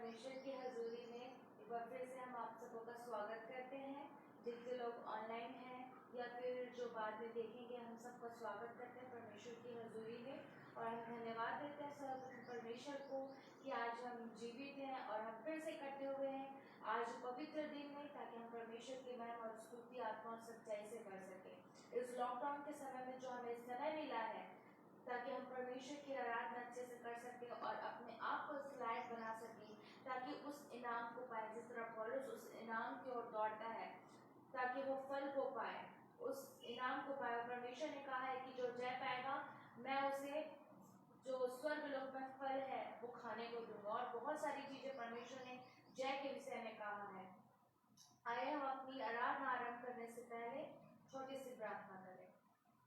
परमेश्वर की हजूरी में एक बार फिर से हम आप सबों का स्वागत करते हैं। जितने लोग ऑनलाइन हैं या फिर जो बाद में देखेंगे, हम सबका स्वागत करते हैं परमेश्वर की हजूरी में। और हम धन्यवाद देते हैं सर्वप्रथम परमेश्वर को कि आज हम जीवित हैं और हम फिर से इकट्ठे हुए हैं आज पवित्र दिन में, ताकि हम परमेश्वर की महिमा और स्तुति आत्मा और सच्चाई से कर सकें। इस लॉकडाउन के समय में जो हमें समय मिला है, ताकि हम परमेश्वर की आराधना अच्छे से कर सकें और अपने आप को इस लायक बना सकें, ताकि उस इनाम को पाए। जिस तरह पौलुस उस इनाम की ओर दौड़ता है ताकि वो फल को पाए, उस इनाम को पाए। परमेश्वर ने कहा है कि जो जय पाएगा, मैं उसे जो स्वर्ग लोक में फल है वो खाने को दूंगा। और बहुत सारी चीजें परमेश्वर ने जय के विषय में कहा है। आइए हम अपनी आराधना आरंभ करने से पहले छोटी सी प्रार्थना करें।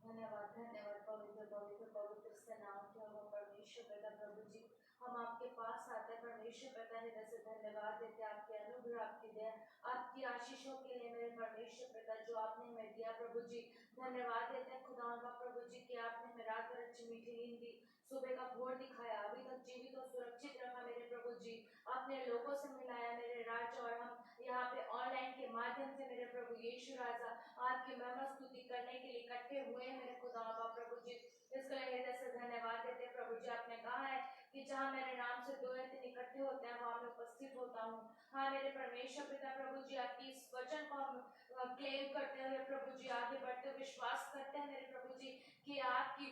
धन्यवाद धन्यवाद पवित्र पवित्र पवित्र से नाम के हम परमेश्वर पिता प्रभु जी, हम आपके पास आते हैं परमेश्वर पिता, हृदय से धन्यवाद देते हैं आपके अनुग्रह, आपकी दया, आपकी आशीषों के लिए मेरे परमेश्वर पिता जो आपने हमें दिया प्रभु जी। धन्यवाद देते हैं खुदा प्रभु जी कि आपने हमें रात भर अच्छी मीठी नींद दी, सुबह का भोर दिखाया, अभी तक जीवित और सुरक्षित रखा मेरे प्रभु जी। अपने लोगों से मिलाया मेरे राज्य, और हम यहाँ पे ऑनलाइन के माध्यम से मेरे प्रभु यीशु राजा आपकी महिमा स्तुति करने के लिए इकट्ठे हुए हैं मेरे खुदा प्रभु जी। इसके लिए हृदय से धन्यवाद देते हैं प्रभु जी। आपने कहा है कि जहाँ मेरे नाम से 2 या 3 इकट्ठे होते हैं वहाँ मैं उपस्थित होता हूँ। हाँ मेरे परमेश्वर पिता प्रभु जी, आपकी इस वचन को हम क्लेम करते हुए प्रभु जी आगे बढ़ते विश्वास करते हैं मेरे प्रभु जी कि आपकी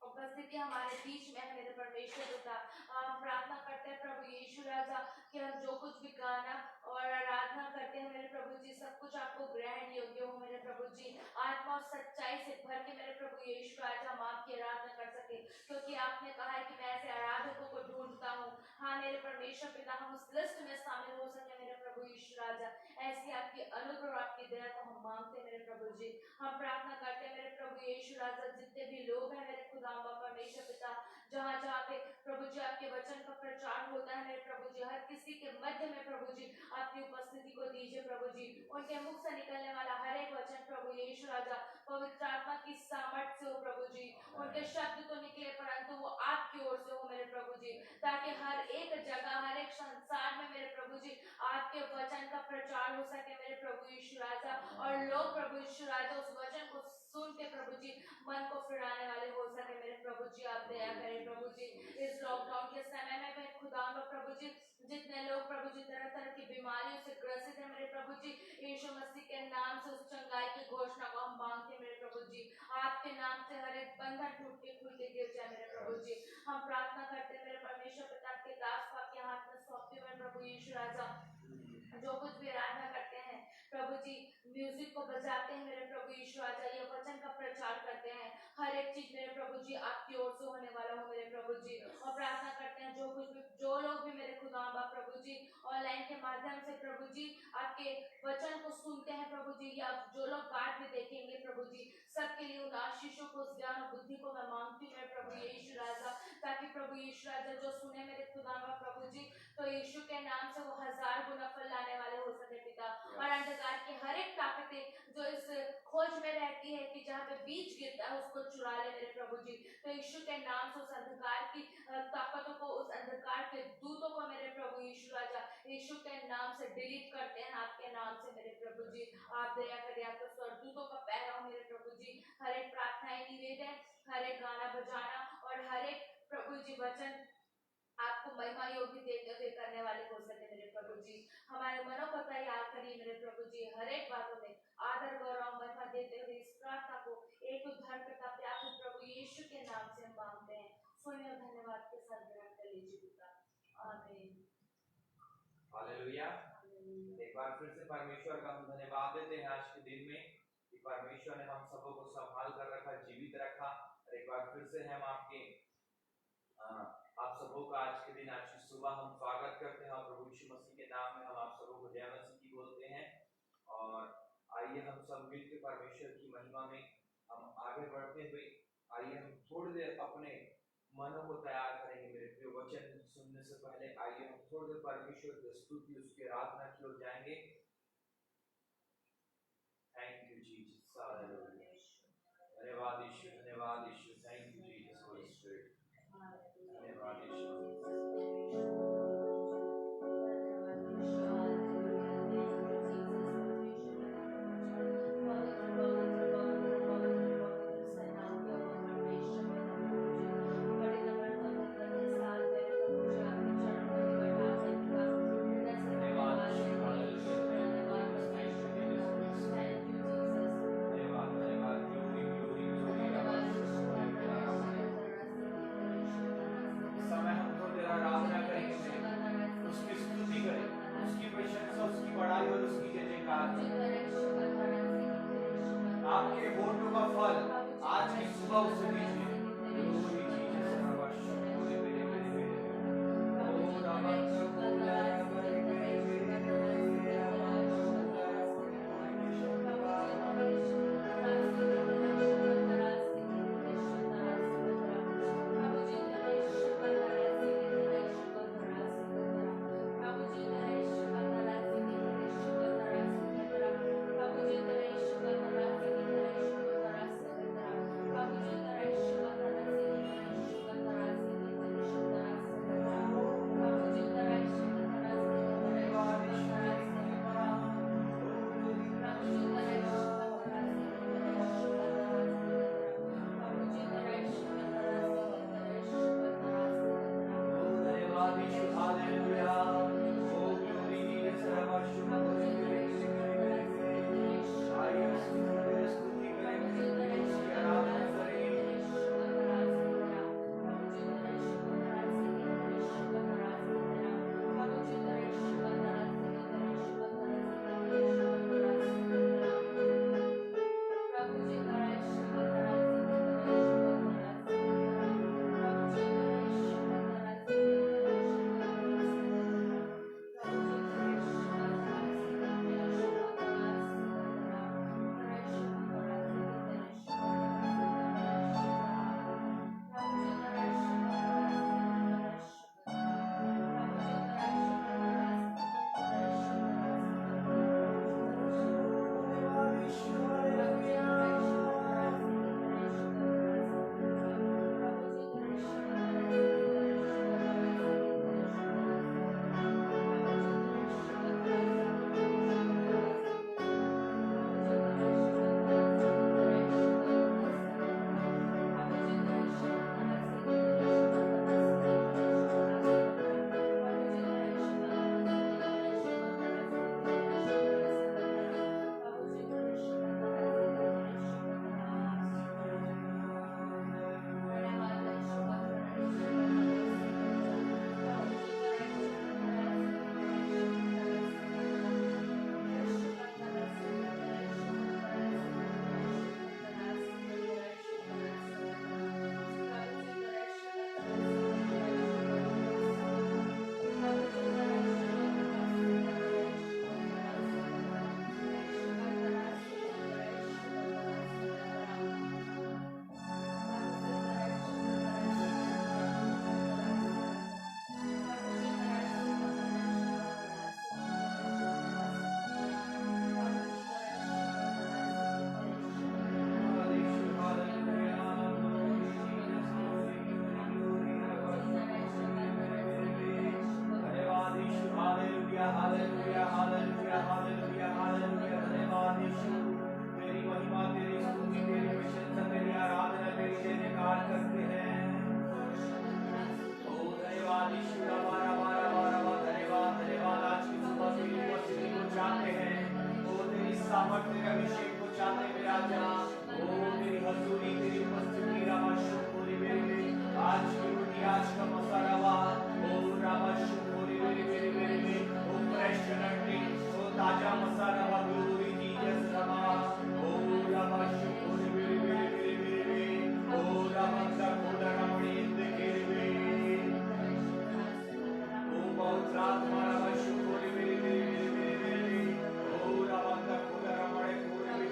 उपस्थिति हमारे बीच में है मेरे परमेश्वर पिता। हम प्रार्थना करते हैं प्रभु यीशु राजा कि हम जो कुछ भी गाना और आराधना करते हैं मेरे प्रभु जी, सब कुछ आपको ग्रहण योग्य हो मेरे प्रभु जी। आत्मा और सच्चाई से भर के मेरे प्रभु यीशु राजा हम आपकी आराधना कर सके, क्योंकि आपने कहा है कि मैं ऐसे आराधकों को ढूंढता हूँ। हाँ मेरे परमेश्वर पिता, हम उस लिस्ट में शामिल हो सके मेरे प्रभु यीशु राजा। ऐसी आपकी अनुग्रह और आपकी दया को हम मांगते हैं मेरे प्रभु जी। हम प्रार्थना करते हैं मेरे प्रभु यीशु राजा, जितने भी लोग हैं मेरे खुदा परमेश्वर पिता, जहाँ जहाँ पे प्रभु जी आपके वचन का प्रचार होता है मेरे प्रभु जी, हर किसी के मध्य में प्रभु जी आपकी उपस्थिति को दीजिए प्रभु जी। उनके मुख से निकलने वाला हर एक वचन प्रभु यीशु राजा पवित्र आत्मा की सामर्थ्य से हो प्रभु जी। उनके शब्द तो निकले परंतु वो आपकी ओर से हो मेरे प्रभु जी, ताकि हर एक जगह हर एक संसार में मेरे प्रभु जी आपके वचन का प्रचार हो सके मेरे प्रभु यीशु राजा। और लोग प्रभु यीशु राजा उस वचन को सुन के प्रभु जी मन को फिराने वाले हो सके मेरे प्रभु जी। आप दया करें प्रभु जी। इस लॉकडाउन के समय में मैं खुदा प्रभु जी, जितने लोग प्रभु जी तरह तरह की बीमारियों से ग्रसित है मेरे प्रभु जी, यीशु मसीह के नाम से उस चंगाई की घोषणा को हम मांगते हैं मेरे प्रभु जी। आपके नाम से हर एक बंधन टूट के खुल के गिर जाए मेरे प्रभु जी। हम प्रार्थना करते हैं मेरे परमेश्वर पिता के दास को आपके हाथ में सौंपते हुए प्रभु यीशु राजा, जो कुछ भी आराधना करते हैं प्रभु जी, म्यूजिक को बजाते हैं मेरे प्रभु यीशु राजा, ये वचन का प्रचार करते हैं, हर एक चीज मेरे प्रभु जी आपकी ओर से होने वाला हो मेरे प्रभु जी। और प्रार्थना करते हैं जो कुछ भी जो लोग भी मेरे खुदा प्रभु जी ऑनलाइन के माध्यम से प्रभु जी आपके वचन को सुनते हैं प्रभु जी, या जो लोग बाद में देखेंगे प्रभु जी, सबके लिए उन आशीषों को, ज्ञान और बुद्धि को मैं मांगती हूँ मेरे प्रभु यीशु राजा, ताकि प्रभु यीशु राजा जो सुने मेरे खुदा प्रभु जी, तो यीशु के नाम से वो 1000 गुना फल लाने वाले हो सके पिता। और अंधकार की हर एक ताकतें जो इस खोज में रहती है कि जहाँ पे बीज गिरता है उसको चुरा ले मेरे प्रभु जी, तो यीशु के नाम से उस अंधकार की ताकतों को, उस अंधकार के दूतों को मेरे प्रभु यीशु राजा यीशु के नाम से डिलीट करते हैं आपके नाम से मेरे प्रभु जी। आप दया करें, आपके स्वर्गदूतों का पहरा मेरे प्रभु जी, हर एक प्रार्थनाएं निवेदन, हर एक गाना बजाना और हर एक प्रभु जी वचन आपको महिमा योग्य देते हुए करने वाले हो सके मेरे प्रभु जी। हमारे मनों को तैयार करिए मेरे प्रभु जी, हर एक बातों में आदर गौरव महिमा देते हुए इस प्रार्थना को एक उद्धारकर्ता प्यारे प्रभु यीशु के नाम से हम मांगते हैं। सुनिए और धन्यवाद के साथ ग्रहण कर लीजिए पिता, आमीन। हालेलुया। एक बार फिर से परमेश्वर का हम धन्यवाद देते हैं आज के दिन में कि परमेश्वर ने हम सबों को संभाल कर रखा, जीवित रखा। और एक बार फिर से हम आपके आप सबों का आज के दिन, आज की सुबह हम स्वागत करते हैं और प्रभु यीशु मसीह के नाम में हम आप सबों को जय मसीह की बोलते हैं। और आइए हम सब मिलकर परमेश्वर की महिमा में हम आगे बढ़ते हुए आइए हम थोड़ी देर अपने मनों को तैयार करेंगे। मेरे प्रिय वचन सुनने से पहले आइए हम थोड़ी देर परमेश्वर की स्तुति, उसकी आराधना की ओर जाएंगे। थैंक यू जीसस, धन्यवाद यीशु, धन्यवाद यीशु, thank you Jesus, holy spirit, धन्यवाद यीशु। आपके होठों का फल आज की सुबह उसे दीजिए। Glory Jesus, नमस्ते, glory मेरे मेरे मेरे। ओ नमस्ते, glory मेरे मेरे मेरे, सामर्थ्य अभिषेक को चाहते हैं राजा। ओ तेरी हजूरी तेरी उपस्थिति रामा शुक्र मेरे आज की रोटी आज का मसाला ओ रामा शुक्र मेरे मेरे मेरे ओ फ्रेश अनॉइंटिंग ओ ताजा मसाला ग्लोरी जीसस रामा ओ रामा शुक्र मेरे मेरे मेरे मेरे ओ रामा का कोड़ा रामणी इंदे मेरे ओ बहुत रात मारा शुक्र मेरे मेरे मेरे मेरे ओ रामा का कोड़ा रामणे पूरे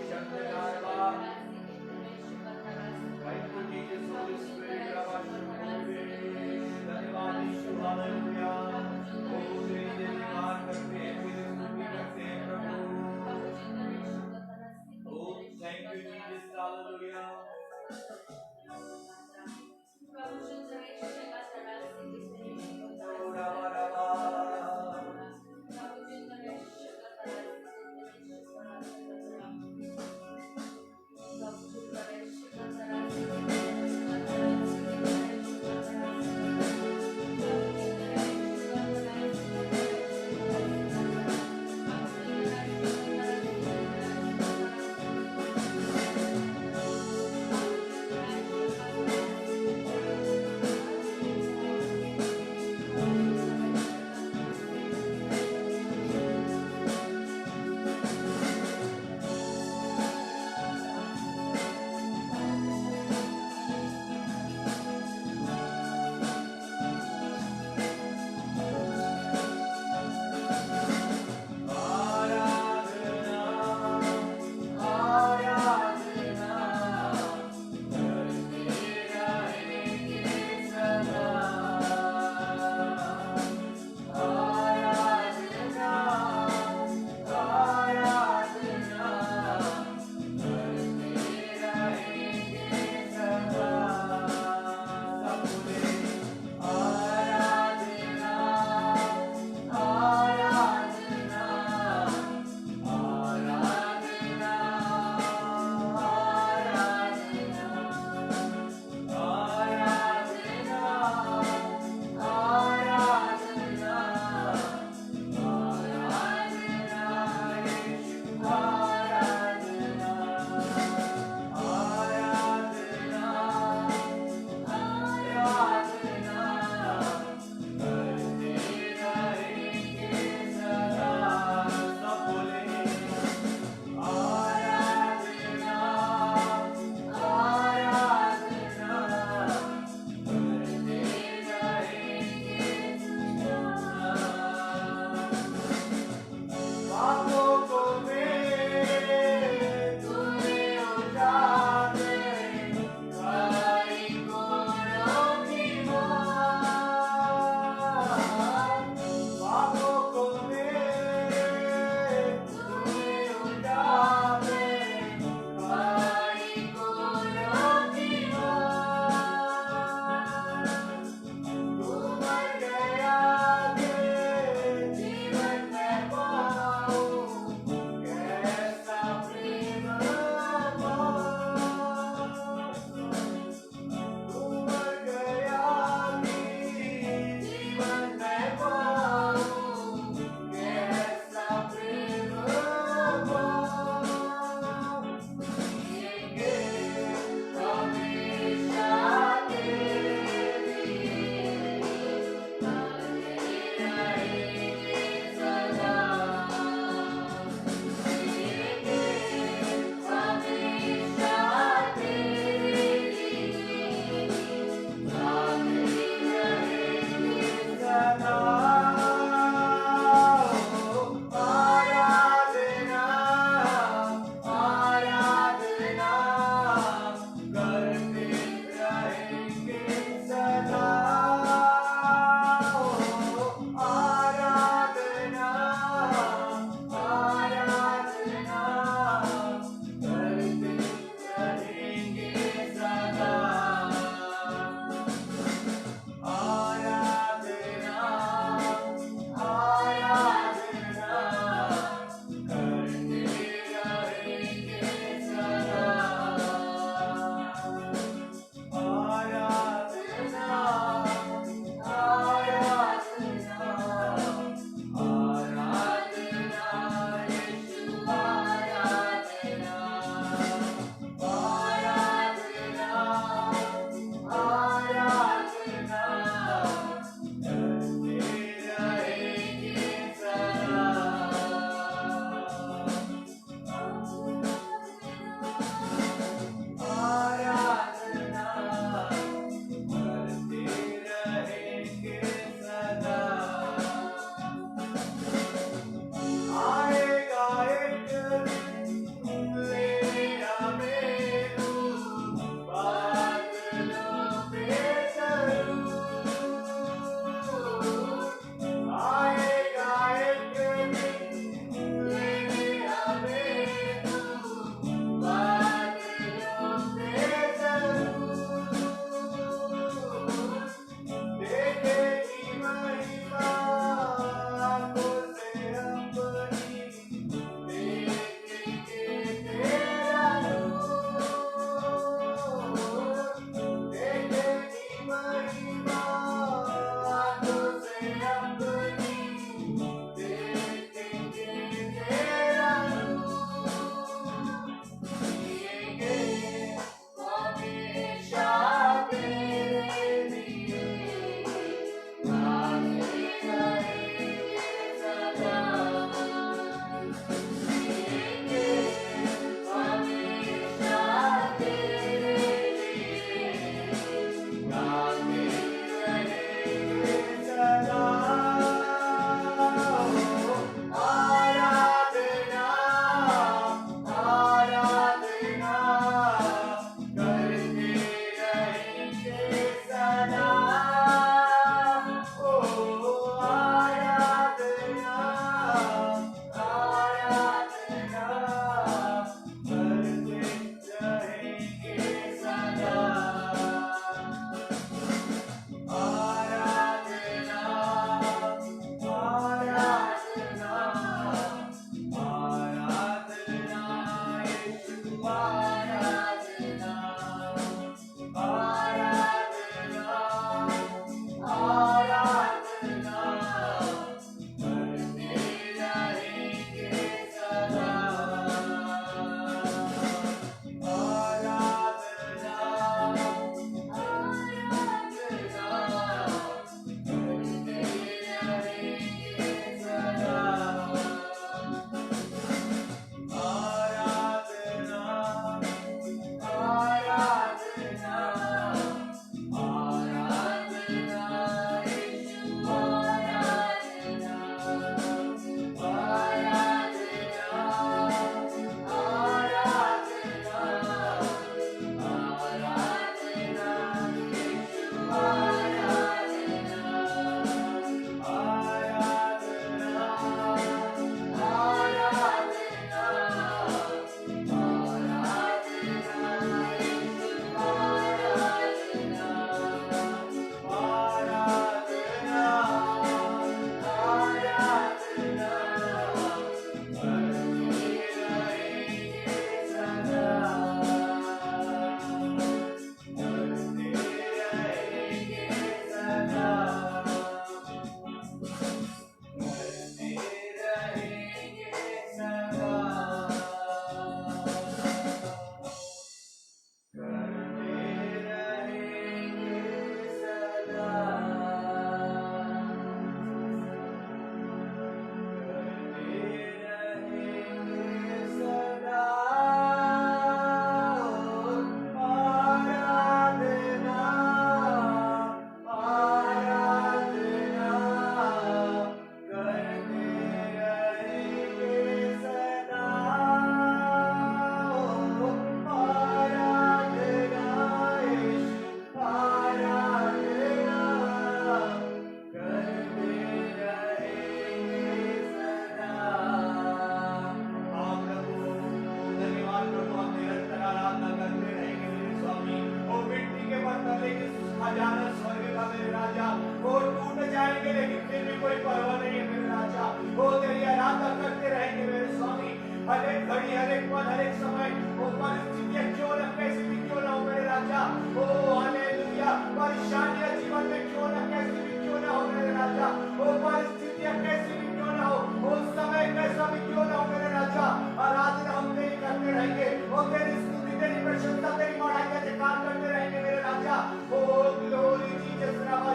घड़ी, हर एक पल, हर एक समय, वो परिस्थितियां क्यों न कैसी भी क्यों न हो मेरे राजा, ओ हालेलुया, परेशानियां जीवन में क्यों न कैसी भी क्यों न हो मेरे राजा, वो परिस्थितियां कैसी भी क्यों न हो, वो समय कैसा भी क्यों न हो मेरे राजा, आराधना हम तेरी करते रहेंगे, वो तेरी स्तुति, तेरी प्रशंसा, तेरी बड़ाई का जयकार करते रहेंगे मेरे राजा। ओ ग्लोरी जीसस, नमः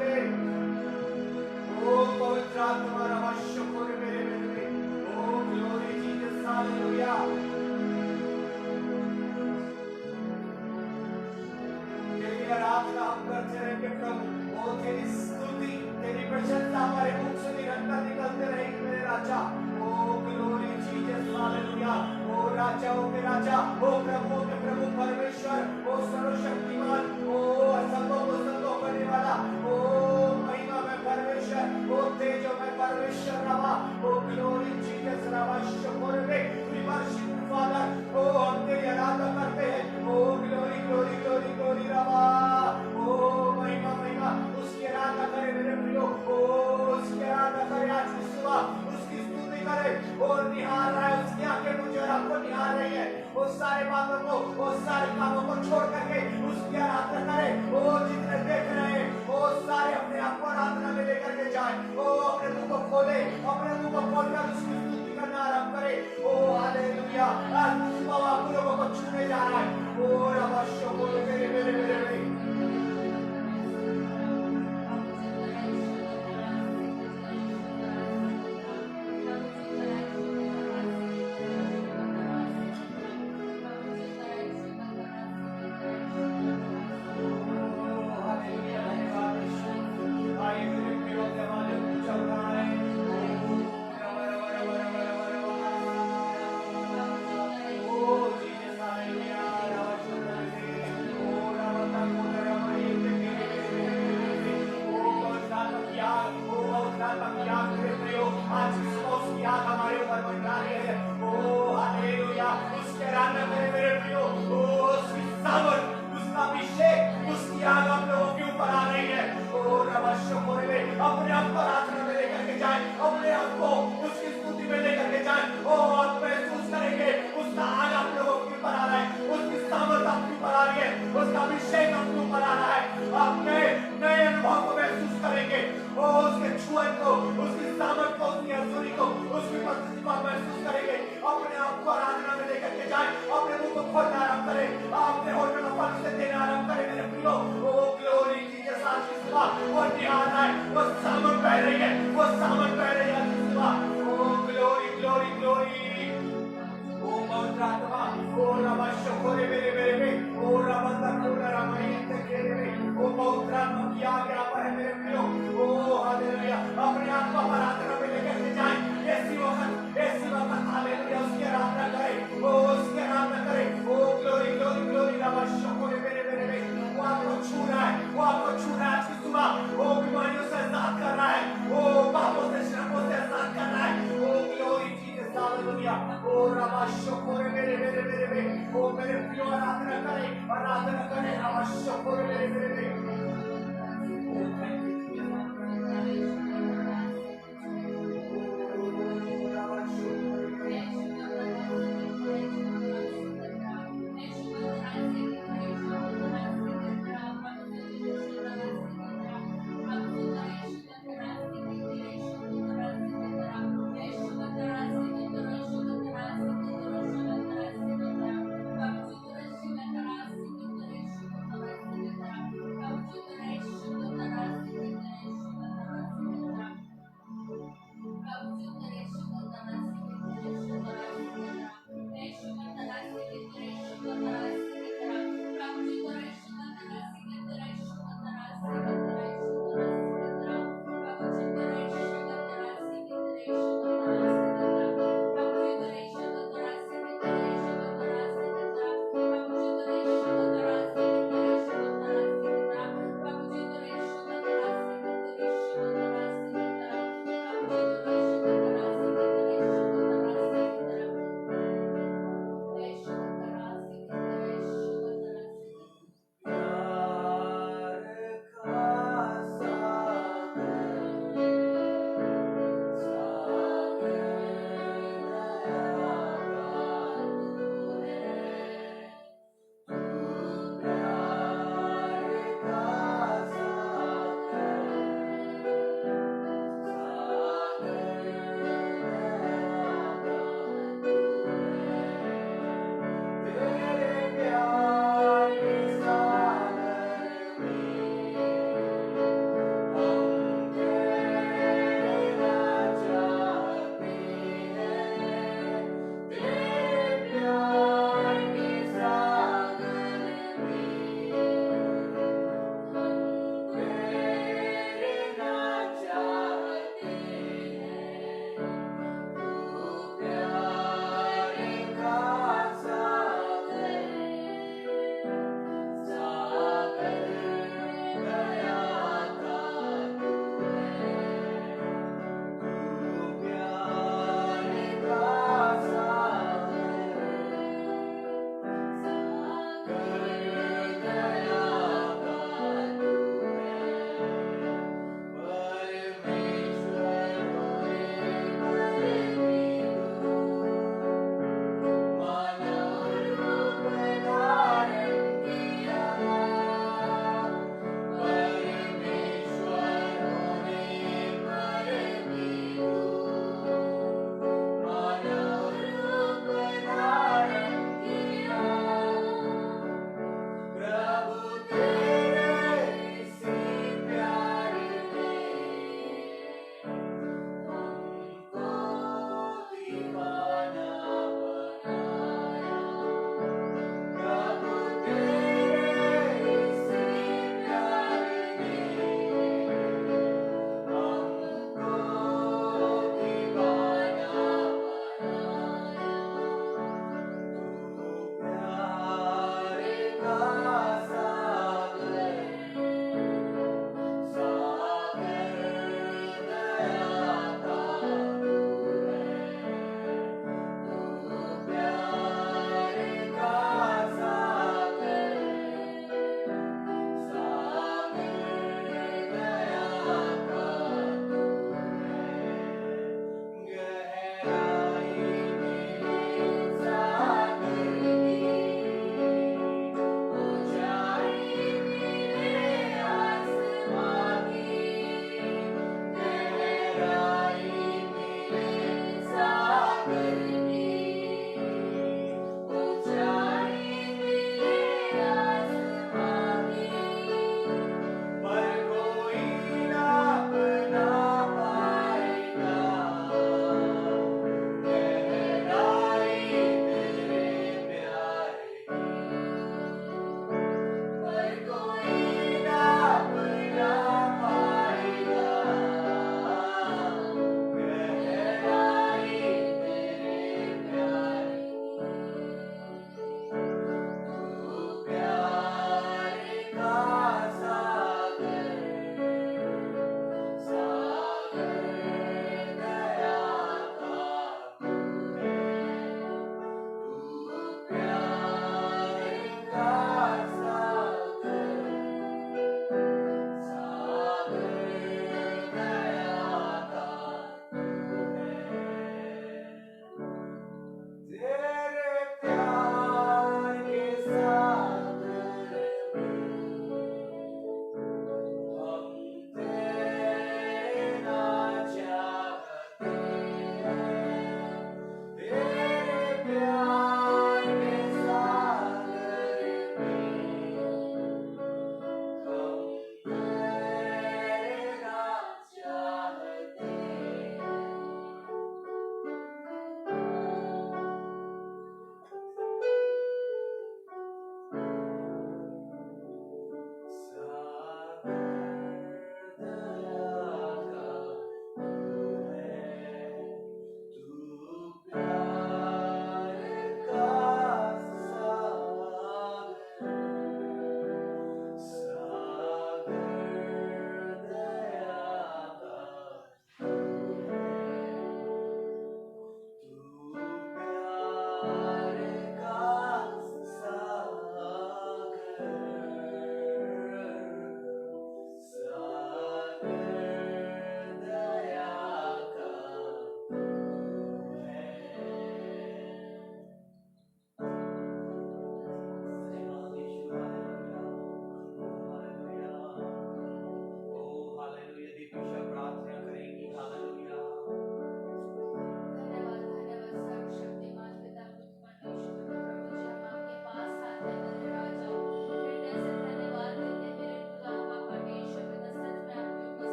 मेरे, ओ पवित्र आत्मा नमः मेरे, ओ ग्लोरी जीसस, हालेलुया। तेरी आराधना हम करते रहेंगे प्रभु, ओ तेरी स्तुति, तेरी प्रशंसा हमारे मुख से निरंतर निकलते रहेंगे मेरे राजा। ओ ग्लोरी जीसस, हालेलुया। ओ राजाओं के राजा, ओ प्रभुओं के प्रभु परमेश्वर, ओ सर्वशक्तिमान, ओ असंभव को संभव करने वाला, ओ महिमा में परमेश्वर, ओ तेजो में परमेश्वर रवा, ओ ग्लोरी जीसस रवा शुक्र में वी वर्शिप फादर, ओ हम तेरी आराधना करते हैं, ओ ग्लोरी ग्लोरी ग्लोरी ग्लोरी रवा, ओ महिमा महिमा उसकी आराधना करे मेरे प्रियो, ओ उसकी आराधना करे आज की सुबह, उसकी स्तुति करे, और निहार रहा है उसकी आंखें मुझे और आपको निहार रही है, वो सारे बातों को, वो सारे कामों को छोड़ करके उसकी आराधना करे, वो जितने देख रहे हैं वो सारे अपने आप को आराधना में लेकर के जाए, वो अपने मुंह को खोले, अपने मुंह को खोलकर उसकी स्तुति करना आरंभ करे, ओ हालेलुया। आज सुबह आप लोगों को छूने जा रहा है, ओ रबाशो बोले मेरे मेरे मेरे मेरे अपने आप को आराधना में लेकर के जाए, अपने आप को उसकी स्तुति में लेकर के जाए, ओ आप महसूस करेंगे उसका आग आप लोगों के ऊपर आ रहा है, उसकी सामर्थ आपके ऊपर आ रही है, उसका अभिषेक आपके ऊपर आ रहा है, आप नए अनुभव को महसूस करेंगे, ओ उसके छुअन को, उसकी सामर्थ को, उसकी हजूरी को, उसकी उपस्थिति को महसूस करेंगे, अपने आप को आराधना में लेकर के जाए, अपने मुंह को खोलना आरंभ करें, अपने होठों में फल से देना आरंभ करें मेरे प्रियो, ओ ग्लोरी जीसस आज की सुबह वो निहार रहा है, वो सामर्थ बह रही है, वो सामर्थ बह रही है आज की सुबह, ओ ग्लोरी ग्लोरी ग्लोरी, ओ पवित्र आत्मा, ओ रबाशो खोले मेरे मेरे में, ओ रबंदा खोला रामायण के में, ओ पवित्र आत्मा की आज्ञा पर है मेरे प्रियो, ओ हालेलुया। अपने आप को आराधना में लेकर के जाए, ऐसी वक्त हालेलुया उसकी आराधना करें, ओ उसकी आराधना करें, ओ ग्लोरी ग्लोरी ग्लोरी रबाशो खोले मेरे मेरे में, वो आपको छू रहा है, वो आपको छू रहा है आज की सुबह, वो बीमारियों से आजाद कर रहा है, वो पापों से श्रमों से आजाद कर रहा है, ओ ग्लोरी जीसस हालेलुया, ओ रबाशो खोले मेरे मेरे मेरे में, ओ मेरे प्रियो आराधना करें, आराधना करें, रबाशो खोले मेरे मेरे में, ओ थैंक यू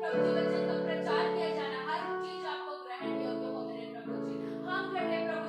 प्रभु जी वचन का प्रचार किया जाना, हर चीज आपको ग्रहण योग्य हो मेरे प्रभु जी। हम प्रभु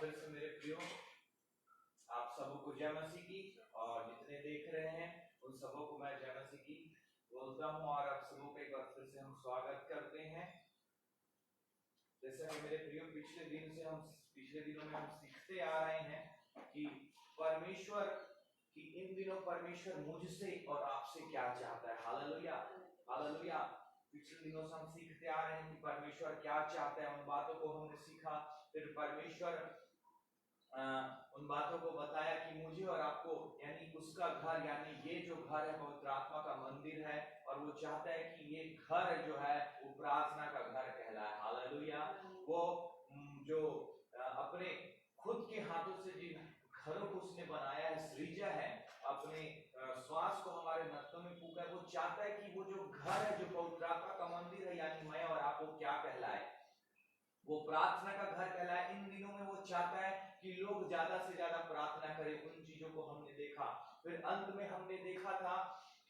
फिर से मेरे प्रियो आप सबको जय मसीह की, और जितने देख रहे हैं उन सबों को मैं जय मसीह की बोलता हूँ और आप सबों का एक बार फिर से हम स्वागत करते हैं। जैसे कि मेरे प्रियो पिछले दिनों में हम सीखते आ रहे हैं कि परमेश्वर कि इन दिनों परमेश्वर मुझसे और आपसे क्या चाहता है। Hallelujah hallelujah. पिछले दिनों से हम सीखते आ रहे हैं कि परमेश्वर क्या चाहता है, उन बातों को हमने सीखा। फिर परमेश्वर उन बातों को बताया कि मुझे और आपको यानी उसका घर, यानी ये जो घर है पवित्र आत्मा का मंदिर है, और वो चाहता है कि ये घर जो है वो प्रार्थना का घर कहलाए। हालेलुया। वो जो अपने खुद के हाथों से जिन घरों को उसने बनाया है, सृजा है, अपने श्वास को हमारे नसों में फूंका है, वो चाहता है कि वो जो घर है, जो पवित्र आत्मा का मंदिर है, यानी मैं और आपको क्या कहलाए, वो प्रार्थना का घर कहलाए। इन दिनों में वो चाहता है कि लोग ज्यादा से ज्यादा प्रार्थना करें। उन चीजों को हमने देखा। फिर अंत में हमने देखा था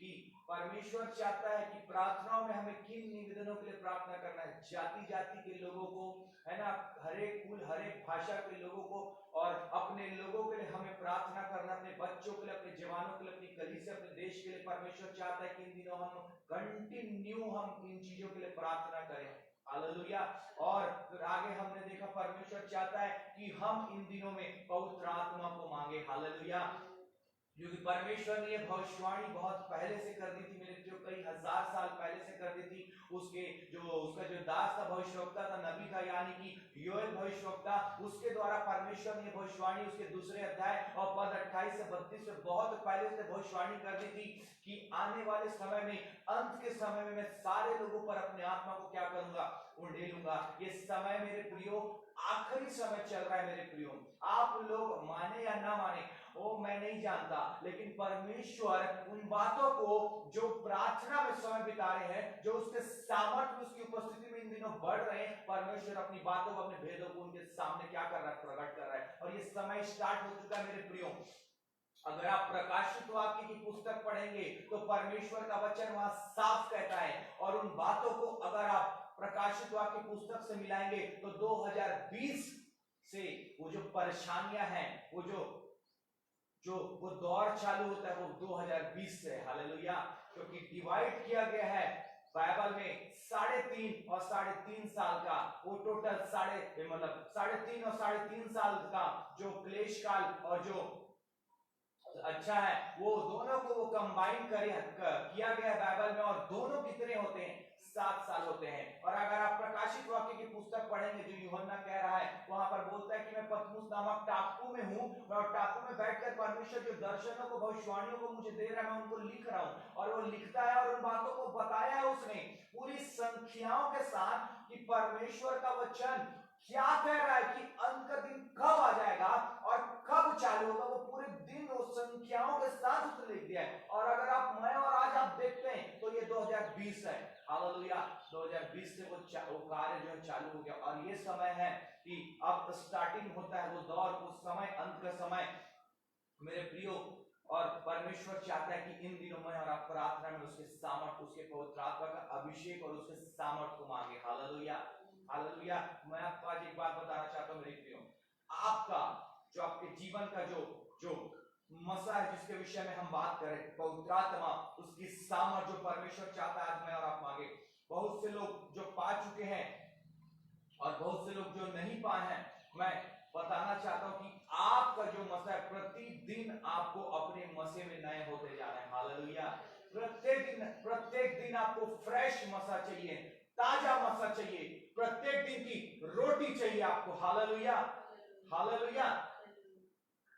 कि परमेश्वर चाहता है कि प्रार्थनाओं में हमें किन निवेदनों के लिए प्रार्थना करना है। जाति जाति के लोगों को, है ना, हर एक कुल हर एक भाषा के लोगों को, और अपने लोगों के लिए हमें प्रार्थना करना, अपने बच्चों के लिए, अपने जवानों के लिए, अपनी कलीसिया, अपने देश के लिए। परमेश्वर चाहता है कि इन दिनों हम कंटिन्यू हम इन चीजों के लिए प्रार्थना करें। हालेलुया। और फिर आगे हमने देखा परमेश्वर चाहता है कि हम इन दिनों में पवित्र आत्मा को मांगे। हालेलुया। क्योंकि परमेश्वर ने यह भविष्यवाणी बहुत पहले से कर दी थी, मेरे जो कई हजार साल पहले से कर दी थी। उसका जो दास था, भविष्यवक्ता था, नबी था, यानी कि योएल भविष्यवक्ता, उसके द्वारा परमेश्वर ने भविष्यवाणी उसके दूसरे अध्याय और पद 28 से 32 में बहुत पहले से भविष्यवाणी कर दी थी कि आने वाले समय में, अंत के समय में, मैं सारे लोगों पर अपने आत्मा को क्या करूंगा, उड़ेलूंगा। ये समय मेरे प्रियो आखिरी समय चल रहा है मेरे प्रियो। आप लोग माने या ना माने वो मैं नहीं जानता, लेकिन परमेश्वर उन बातों को जो प्रार्थना में समय बिता रहे हैं, जो उसके सामर्थ्य, उसकी उपस्थिति में इन दिनों बढ़ रहे हैं, परमेश्वर अपनी बातों को, अपने भेदों को उनके सामने क्या कर रहा है, प्रकट कर रहा है। और ये समय स्टार्ट हो चुका है मेरे प्रियो। अगर आप प्रकाशित वाक्य की पुस्तक पढ़ेंगे तो परमेश्वर का वचन वहां साफ कहता है, और उन बातों को अगर आप प्रकाशित वाक्य पुस्तक से मिलाएंगे तो 2020 से वो जो परेशानियां हैं, वो दौर चालू होता है, वो 2020 से। हालेलुया। क्योंकि डिवाइड किया गया है बाइबल में 3.5 और 3.5 साल का, वो टोटल 3.5 और 3.5 साल का जो क्लेश काल और जो अच्छा है, वो दोनों को वो कंबाइन किया गया है बाइबल में, और दोनों कितने होते हैं, 7 साल होते हैं। और अगर आप प्रकाशित वाक्य की पुस्तक पढ़ेंगे, जो यूहन्ना कह रहा है, वहां पर बोलता है कि मैं पतमुस नामक टापू में हूं, और टापू में बैठकर परमेश्वर जो दर्शनों को, भविष्यवाणियों को मुझे दे रहा है, मैं उनको लिख रहा हूं। और वो लिखता है और उन बातों को बताया है उसने पूरी संख्याओं के साथ कि परमेश्वर का वचन क्या कह रहा है, कि अंत का दिन कब आ जाएगा और कब चालू होगा, वो पूरे दिन वो संख्याओं के साथ उसने लिख दिया है। और अगर आप मैं और आज आप देखते हैं तो ये 2020 है। हालेलुया। 2020 से वो कार्य जो है चालू हो गया, और ये समय है कि अब स्टार्टिंग होता है वो दौर, उस समय, अंत का समय मेरे प्रियो। और परमेश्वर चाहता है कि इन दिनों में और आप प्रार्थना में उसके सामर्थ्य, उसके पवित्र आत्मा का अभिषेक और उसके सामर्थ्य को मांगे। Hallelujah hallelujah. मैं आपको आज एक बात बताना चाहता हूं मेरे प्रियो, आपका जो आपके जीवन का जो मसला है, जिसके विषय में हम बात करें, पवित्र आत्मा, उसकी सामर्थ्य जो परमेश्वर चाहता है आज मैं और आप मांगे। बहुत से लोग जो पा चुके हैं और बहुत से लोग जो नहीं पाए हैं, मैं बताना चाहता हूं कि आपका जो मसा है, प्रतिदिन आपको अपने मसे में नए होते जा रहे हैं। हालेलुया। प्रत्येक दिन आपको फ्रेश मसा चाहिए, ताजा मसा चाहिए, प्रत्येक दिन की रोटी चाहिए आपको। Hallelujah hallelujah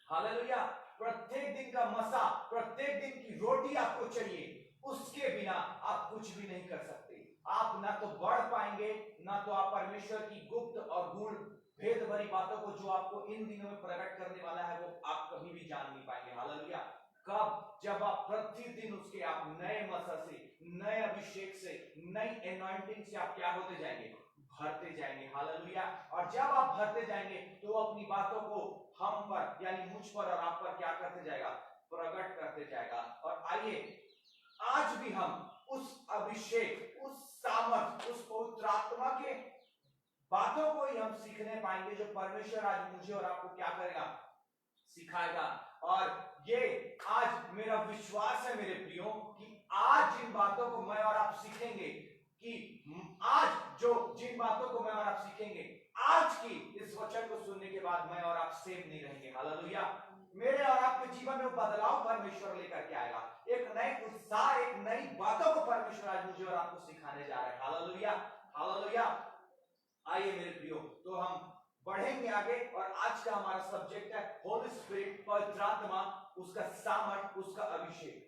hallelujah. प्रत्येक दिन का मसा, प्रत्येक दिन की रोटी आपको चाहिए। उसके बिना आप कुछ भी नहीं कर सकते। आप ना तो बढ़ पाएंगे, ना तो आप परमेश्वर की गुप्त और गूढ़ भेद भरी बातों को जो आपको इन दिनों में प्रकट करने वाला है, वो आप कभी भी जान नहीं पाएंगे। हालेलुया। कब? जब आप प्रतिदिन उसके आप नए मसा से, नए अभिषेक से, नई एनॉइंटिंग से आप क्या होते जाएंगे, भरते जाएंगे। हालेलुया। और जब आप भरते जाएंगे तो अपनी बातों को हम पर, यानी मुझ पर और आप पर क्या करते जाएगा, प्रकट करते जाएगा। और आइए आज भी हम उस अभिषेक, उस सामर्थ, उस पवित्र आत्मा के बातों बातों को ही हम सीखने पाएंगे जो परमेश्वर आज मुझे और आपको क्या करेगा, सिखाएगा। और ये आज मेरा विश्वास है मेरे प्रियो कि आज जिन बातों को मैं और आप सीखेंगे, कि आज जो जिन बातों को मैं और आप सीखेंगे, आज की इस वचन को सुनने के बाद मैं और आप सेव नहीं रहेंगे। हालेलुया। मेरे और आपके जीवन में बदलाव परमेश्वर लेकर के आएगा, एक नए उत्साह, एक नई बातों को परमेश्वर आज मुझे और आपको सिखाने जा रहा है। Hallelujah, hallelujah. आइए मेरे प्रियो, तो हम बढ़ेंगे आगे और आज का हमारा सब्जेक्ट है होली स्पिरिट, पवित्र आत्मा, उसका सामर्थ, उसका अभिषेक।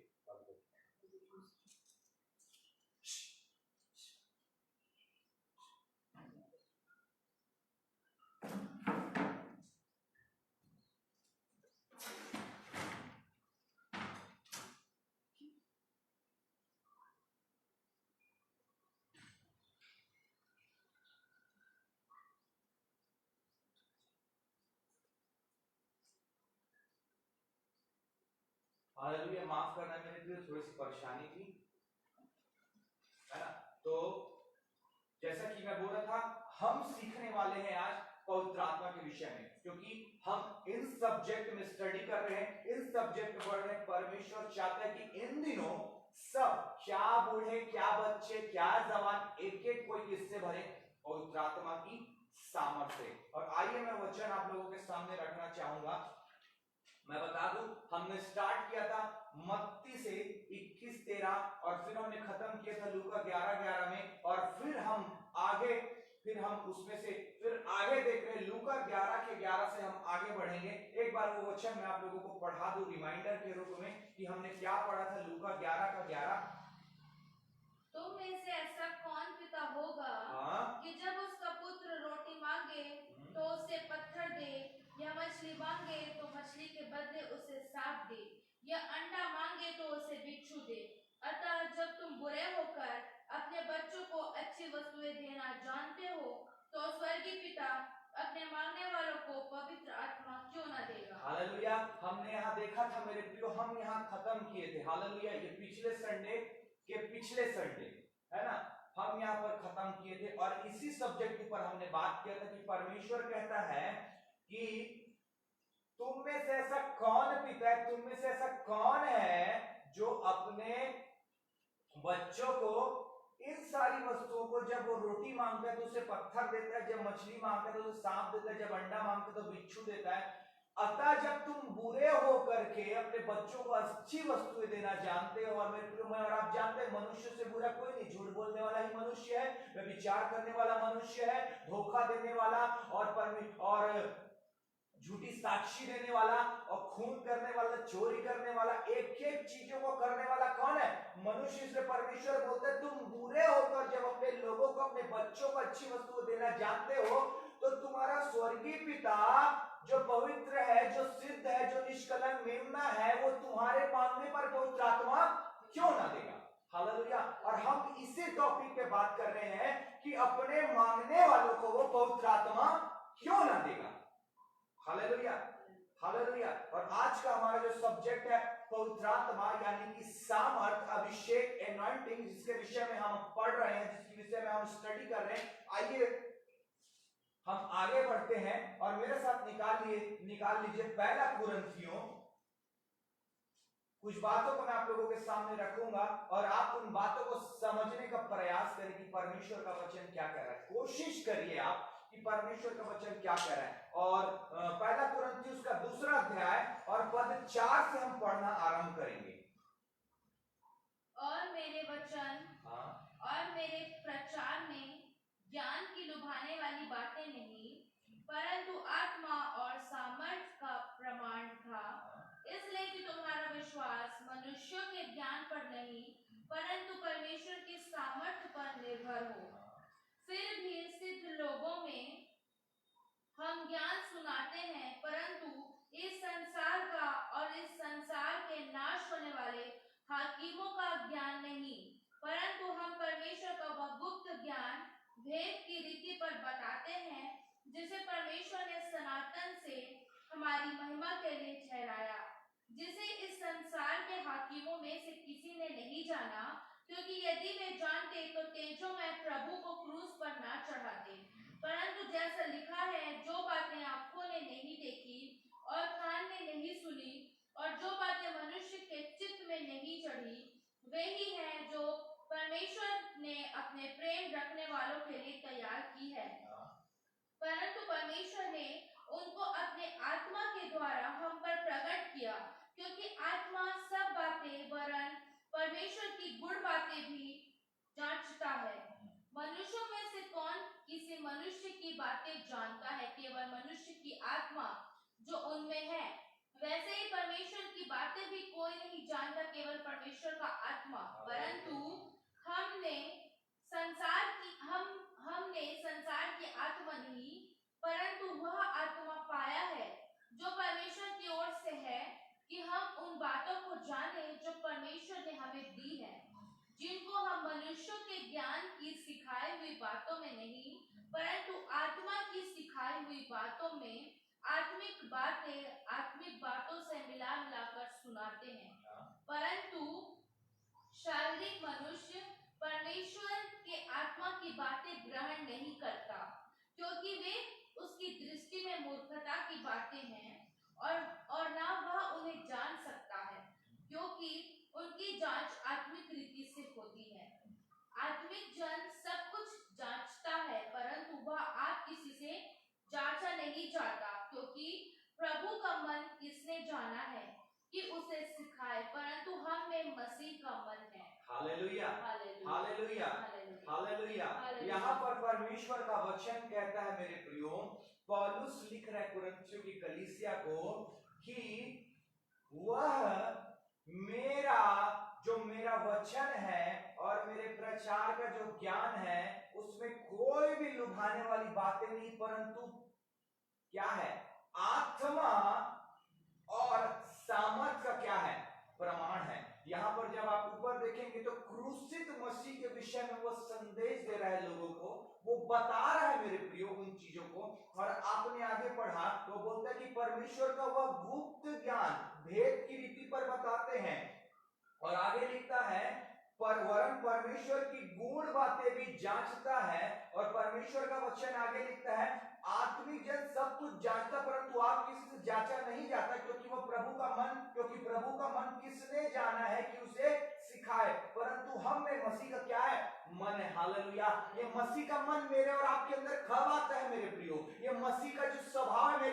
हालेलुया। माफ करना मेरे लिए थोड़ी सी परेशानी थी, है ना। तो जैसा कि मैं बोल रहा था, हम सीखने वाले हैं आज पवित्र आत्मा के विषय में, क्योंकि हम इन सब्जेक्ट में स्टडी कर रहे हैं, इन सब्जेक्ट में पढ़ रहे हैं। परमेश्वर चाहता है कि इन दिनों सब, क्या बूढ़े, क्या बच्चे, क्या जवान, एक एक कोई किससे भरे, पवित्र आत्मा की सामर्थ्य से। और आइए मैं वचन आप लोगों के सामने रखना चाहूंगा। मैं बता दूं, हमने स्टार्ट किया था मत्ती से 21:13 और फिर हमने खत्म किया था लूका 11:11 में, और फिर हम उसमें से फिर आगे देख रहे हैं लूका 11:11 से हम आगे बढ़ेंगे। एक बार वो वचन मैं आप लोगों को पढ़ा दूं रिमाइंडर के रूप में कि हमने क्या पढ़ा था लूका 11:11। तुम में से ऐसा कौन पिता होगा कि जब उसका पुत्र रोटी मांगे तो उसे पत्थर दे, या मछली मांगे तो मछली के बदले उसे सांप दे, या अंडा मांगे तो उसे बिच्छू दे। अतः जब तुम बुरे होकर अपने बच्चों को अच्छी वस्तुएं देना जानते हो, तो स्वर्गीय पिता अपने मांगने वालों को पवित्र आत्मा क्यों न देगा। हालेलुया। हमने यहाँ देखा था मेरे प्रियो, हम यहाँ खत्म किए थे। हालेलुया। ये पिछले संडे के पिछले संडे, है ना, हम यहाँ पर खत्म किए थे और इसी सब्जेक्ट के ऊपर हमने बात किया था कि परमेश्वर कहता है कि तुम में से ऐसा कौन पिता है, तुम में से ऐसा कौन है जो अपने बच्चों को इन सारी वस्तुओं को, जब वो रोटी मांगता है तो उसे पत्थर देता है, जब मछली मांगता है तो उसे सांप देता है, जब अंडा मांगता है तो बिच्छू देता है। अतः जब तुम बुरे हो करके अपने बच्चों को अच्छी वस्तुएं देना जानते हो, और मेरे प्रिय और आप जानते हैं मनुष्य से बुरा कोई नहीं, झूठ बोलने वाला ही मनुष्य है, व्यभिचार करने वाला मनुष्य है, धोखा देने वाला और झूठी साक्षी देने वाला और खून करने वाला, चोरी करने वाला, एक एक चीजों को करने वाला कौन है, मनुष्य। इसलिए परमेश्वर बोलते हैं तुम बुरे होकर जब अपने लोगों को, अपने बच्चों को अच्छी वस्तु देना जानते हो, तो तुम्हारा स्वर्गीय पिता जो पवित्र है, जो सिद्ध है, जो निष्कलंक मेमना है, वो तुम्हारे मांगने पर पवित्र आत्मा क्यों ना देगा। हालेलुया। और हम इसी टॉपिक पे बात कर रहे हैं कि अपने मांगने वालों को वो पवित्र आत्मा क्यों ना देगा। Hallelujah, hallelujah. और आज का हमारा जो सब्जेक्ट है पवित्र आत्मा यानी कि सामर्थ, अभिषेक, एनॉइंटिंग, जिसके विषय में हम पढ़ रहे हैं, जिसके विषय में हम स्टडी कर रहे हैं। आइए हम आगे बढ़ते हैं और मेरे साथ निकाल लीजिए पहला कुरिन्थियों। कुछ बातों को मैं आप लोगों के सामने रखूंगा और आप उन बातों को समझने का प्रयास करें कि परमेश्वर का वचन क्या कह रहा है। कोशिश करिए आप कि परमेश्वर का वचन क्या कह रहा है। और पहला कुरिन्थियों उसका 2 अध्याय और पद 4 से हम पढ़ना आरंभ करेंगे। और मेरे वचन और मेरे प्रचार में ज्ञान की लुभाने वाली बातें नहीं, परंतु आत्मा और सामर्थ का प्रमाण था, इसलिए कि तुम्हारा विश्वास मनुष्यों के ज्ञान पर नहीं परंतु परमेश्वर की सामर्थ पर निर्भर हो। फिर भी सिद्ध लोगों में हम ज्ञान सुनाते हैं, परंतु इस संसार का और इस संसार के नाश होने वाले हाकिमों का ज्ञान नहीं, परंतु हम परमेश्वर का वह गुप्त ज्ञान भेद की रीति पर बताते हैं, जिसे परमेश्वर ने सनातन से हमारी महिमा के लिए ठहराया, जिसे इस संसार के हाकिमों में से किसी ने नहीं जाना, क्योंकि यदि वे जानते तो तेजोमय प्रभु को क्रूस पर ना चढ़ाते। परंतु जैसा लिखा है, जो बातें आंखों ने नहीं देखी और कान ने नहीं सुनी और जो बातें मनुष्य के चित्त में नहीं चढ़ी, वे ही हैं जो परमेश्वर ने अपने प्रेम रखने वालों के लिए तैयार की है। परंतु परमेश्वर ने उनको अपने आत्मा के द्वारा हम पर प्रकट किया, क्योंकि आत्मा सब बातें वरन परमेश्वर की गुण बातें भी जांचता है। मनुष्यों में से कौन किसी मनुष्य की बातें जानता है? केवल मनुष्य की आत्मा जो उनमें है। वैसे ही परमेश्वर की बातें भी कोई नहीं जानता, केवल परमेश्वर का आत्मा। परंतु हमने संसार की आत्मा नहीं, परंतु वह आत्मा पाया है जो परमेश्वर की ओर से है, कि हम उन बातों को जाने जो परमेश्वर ने हमें दी है, जिनको हम मनुष्यों के ज्ञान की सिखाई हुई बातों में नहीं, परंतु आत्मा की सिखाई हुई बातों में आत्मिक बातों से मिला मिलाकर सुनाते हैं। परंतु शारीरिक मनुष्य परमेश्वर के आत्मा की बातें ग्रहण नहीं करता, क्योंकि वे उसकी दृष्टि में मूर्खता की बातें हैं, और ना वह उन्हें जान सकता है, क्योंकि उनकी जांच आत्मिक रीति से होती है। आत्मिक जन सब कुछ जांचता है, परंतु वह आप किसी से जांचा नहीं जाता, क्योंकि प्रभु का मन किसने जाना है कि उसे सिखाए। परंतु हम में मसीह का मन है। Hallelujah, hallelujah, hallelujah, hallelujah, hallelujah. Hallelujah. यहाँ पर परमेश्वर का वचन कहता है मेरे प्रियो, पौलुस लिख रहा है कुरिन्थियों की कलीसिया को कि वह मेरा वचन है और मेरे प्रचार का जो ज्ञान है उसमें कोई भी लुभाने वाली बातें नहीं, परंतु क्या है? आत्मा और सामर्थ का क्या है? प्रमाण है। यहाँ पर जब आप ऊपर देखेंगे तो क्रूसित मसीह के विषय में वो संदेश दे रहा है लोगों को, वो बता रहा है मेरे प्रियो उन चीजों को। और आपने आगे पढ़ा तो बोलता है कि परमेश्वर का वह गुप्त ज्ञान भेद की रीति पर बताते हैं, और आगे लिखता है वरन परमेश्वर की गूढ़ बातें भी जांचता है। और परमेश्वर का वचन आगे लिखता है आत्मिक जन सब कुछ जांचता, परंतु आप किसी से जांचा नहीं जाता, क्योंकि प्रभु का मन किसने जाना है कि उसे सिखाए। परंतु हम में मसीह का क्या है? मन है। हालेलुया। ये मसीह का मन मेरे और आपके अंदर कब आता है मेरे प्रियो? ये मसीह का जो स्वभाव है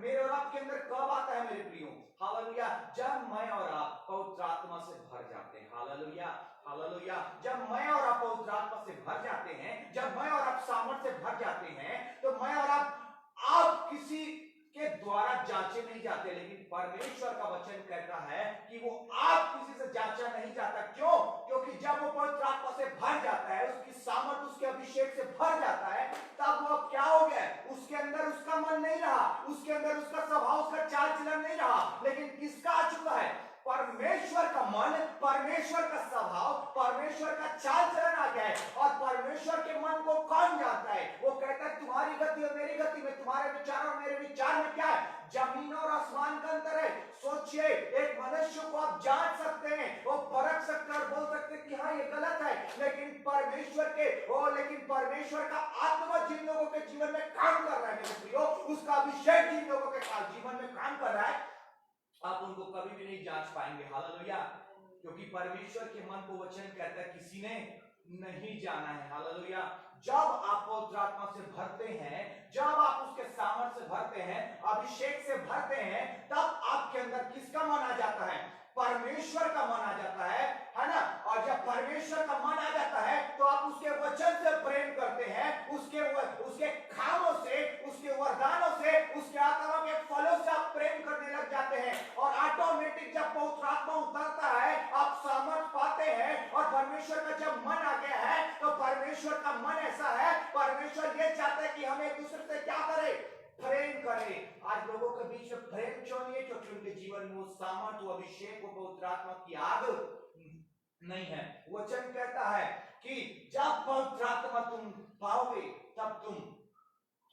मेरे और आपके अंदर कब आता है मेरे प्रियो? हालेलुया। जब मैं और आप पवित्र आत्मा से भर जाते हैं। Hallelujah, hallelujah. जब मैं और आप पवित्र आत्मा से भर जाते हैं, जब मैं और आप सामर्थ्य से भर जाते हैं, तो मैं और आप किसी के द्वारा जांचे नहीं जाते, लेकिन परमेश्वर का वचन कहता है कि वो आप किसी से जांचा नहीं जाता। क्यों? क्योंकि जब वो पवित्र आत्मा से भर जाता है, उसकी सामर्थ उसके अभिषेक से भर जाता है, तब वो क्या हो गया? उसके अंदर उसका मन नहीं रहा, उसके अंदर उसका स्वभाव, उसका चाल चलन नहीं रहा, लेकिन किसका आ चुका है? परमेश्वर का मन, परमेश्वर का स्वभाव, परमेश्वर का चाल चलन आ गया है। और परमेश्वर के मन को कौन जानता है? वो कहता है तुम्हारी गति और मेरी गति में, तुम्हारे विचार और मेरे विचार में क्या है? जमीन और आसमान का अंतर है। सोचिए, एक मनुष्य को आप जांच सकते हैं, वो परख सकते हैं और बोल सकते हैं कि हाँ ये गलत है, लेकिन परमेश्वर का आत्मा जिन लोगों के जीवन में काम कर रहा है मेरे प्रियो, उसका अभिषेक जिन लोगों के जीवन में काम कर रहा है, आप उनको कभी भी नहीं जांच पाएंगे। हालेलुया। क्योंकि परमेश्वर के मन को वचन कहता है किसी ने नहीं जाना है। हालेलुया। जब आप पवित्र आत्मा से भरते हैं, जब आप उसके सामर्थ्य से भरते हैं, अभिषेक से भरते हैं, तब आपके अंदर किसका मन आ जाता है? परमेश्वर का मन आ जाता है ना। और जब परमेश्वर का मन आ जाता है तो आप उसके वचन से प्रेम करते हैं, उसके कामों से, उसके वरदानों से, उसके आत्मा के फलों से आप प्रेम करने लग जाते हैं। और ऑटोमेटिक जब पवित्र आत्मा उतरता है, आप सामर्थ पाते हैं, और परमेश्वर का जब मन आ गया है तो परमेश्वर का मन ऐसा है, परमेश्वर ये चाहता है कि हम एक दूसरे से क्या करें? प्रेम करें। आज लोगों के बीच में प्रेम क्यों नहीं है? क्योंकि उनके जीवन में वो सामर्थ, वो अभिषेक, वो पवित्र आत्मा की आग नहीं है। वचन कहता है कि जब पवित्र आत्मा तुम पाओगे तब तुम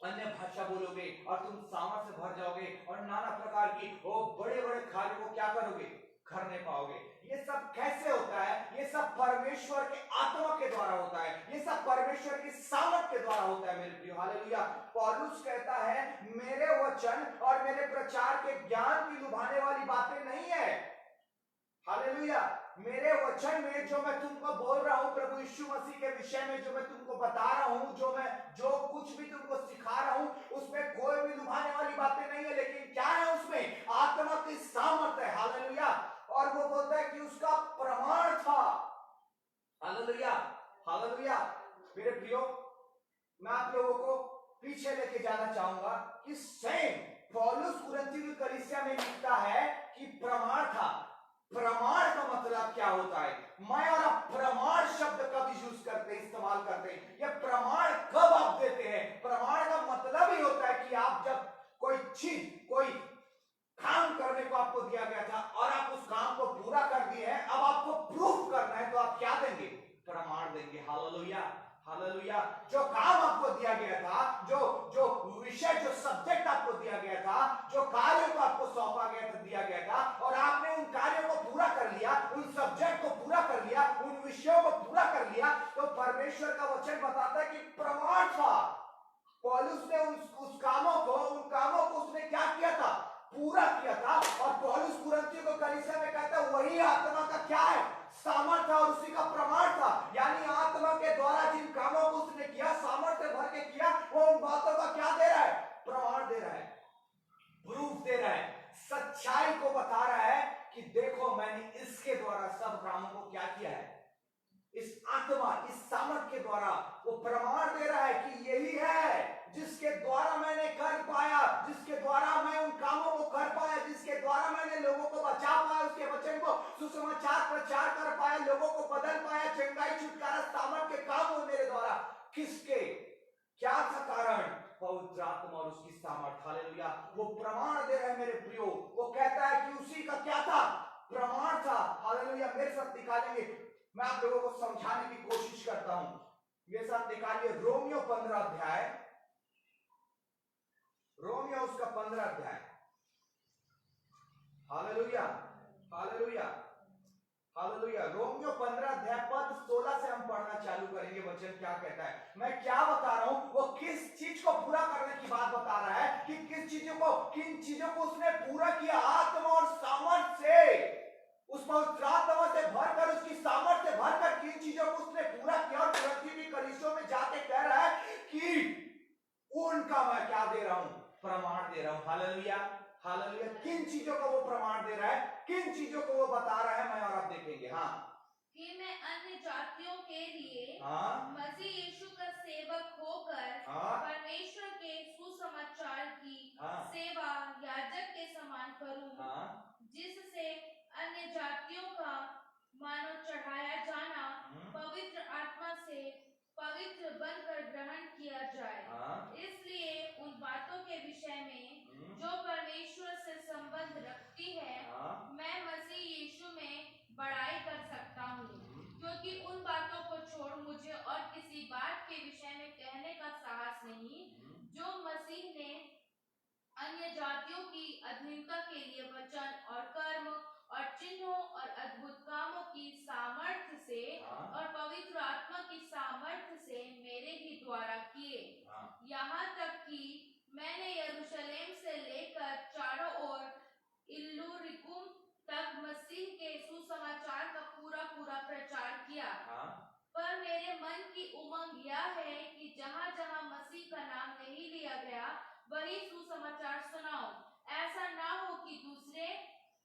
अन्य भाषा बोलोगे और तुम सामर्थ से भर जाओगे और नाना प्रकार की वो बड़े बड़े कार्यों को क्या करोगे? करने पाओगे। ये सब कैसे होता है? ये सब परमेश्वर के आत्मा के द्वारा होता है, ये सब परमेश्वर की सामर्थ के द्वारा होता है मेरे प्रियो। हालेलुया। पौलुस कहता है मेरे वचन और मेरे प्रचार के ज्ञान की लुभाने वाली बातें नहीं है। हालेलुया। मेरे वचन में जो मैं तुमको बोल रहा हूं प्रभु यीशु मसीह के विषय में, जो मैं तुमको बता रहा हूं, जो कुछ भी तुमको सिखा रहा हूं, उसमें कोई भी लुभाने वाली बातें नहीं है, लेकिन क्या है उसमें? आत्मा की सामर्थ है। हालेलुया। और वो बोलता है कि उसका प्रमाण था। Hallelujah, hallelujah. मेरे प्रियो, मैं आप लोगों को पीछे लेके जाना चाहूंगा कि सेम पौलुस कुरिन्थियों की कलीसिया में लिखता है कि प्रमाण था। प्रमाण का मतलब क्या होता है? मैं और आप प्रमाण शब्द कब यूज करते हैं, इस्तेमाल करते हैं? यह प्रमाण कब आप देते हैं? प्रमाण का मतलब ही होता है कि आप जब कोई चीज, कोई काम करने को आपको दिया गया था और आप उस काम को पूरा कर दिए हैं, अब आपको प्रूफ करना है, तो आप क्या देंगे? प्रमाण देंगे। Hallelujah, hallelujah. जो काम आपको दिया गया था, जो विषय, जो सब्जेक्ट आपको दिया गया था, जो कार्य को आपको सौंपा गया था, दिया गया था, और आपने उन कार्यों को पूरा कर लिया, उन सब्जेक्ट को पूरा कर लिया, उन विषयों को पूरा कर लिया, तो परमेश्वर का वचन बताता है कि प्रमाण था। पौलुस ने उन कामों को उसने क्या किया था? पूरा किया था। और पौलुस कुरिन्थियों को कलीसिया में कहता है वही आत्मा का क्या है? सामर्थ्य, और उसी का प्रमाण था। यानी आत्मा के द्वारा जिन कामों को उसने किया, सामर्थ्य भर के किया, वो उन बातों का क्या दे रहा है? प्रमाण दे रहा है, प्रूफ दे रहा है, सच्चाई को बता रहा है कि देखो मैंने इसके द्वारा सब कामों को क्या किया है। इस आत्मा, इस सामर्थ के द्वारा वो प्रमाण दे रहा है कि यही है जिसके द्वारा मैंने कर पाया, जिसके द्वारा मैं उन कामों को कर पाया, जिसके द्वारा मैंने लोगों को बचा पाया, उसके वचन को सुसमाचार प्रचार कर पाया, लोगों को बदल पाया, चंगाई छुटकारा सामर्थ के काम हुए मेरे द्वारा। किसके? क्या था कारण? पवित्र आत्मा और उसकी सामर्थ। हालेलुया। वो प्रमाण दे रहे हैं मेरे प्रियो। वो कहता है कि उसी का क्या था? प्रमाण था। हालेलुया। मेरे साथ निकालेंगे, मैं आप लोगों को समझाने की कोशिश करता हूं। मेरे साथ निकालिए रोमियो 15 अध्याय, रोमियो उसका 15 अध्याय। Hallelujah, hallelujah, hallelujah. रोमियो 15 अध्याय पद 16 से हम पढ़ना चालू करेंगे। वचन क्या कहता है? मैं क्या बता रहा हूं, वो किस चीज को पूरा करने की बात बता रहा है कि किन चीजों को उसने पूरा किया। आत्मा और सामर्थ्य से, उस पवित्र आत्मा से भरकर, उसकी सामर्थ्य से भरकर किन चीजों को उसने पूरा किया। और कुरिन्थियों की कलीसिया में जाके कह रहा है कि उनका मैं क्या दे रहा हूं? प्रमाण दे रहा हूं। Hallelujah, hallelujah. किन चीजों को वो प्रमाण दे रहा है, किन चीजों को वो बता रहा है, मैं और आप देखेंगे। हाँ, कि मैं अन्य जातियों के लिए हाँ, मसीह यीशु का सेवक होकर हाँ, परमेश्वर के सुसमाचार की हाँ, सेवा याजक के समान करूं, हाँ, जिससे अन्य जातियों का मानव चढ़ाया जाना पवित्र आत्मा से पवित्र बनकर ग्रहण किया जाए। हाँ, इसलिए उन बातों के विषय में जो परमेश्वर से संबंध रखती है, हाँ, मैं मसीह यीशु में बड़ाई कर सकता हूँ, क्योंकि उन बातों को छोड़ मुझे और किसी बात के विषय में कहने का साहस नहीं, जो मसीह ने अन्य जातियों की अधीनता के लिए वचन और कर्म और चिन्हों और अद्भुत कामों की सामर्थ्य से और पवित्र आत्मा की सामर्थ्य से मेरे ही द्वारा किए। यहाँ तक कि मैंने यरूशलेम से लेकर चारों ओर इल्लुरिकुम तक मसीह के सुसमाचार का पूरा प्रचार किया। पर मेरे मन की उमंग यह है कि जहाँ जहाँ मसीह का नाम नहीं लिया गया, वही सुसमाचार सुनाओ। ऐसा ना हो कि दूसरे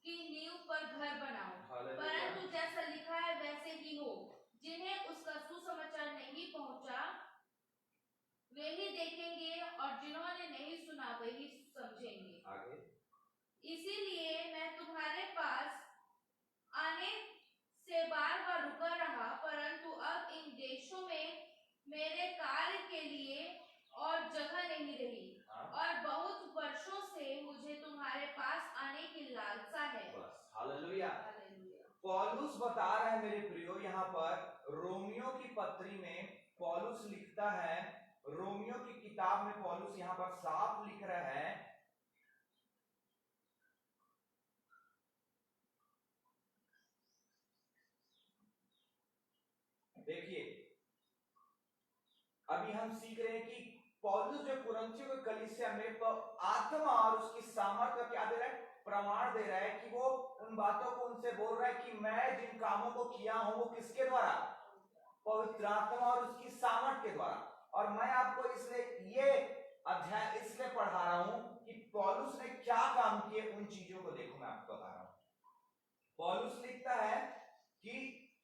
की नींव पर घर बनाओ, परंतु जैसा लिखा है वैसे ही हो। जिन्हें उसका सुसमाचार नहीं पहुंचा वे ही देखेंगे, और जिन्होंने नहीं सुना वही समझेंगे। आगे। इसीलिए मैं तुम्हारे पास आने से बार बार रुका रहा, परंतु अब इन देशों में मेरे कार्य के लिए और जगह नहीं रही, और बहुत वर्षों से मुझे तुम्हारे पास आने की लालसा है। बस। हालेलुया। पौलुस बता रहे हैं मेरे प्रियो, यहाँ पर रोमियो की पत्री में पौलुस लिखता है, रोमियो की किताब में पौलुस यहाँ पर साफ लिख रहा है देखिए अभी हम सीख रहे हैं कि पौलुस जो कुरिन्थियों की कलीसिया में आत्मा और उसकी सामर्थ्य का क्या दे रहा है, प्रमाण दे रहा है कि वो उन बातों को उनसे बोल रहा है कि मैं जिन कामों को किया हूं वो किसके द्वारा, पवित्र आत्मा और उसकी सामर्थ्य के द्वारा। और मैं आपको इसलिए ये अध्याय इसलिए पढ़ा रहा हूं कि पौलुस ने क्या काम किए उन चीजों को देखो, मैं आपको बता रहा हूं। पौलुस लिखता है कि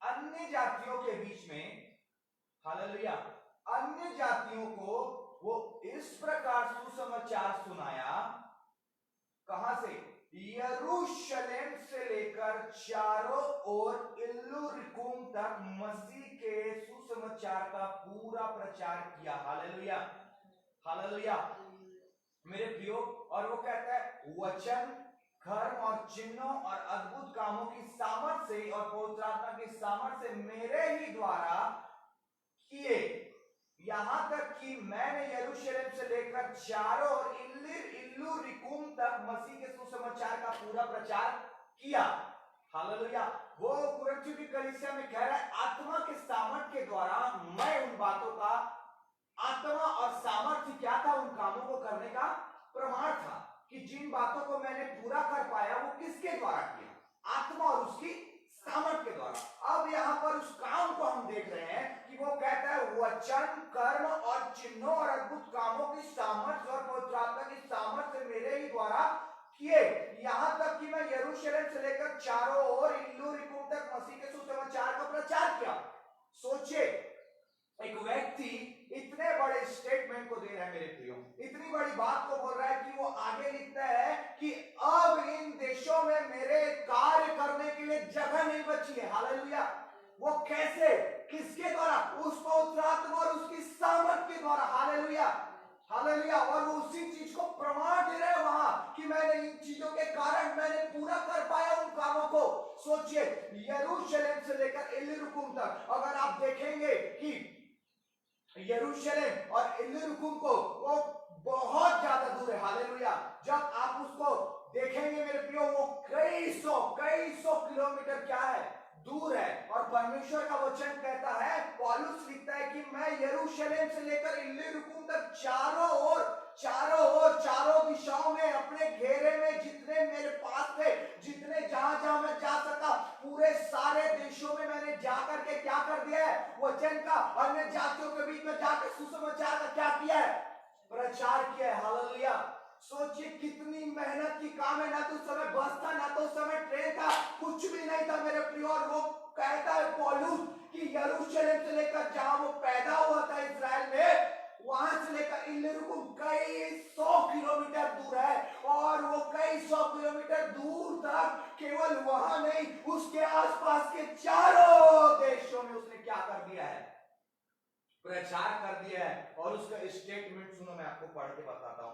अन्य जातियों के बीच में, हालेलुया, अन्य जातियों को वो इस प्रकार सुसमाचार सुनाया, कहां से, यरूशलेम से लेकर चारों ओर इल्लुरिकुम तक मसीह के सुसमाचार का पूरा प्रचार किया। हालेलुया, हालेलुया मेरे प्रियो। और वो कहता है वचन, कर्म और चिन्हों और अद्भुत कामों की सामर्थ से और पवित्र आत्मा की सामर्थ से मेरे ही द्वारा किए, यहां तक कि मैंने यरूशलेम से लेकर चारों ओर इल्लुरिकुम तक मसीह के सुसमाचार का पूरा प्रचार किया। हालेलुया। वो कुरिन्थियों की कलीसिया में कह रहा है आत्मा के सामर्थ्य के द्वारा मैं उन बातों का, आत्मा और सामर्थ्य क्या था, उन कामों को करने का प्रमाण था कि जिन बातों को मैंने पूरा कर पाया वो किसके द्वारा किया, आत्मा और उसकी सामर्थ्य के द्वारा। अब यहाँ पर उस काम को हम देख रहे हैं कि वो कहता है वचन, कर्म और चिन्हों और अद्भुत कामों की सामर्थ्य और पवित्र आत्मा की सामर्थ्य मेरे ही द्वारा किए, यहां तक कि मैं यरूशलेम से लेकर चारों ओर इल्लुरिकुम तक मसीह के सुसमाचार का प्रचार किया। सोचिए एक व्यक्ति इतने बड़े स्टेटमेंट को दे रहा है मेरे प्रियो, इतनी बड़ी बात को बोल रहा है कि वो आगे लिखता है कि अब इन देशों में मेरे कार्य करने के लिए जगह नहीं बची है। हालेलुया। वो कैसे, किसके द्वारा, उस पवित्र आत्मा और उसकी सामर्थ्य के द्वारा। Hallelujah, hallelujah. और वो उसी चीज को प्रमाण दे रहे हैं वहां कि मैंने इन चीजों के कारण मैंने पूरा कर पाया उन कामों को। सोचिए यरूशलेम से लेकर इल्लुरिकुम तक, अगर आप देखेंगे कि यरूशलेम और इल्लुरिकुम को वो बहुत ज्यादा दूर है। हालेलुया। जब आप उसको देखेंगे मेरे प्रियो वो कई सौ किलोमीटर क्या है, दूर है। और परमेश्वर का वचन कहता है, पौलुस लिखता है कि मैं यरूशलेम से लेकर इल्लुरिकुम तक चारों दिशाओं में अपने घेरे में जितने मेरे पास थे, जितने जहां मैं जा सका, पूरे सारे देशों में मैंने जाकर के क्या कर दिया है, वचन का अन्य जातियों के बीच में जाकर सुसमाचार का क्या किया है, प्रचार किया है। हालेलुया। सोचिए कितनी मेहनत की काम है। ना तो उस समय बस था, ना तो उस समय ट्रेन था, कुछ भी नहीं था मेरे प्रिय। और वो कहता है पौलुस कि यरूशलेम से लेकर जहां वो पैदा हुआ था इजराइल में, वहां से लेकर इल्लुरिकुम कई 100 किलोमीटर दूर है। और वो कई 100 किलोमीटर दूर तक केवल वहां नहीं, उसके आसपास के चारों देशों में उसने क्या कर दिया है, प्रचार कर दिया है। और उसका स्टेटमेंट सुनो, मैं आपको पढ़ के बताता हूं।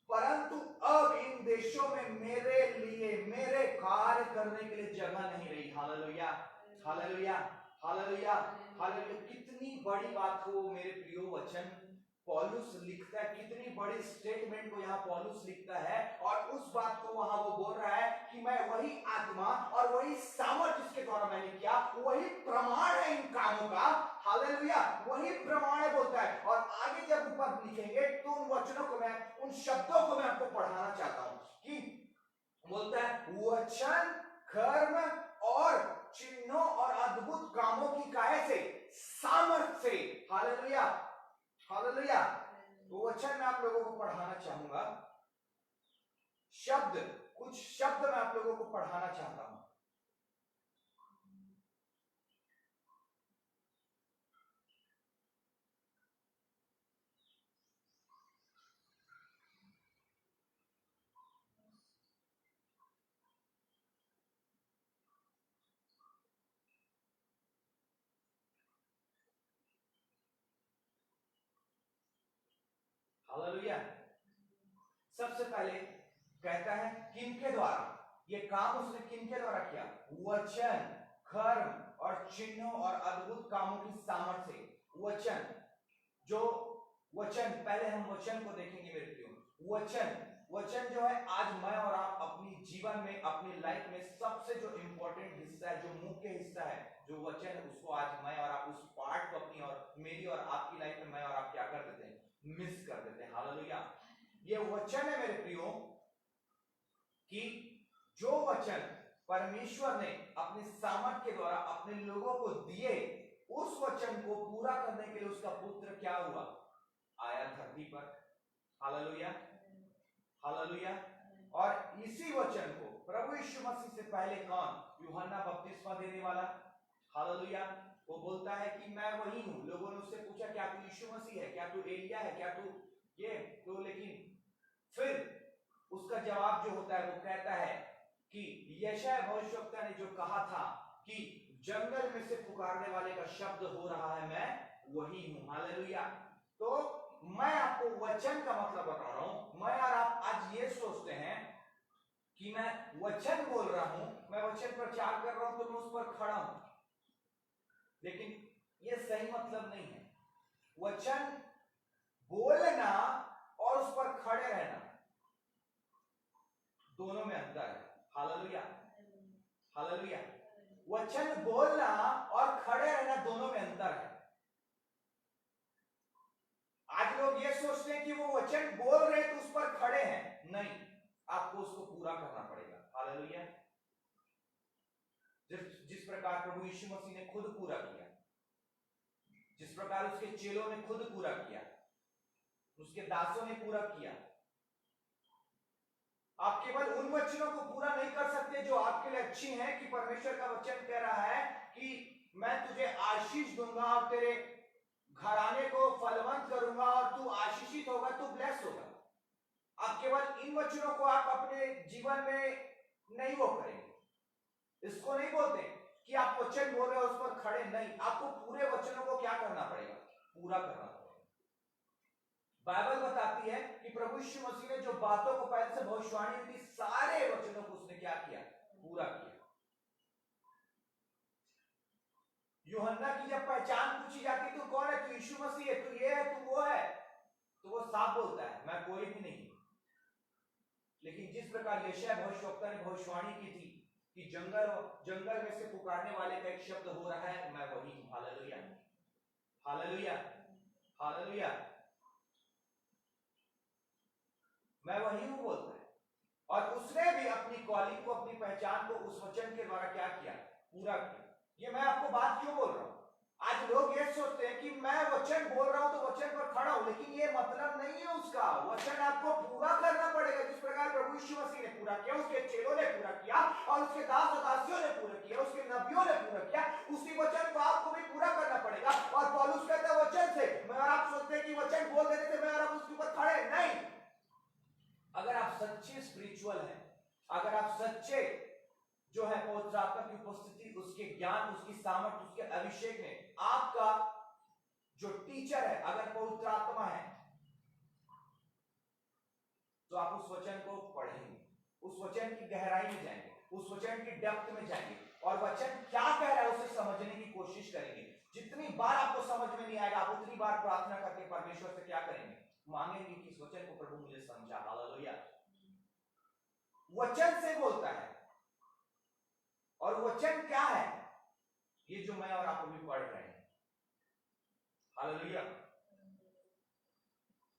परंतु अब इन देशों में मेरे लिए, मेरे कार्य करने के लिए जगह नहीं रही। Hallelujah, hallelujah, hallelujah, hallelujah. कितनी बड़ी बात को मेरे प्रियो वचन पौलुस लिखता है, कितनी बड़ी स्टेटमेंट को यहाँ पौलुस लिखता है। और उस बात को वहां वो बोल रहा है कि मैं वही आत्मा और वही सामर्थ्य जिसके द्वारा मैंने किया, वही प्रमाण है इन कामों का। हालेलुया, वही प्रमाण है बोलता है। और आगे जब ऊपर लिखेंगे तो उन वचनों को मैं, उन शब्दों को मैं आपको पढ़ाना चाहता हूं कि बोलता है वचन, कर्म और चिन्हों और अद्भुत कामों की काय से, सामर्थ से। Hallelujah, hallelujah. तो वचन मैं आप लोगों को पढ़ाना चाहूंगा, शब्द, कुछ शब्द मैं आप लोगों को पढ़ाना चाहता हूं। हालेलुया। सबसे पहले कहता है किनके द्वारा, ये काम उसने किनके द्वारा किया, वचन, कर्म और चिन्हों और अद्भुत कामों की सामर्थ्य से। वचन, जो वचन, पहले हम वचन को देखेंगे मेरे प्रियो। वचन जो है आज मैं और आप अपनी जीवन में, अपनी लाइफ में सबसे जो इंपॉर्टेंट हिस्सा है, जो मुख्य हिस्सा है, जो वचन है उसको आज मैं और आप उस पार्ट को अपनी और मेरी और आपकी लाइफ में मैं और आप क्या कर देते हैं, मिस कर देते हैं। हालेलुया। ये वचन है मेरे प्रियो कि जो वचन परमेश्वर ने अपने सामर्थ के द्वारा अपने लोगों को दिए, उस वचन को पूरा करने के लिए उसका पुत्र क्या हुआ, आया धरती पर। Hallelujah, hallelujah. और इसी वचन को प्रभु यीशु मसीह से पहले कौन, यूहन्ना बपतिस्मा देने वाला, हालेलुया, वो बोलता है कि मैं वही हूं। लोगों ने उससे पूछा क्या तू यीशु मसीह है, क्या तू एलिया है, क्या तू ये तो, लेकिन फिर उसका जवाब जो होता है वो कहता है कि यशायाह भविष्यवक्ता ने जो कहा था कि जंगल में से पुकारने वाले का शब्द हो रहा है, मैं वही हूं। हालेलुया। तो मैं आपको वचन का मतलब बता रहा हूं। मैं और आप आज ये सोचते हैं कि मैं वचन बोल रहा हूं, मैं वचन प्रचार कर रहा हूं तो मैं उस पर खड़ा हूं, लेकिन ये सही मतलब नहीं है। वचन बोलना और उस पर खड़े रहना, दोनों में अंतर है। Hallelujah, hallelujah. वचन बोलना और खड़े रहना दोनों में अंतर है। आज लोग ये सोचते हैं कि वो वचन बोल रहे तो उस पर खड़े हैं, नहीं, आपको उसको पूरा करना पड़ेगा। हालेलुया। जिस प्रकार प्रभु यीशु मसीह ने खुद पूरा किया, जिस प्रकार उसके चेलों ने खुद पूरा किया, उसके दासों ने पूरा किया। आप केवल उन वचनों को पूरा नहीं कर सकते जो आपके लिए अच्छी हैं, कि परमेश्वर का वचन कह रहा है कि मैं तुझे आशीष दूंगा और तेरे घराने को फलवंत करूंगा और तू आशीषित होगा, तू ब्लेस होगा। आप केवल इन वचनों को आप अपने जीवन में नहीं वो करेंगे। इसको नहीं बोलते कि आप वचन बोल रहे हो उस पर खड़े नहीं, आपको पूरे वचनों को क्या करना पड़ेगा, पूरा करना पड़ेगा। बाइबल बताती है कि प्रभु यीशु मसीह ने जो बातों को पहले से भविष्यवाणी हुई थी, सारे वचनों को उसने क्या किया, पूरा किया। यूहन्ना की जब पहचान पूछी जाती तो कौन है, तू यीशु मसीह है, तू ये है, तू वो है, तो वो साफ बोलता है मैं कोई भी नहीं। लेकिन जिस प्रकार यशायाह भविष्यवक्ता ने भविष्यवाणी की थी कि जंगल में से पुकारने वाले का एक शब्द हो रहा है, मैं वही हूं। हालेलुया, हालेलुया, हालेलुया, मैं वही हूं बोलता है। और उसने भी अपनी कॉलिंग को, अपनी पहचान को उस वचन के द्वारा क्या किया, पूरा किया। ये मैं आपको बात क्यों बोल रहा हूं, आज लोग ये सोचते हैं कि मैं वचन बोल रहा हूं तो वचन पर खड़ा हूं, लेकिन ये मतलब नहीं है उसका। वचन आपको पूरा करना पड़ेगा, जिस प्रकार प्रभु यीशु मसीह ने पूरा किया, उसके चेलों ने पूरा किया और उसके दास और दासियों ने पूरा किया, उसके नबियों ने पूरा किया, उसी वचन को आपको भी पूरा करना पड़ेगा। और पौलुस कहता है वचन से, मैं और आप सोचते हैं कि वचन बोल देने से मैं और आप उसके ऊपर खड़े नहीं। अगर आप सच्चे स्पिरिचुअल हैं, अगर आप सच्चे जो है पवित्र आत्मा की उपस्थिति, उसके ज्ञान, उसकी सामर्थ्य, उसके अभिषेक में आपका जो टीचर है अगर पवित्र आत्मा है, तो आप उस वचन को पढ़ेंगे, उस वचन की गहराई में जाएंगे, उस वचन की डेप्थ में जाएंगे और वचन क्या कह रहा है उसे समझने की कोशिश करेंगे। जितनी बार आपको समझ में नहीं आएगा, आप उतनी बार प्रार्थना करके परमेश्वर से क्या करेंगे, मांगेंगे कि इस वचन को प्रभु मुझे समझा। हालेलुया। वचन से बोलता है, और वचन क्या है, ये जो मैं और आप अभी पढ़ रहे हैं। हालेलुया।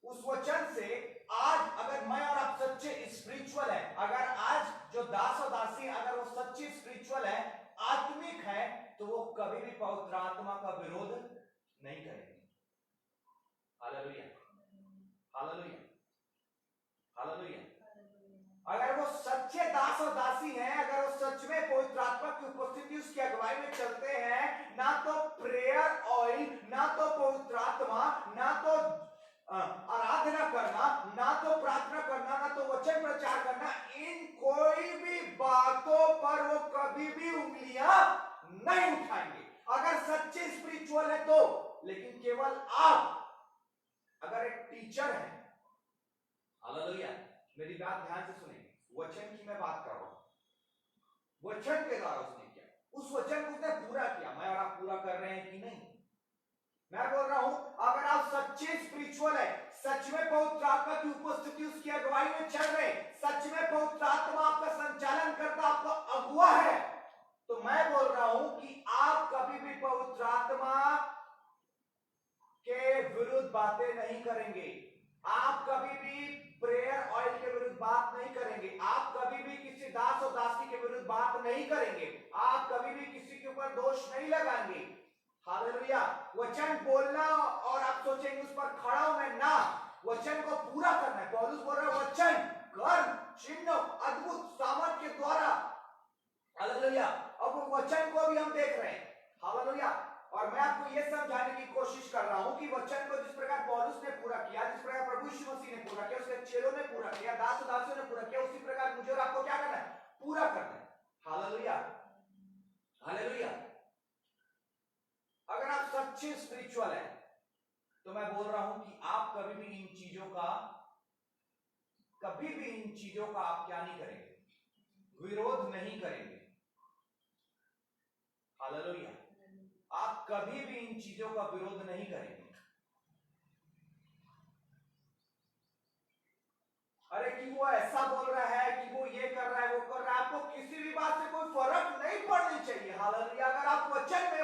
उस वचन से आज अगर मैं और आप सच्चे स्पिरिचुअल है, अगर आज जो दास और दासी अगर वो सच्चे स्पिरिचुअल है, आत्मिक है, तो वो कभी भी पवित्र आत्मा का विरोध नहीं करेंगे। Hallelujah, hallelujah, hallelujah. अगर वो सच्चे दास और दासी हैं, अगर वो सच में पवित्र आत्मा की उपस्थिति, उसकी अगुवाई में चलते हैं, ना तो प्रेयर ऑयल, ना तो पवित्र आत्मा, ना तो आराधना करना, ना तो प्रार्थना करना, ना तो वचन प्रचार करना, इन कोई भी बातों पर वो कभी भी उंगलियां नहीं उठाएंगे। अगर सच्चे स्पिरिचुअल है तो, लेकिन केवल आप अगर एक टीचर है, हालेलुया, मेरी बात ध्यान से सुनेंगे, वचन की मैं बात कर रहा हूं। वचन के द्वारा उसने किया, उस वचन को उसने पूरा किया। मैं और आप पूरा कर रहे हैं कि नहीं? मैं बोल रहा हूं अगर आप सच्चे स्पिरिचुअल है, सच में पवित्र आत्मा की उपस्थिति, उसकी अगुवाई में चल रहे, सच में पवित्र आत्मा आपका संचालन करता, आपका अगुवा है, तो मैं बोल रहा हूं कि आप बातें नहीं करेंगे। आप कभी भी प्रेयर ऑयल के विरुद्ध बात नहीं करेंगे। आप कभी भी किसी दास और दासी के विरुद्ध बात नहीं करेंगे। आप कभी भी किसी के ऊपर दोष नहीं लगाएंगे। हालेलुया। वचन बोलना और आप सोचेंगे उस पर खड़ा हूं मैं, ना, वचन को पूरा करना है। पौलुस बोल रहा है वचन, कर्म, चिन्ह, अद्भुत सामर्थ के द्वारा। हालेलुया। अब वो वचन को भी हम देख रहे हैं। हालेलुया। और मैं आपको यह समझाने की कोशिश कर रहा हूं कि वचन को जिस प्रकार पौलुस ने पूरा किया, जिस प्रकार प्रभु यीशु मसीह ने पूरा किया, उसके चेलों ने पूरा किया, दास दासियों ने पूरा किया, उसी प्रकार मुझे और आपको क्या करना है? पूरा करना है। हालेलुया। हालेलुया। अगर आप सच्चे स्पिरिचुअल हैं तो मैं बोल रहा हूं कि आप कभी भी इन चीजों का आप क्या नहीं करेंगे? विरोध नहीं करेंगे। हालेलुया। आप कभी भी इन चीजों का विरोध नहीं करेंगे। अरे कि वो ऐसा बोल रहा है, कि वो ये कर रहा है, वो कर रहा है, आपको किसी भी बात से कोई फर्क नहीं पड़नी चाहिए। हालेलुया। अगर आप वचन के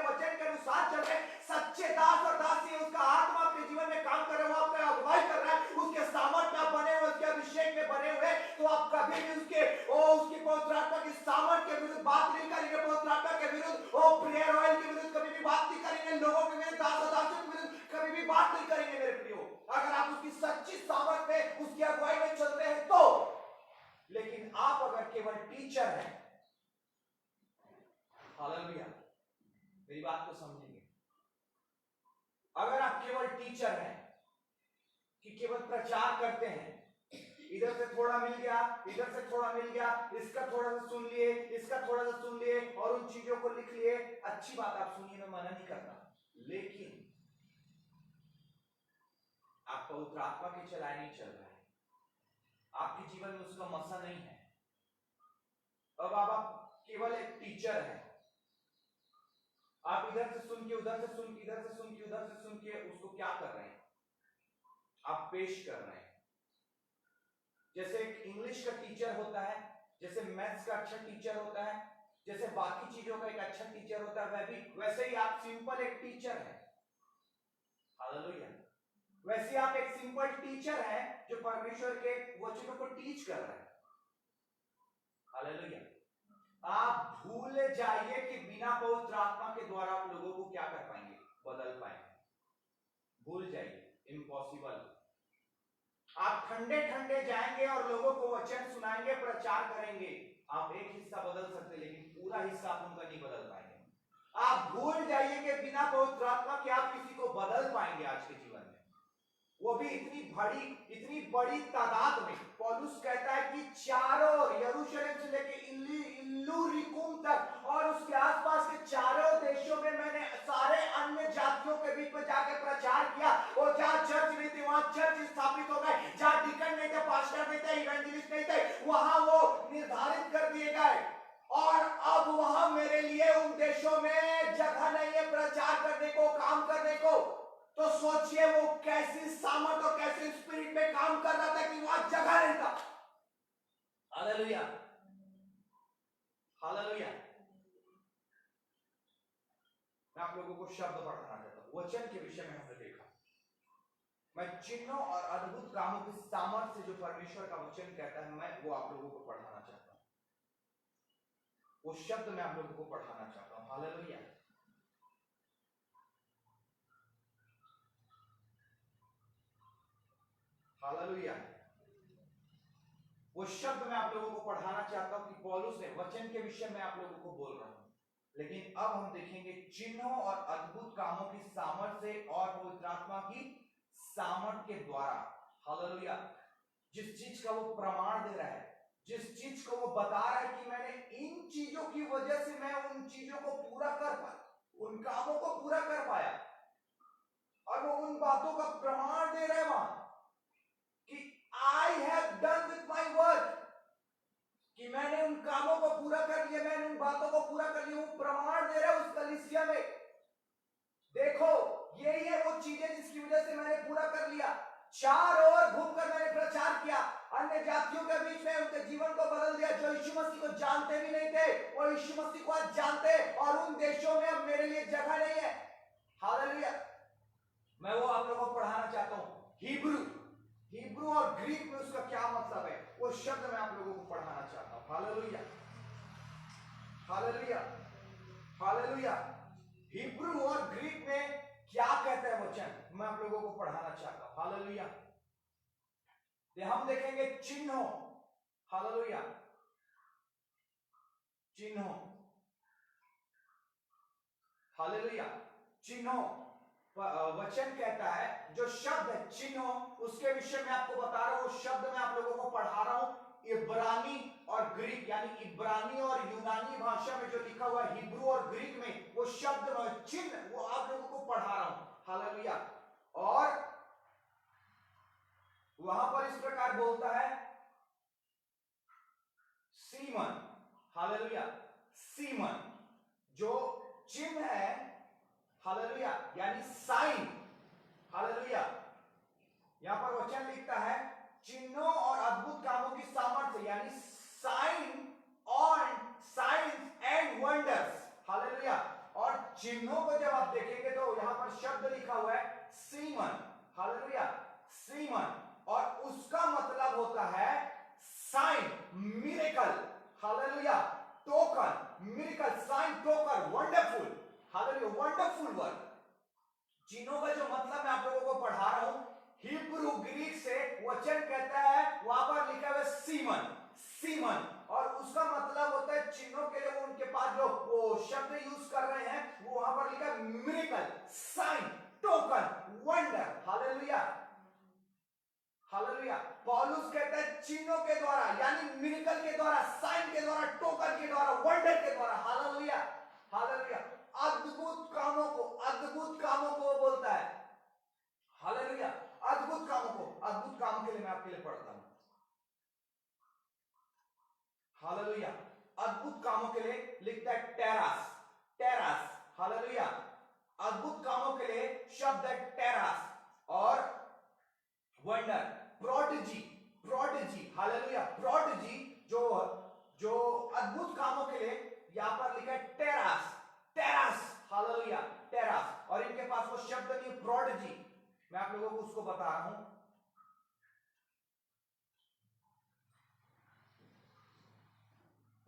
अनुसार चल रहे, सच्चे दास और दासी, उसका आत्मा आपके जीवन में काम कर रहा है, वो आपका अगुवाई कर रहा है, उसके सामर्थ में आप बने हुए, उसके अभिषेक में बने हुए, तो आप कभी भी उसकी पवित्र आत्मा की सामर्थ के विरुद्ध बात नहीं करेंगे। पवित्र आत्मा के विरुद्ध, प्रेयर ऑयल के विरुद्ध कभी भी बात नहीं करेंगे। लोगों के विरुद्ध, दास और दासियों के विरुद्ध कभी भी बात नहीं करेंगे मेरे प्रियो। अगर आप उसकी सच्ची सामर्थ में, उसकी अगुवाई में चलते हैं तो। लेकिन आप अगर केवल टीचर हैं, हालेलुया, मेरी बात को समझेंगे। अगर आप केवल टीचर हैं कि केवल प्रचार करते हैं, इधर से थोड़ा मिल गया, इधर से थोड़ा मिल गया, इसका थोड़ा सा सुन लिए, इसका थोड़ा सा सुन लिए और उन चीजों को लिख लिए, अच्छी बात आप सुनिए, मैं मना नहीं करता। लेकिन आप पवित्र आत्मा की चलाए नहीं चल रहा है, आपके जीवन में उसका मसा नहीं है। अब आप केवल एक टीचर हैं, आप इधर से सुन के, उधर से सुन के, इधर से सुन के, उधर से सुन के उसको क्या कर रहे हैं? आप पेश कर रहे हैं। जैसे एक इंग्लिश का टीचर होता है, जैसे मैथ्स का अच्छा टीचर होता है, जैसे बाकी चीजों का एक अच्छा टीचर होता है, वैसे ही आप सिंपल एक टीचर है। हालेलुया। वैसे आप एक सिंपल टीचर है जो परमेश्वर के वचनों को टीच कर रहे हैं। हालेलुया। आप भूल जाइए कि बिना पवित्र आत्मा के द्वारा आप लोगों को क्या कर पाएंगे? बदल पाएंगे। भूल जाइए, इम्पॉसिबल। आप ठंडे ठंडे जाएंगे और लोगों को वचन सुनाएंगे, प्रचार करेंगे, आप एक हिस्सा बदल सकते, लेकिन पूरा हिस्सा आप उनका नहीं बदल पाएंगे। आप भूल जाइए कि बिना पवित्र आत्मा के आप किसी को बदल पाएंगे आज के जीवन में, वो भी इतनी बड़ी तादाद में। पौलुस कहता है कि चारों यरूशलेम से लेके इल्लुरिकुम तक और उसके आसपास के चारों देशों में मैंने सारे अन्य जातियों के बीच में जाके प्रचार किया। और जहां चर्च नहीं थी वहां चर्च स्थापित हो गए, जहां डिकन नहीं थे, पास्टर नहीं थे, इवेंजलिस्ट नहीं थे, वहां वो निर्धारित कर दिए गए। और अब वहां मेरे लिए उन देशों में जगह नहीं है प्रचार करने को, काम करने को। तो सोचिए वो कैसी सामर्थ और कैसे स्पिरिट में काम कर रहा था कि वहां जगह नहीं था। हालेलुया। हालेलुया। मैं आप लोगों को शब्द पढ़ाना चाहता हूं। वचन के विषय में हमने देखा, मैं चिन्हों और अद्भुत कामों की सामर्थ से जो परमेश्वर का वचन कहता है, मैं वो आप लोगों को पढ़ाना चाहता हूं। वो शब्द मैं आप लोगों को पढ़ाना चाहता हूं। हालेलुया। हालेलुया। वो शब्द मैं आप लोगों को पढ़ाना चाहता हूं कि पौलुस ने वचन के विषय में आप लोगों को बोल रहा हूं, लेकिन अब हम देखेंगे चिन्हों और अद्भुत कामों की सामर्थ से और पवित्र आत्मा की सामर्थ के द्वारा। हालेलुया। जिस चीज का वो प्रमाण दे रहा है, जिस चीज को वो बता रहा है कि मैंने इन चीजों की वजह से मैं उन चीजों को पूरा कर पाया, उन कामों को पूरा कर पाया, और वो उन बातों का प्रमाण दे रहे हैं वहां कि I have done with my work, कि मैंने उन कामों को पूरा कर लिया, मैंने उन बातों को पूरा कर लिया। वो प्रमाण दे रहा है उस कलीसिया में, देखो यही है वो चीजें जिसकी वजह से मैंने पूरा कर लिया। चार ओर घूमकर मैंने प्रचार किया, अन्य जातियों के बीच में उनके जीवन को बदल दिया। जो यीशु मसीह को जानते भी नहीं थे वो यीशु मसीह को आज जानते, और उन देशों में अब मेरे लिए जगह नहीं है। हालेलुया। मैं वो आप लोगों को पढ़ाना चाहता हूं। हिब्रू और ग्रीक में उसका क्या मतलब है, वो शब्द मैं आप लोगों को पढ़ाना चाहता हूं। Hallelujah, hallelujah, hallelujah. हिब्रू और ग्रीक में क्या कहता है वचन, मैं आप लोगों को पढ़ाना चाहता हूं। हालेलुया। हम देखेंगे चिन्हों, हालेलुया, चिन्हों, हालेलुया, चिन्हों। वचन कहता है जो शब्द है चिन्हों, उसके विषय में आपको बता रहा हूं। वो शब्द मैं आप लोगों को पढ़ा रहा हूं। इब्रानी और ग्रीक यानी इब्रानी और यूनानी भाषा में जो लिखा हुआ है, हिब्रू और ग्रीक में वो शब्द चिन्ह, वो आप लोगों को पढ़ा रहा हूं। हालेलुया। और वहां पर इस प्रकार बोलता है सीमन, हालेलुया, सीमन जो चिन्ह है, हालेलुया, यानी साइन, हालेलुया। यहां पर वचन लिखता है चिन्हों और अद्भुत कामों की सामर्थ्य, यानी साइंस एंड वंडर्स, हालेलुया। और चिन्हों को जब आप देखेंगे तो यहां पर शब्द लिखा हुआ है सीमन, हालेलुया, सीमन, और उसका मतलब होता है sign, miracle, hallelujah, token, miracle, sign, token, wonderful, hallelujah, wonderful word. चिन्हों का जो मतलब मैं आप लोगों को पढ़ा रहा हूं, हिब्रू ग्रीक से वचन कहता है, वहां पर लिखा हुआ है सीमन, सीमन, और उसका मतलब होता है चिन्हों के लिए वो उनके पास जो वो शब्द यूज कर रहे हैं, वो वहां पर लिखा है miracle, sign, token, wonder, hallelujah, hallelujah. पौलुस कहता है चिन्हों के द्वारा, यानी मिरेकल के द्वारा, साइन के द्वारा, टोकन के द्वारा, वंडर के द्वारा, हालेलुया, हालेलुया, अद्भुत कामों को वो बोलता है, हालेलुया, अद्भुत कामों के लिए मैं आपके लिए पढ़ता हूं। हालेलुया, अद्भुत कामों के लिए लिखता है टेरास, टेरास, हालेलुया, अद्भुत कामों के लिए शब्द है टेरास, और wonder, prodigy, prodigy, hallelujah, prodigy जो अद्भुत कामों के लिए यहां पर लिखा है टेरास, टेरास, हालेलुया, टेरास, और इनके पास वो शब्द नहीं है प्रोडिजी, मैं आप लोगों को उसको बता रहा हूं।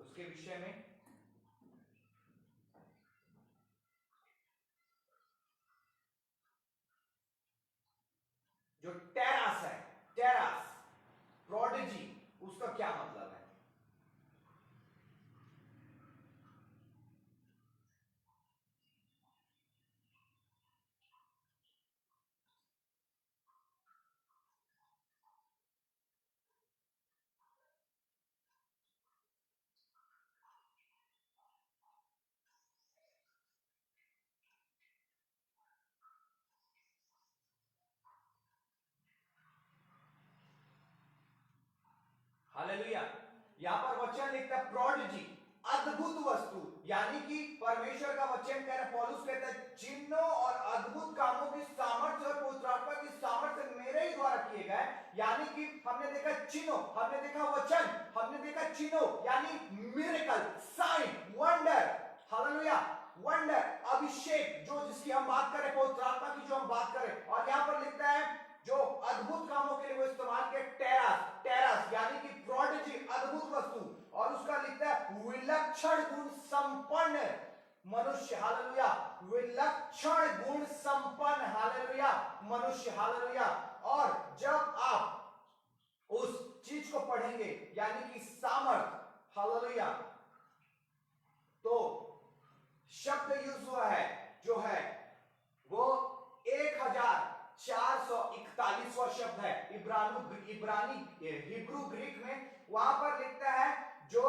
उसके विषय में जो टेरास है, टेरास, प्रोडिजी, उसका क्या मतलब है। हालेलुया, यहां पर वचन लिखता है प्रोडिजी, अद्भुत वस्तु, यानी कि परमेश्वर का वचन कह रहा है, पौलुस कहता है चिन्हों और अद्भुत कामों की सामर्थ्य और पवित्र आत्मा की सामर्थ्य मेरे ही द्वारा किए गए, यानी कि हमने देखा चिन्हों, हमने देखा वचन, हमने देखा चिन्हों, यानी miracle, sign, wonder, hallelujah, wonder, अभिषेक, जो जिसकी हम बात करें, पवित्र आत्मा की जो हम बात करें, और यहां पर लिखता है जो अद्भुत कामों के लिए वो इस्तेमाल किया टेरास, टेरास यानी कि प्रोडिजी, अद्भुत वस्तु, और उसका लिखता है विलक्षण गुण संपन्न मनुष्य, हालेलुया, विलक्षण गुण संपन्न, हालेलुया, मनुष्य, हालेलुया। और जब आप उस चीज को पढ़ेंगे, यानी कि सामर्थ, हालेलुया, तो शब्द यूज हुआ है जो है वो 1441वां शब्द है इब्रानी हिब्रू ग्रीक में, वहां पर लिखता है जो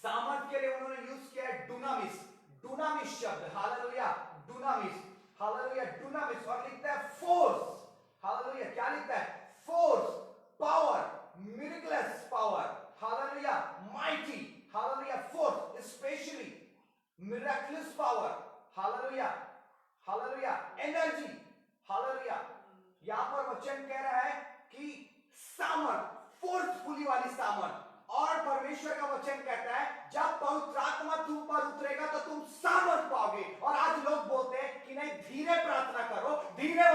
सामर्थ के लिए उन्होंने यूज किया है डुनामिस, डुनामिस शब्द, हालेलुया, डुनामिस, हालेलुया, डुनामिस, और लिखता है फोर्स, हालेलुया, क्या लिखता है force, power, miracles power, hallelujah, mighty, hallelujah, force, specially miracles power, hallelujah, hallelujah, energy, hallelujah. यहां पर वचन कह रहा है कि सामर्थ, फोर्सफुली वाली सामर्थ, और परमेश्वर का वचन कहता है जब पवित्र आत्मा तुम पर उतरेगा तो तुम सामर्थ पाओगे। और आज लोग बोलते हैं कि नहीं, धीरे प्रार्थना करो, धीरे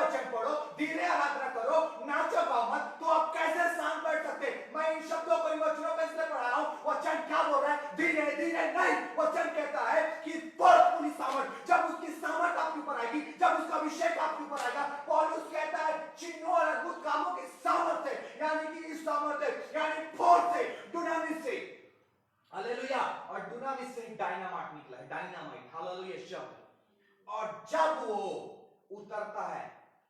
धीरे धीरे नहीं, वचन कहता है कि फोर्सफुली सामर्थ, जब उसकी सामर्थ आपके ऊपर आएगी, जब उसका अभिषेक आपके ऊपर आएगा, पौलुस कहता है चिन्हों और अद्भुत कामों की सामर्थ है, यानी कि इस सामर्थ है, यानी फोर्स से, दुनामिस से, हालेलुया। और दुनामिस से डायनामाइट निकला है, डायनामाइट, हालेलुया शब्द। और जब वो उतरता है